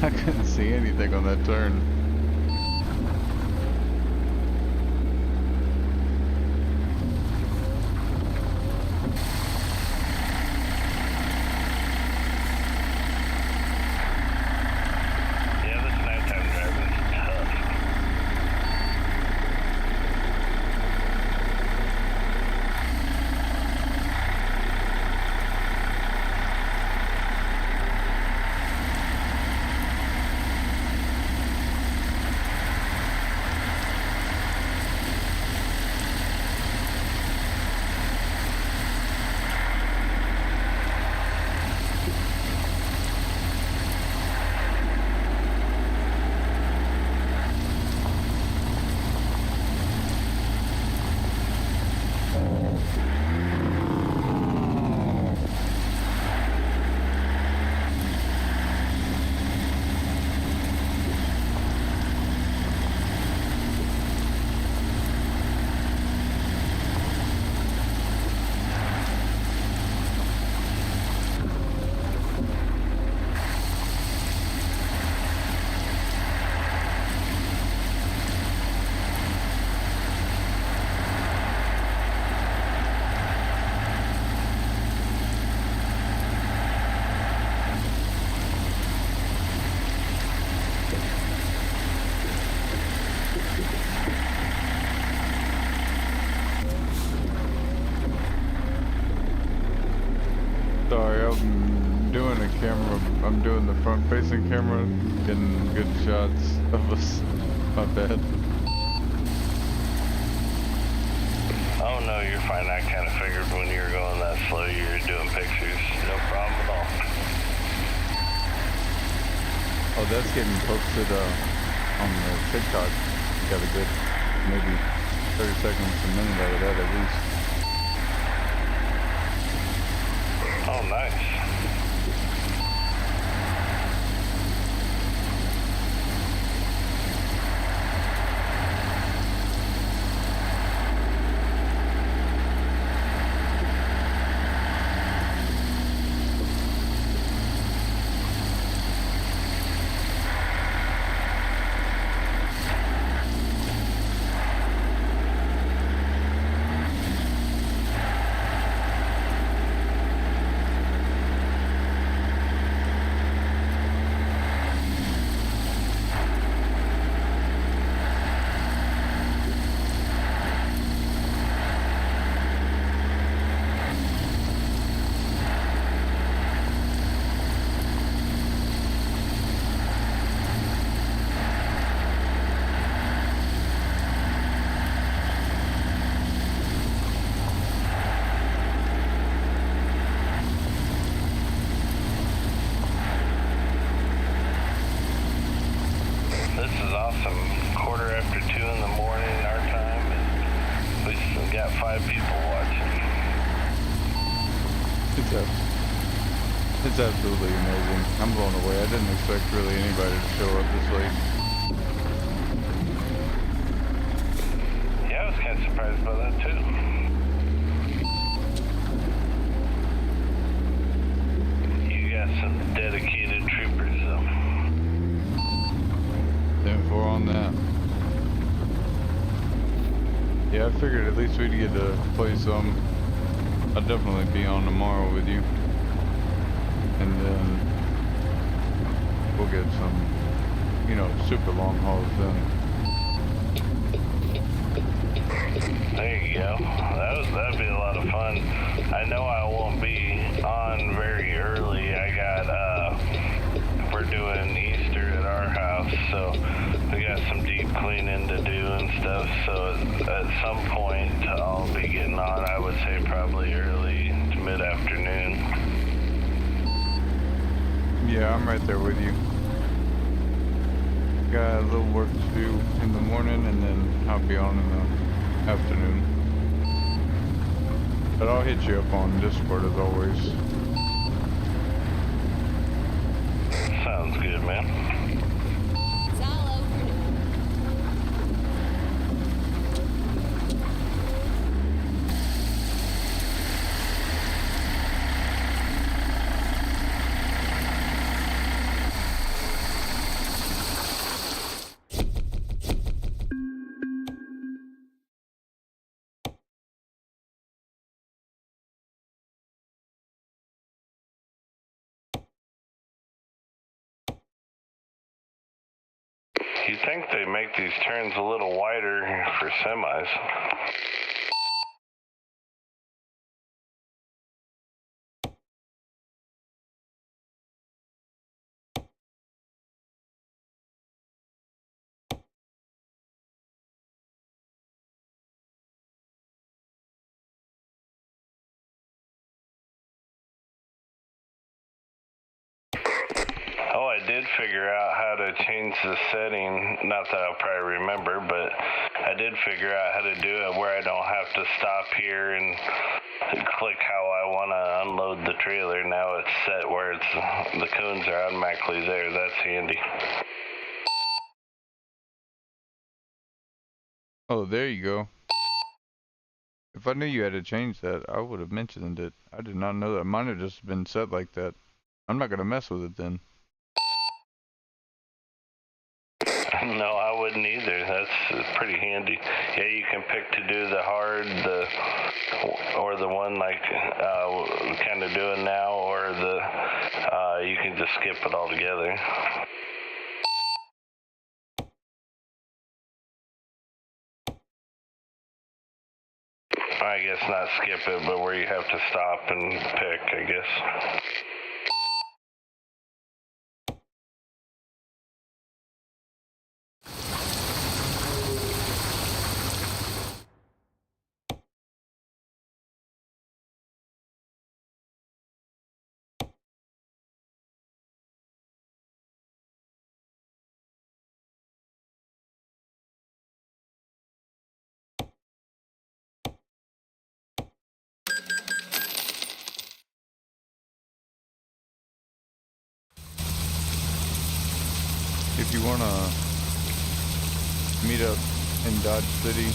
I couldn't see anything on that turn. Yeah, this nighttime driving is tough. Sorry, I'm doing a camera. I'm doing the front-facing camera, getting good shots of us. My bad. Oh no, you're fine. I kind of figured when you were going that slow, you were doing pictures. No problem at all. Oh, that's getting posted on the TikTok. Got a good maybe 30 seconds, a minute out of that at least. Oh, nice. This is awesome. 2:15 in the morning our time, and we still got 5 people watching. It's absolutely amazing. I'm blown away. I didn't expect really anybody to show up this late. Yeah, I was kind of surprised by that too. You got some dedicated troopers though. 10-4 on that. Yeah, I figured at least we'd get to play some. I'll definitely be on tomorrow with you. And then we'll get some, you know, super long hauls done. There you go. That'd be a lot of fun. I know I won't be on very early. I got we're doing Easter at our house, so we got some deep cleaning to do and stuff, so at some point I'll be getting on. I would say probably early to mid-afternoon. Yeah, I'm right there with you. Got a little work to do in the morning, and then I'll be on in the afternoon. But I'll hit you up on Discord as always. Sounds good, man. It's all over now. You think they make these turns a little wider for semis? Oh, I did figure out how to change the setting. Not that I'll probably remember, but I did figure out how to do it where I don't have to stop here and click how I want to unload the trailer. Now it's set where the cones are automatically there. That's handy. Oh, there you go. If I knew you had to change that, I would have mentioned it. I did not know that. Mine had just been set like that. I'm not gonna mess with it then. No, I wouldn't either. That's pretty handy. Yeah, you can pick to do the hard, or the one like kind of doing now, or you can just skip it altogether. I guess not skip it, but where you have to stop and pick, I guess. If you wanna meet up in Dodge City,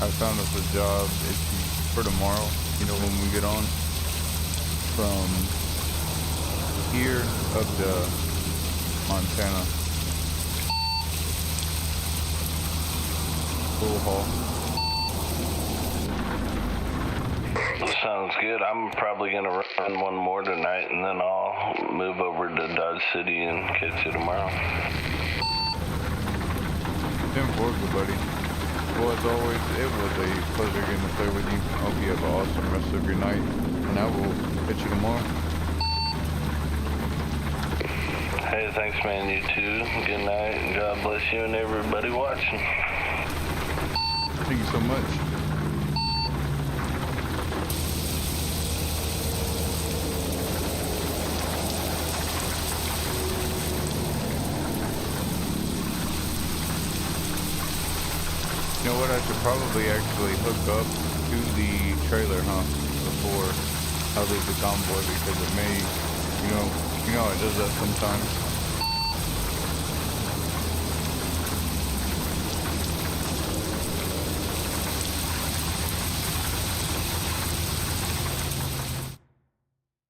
I found us a job for tomorrow, you know, when we get on. From here up to Montana. Full haul. Sounds good. I'm probably going to run one more tonight, and then I'll move over to Dodge City and catch you tomorrow. 10-4, buddy. Well, as always, it was a pleasure getting to play with you. I hope you have an awesome rest of your night, and I will catch you tomorrow. Hey, thanks, man. You too. Good night, and God bless you and everybody watching. Thank you so much. You know what, I should probably actually hook up to the trailer, before I leave the convoy, because it may, you know how it does that sometimes.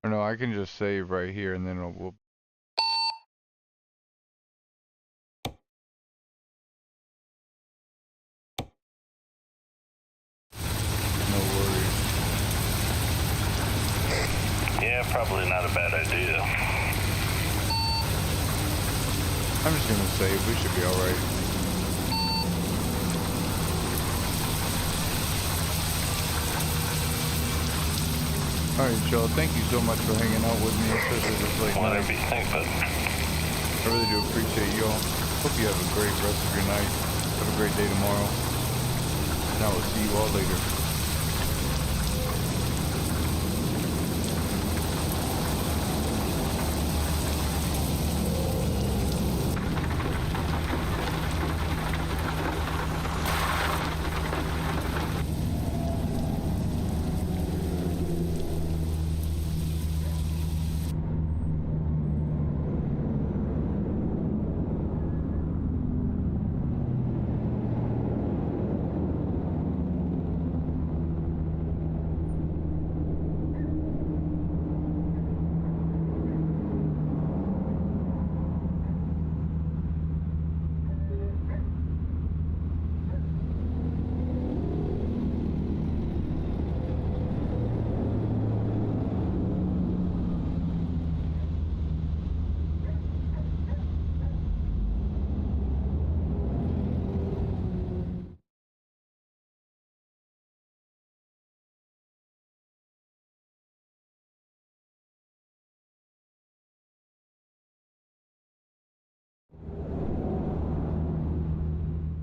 Or no, I can just save right here and then we'll Yeah, probably not a bad idea. I'm just gonna save. We should be alright. Alright, y'all. Thank you so much for hanging out with me, especially this late night. Whatever you think, bud. I really do appreciate y'all. Hope you have a great rest of your night. Have a great day tomorrow. And I will see you all later.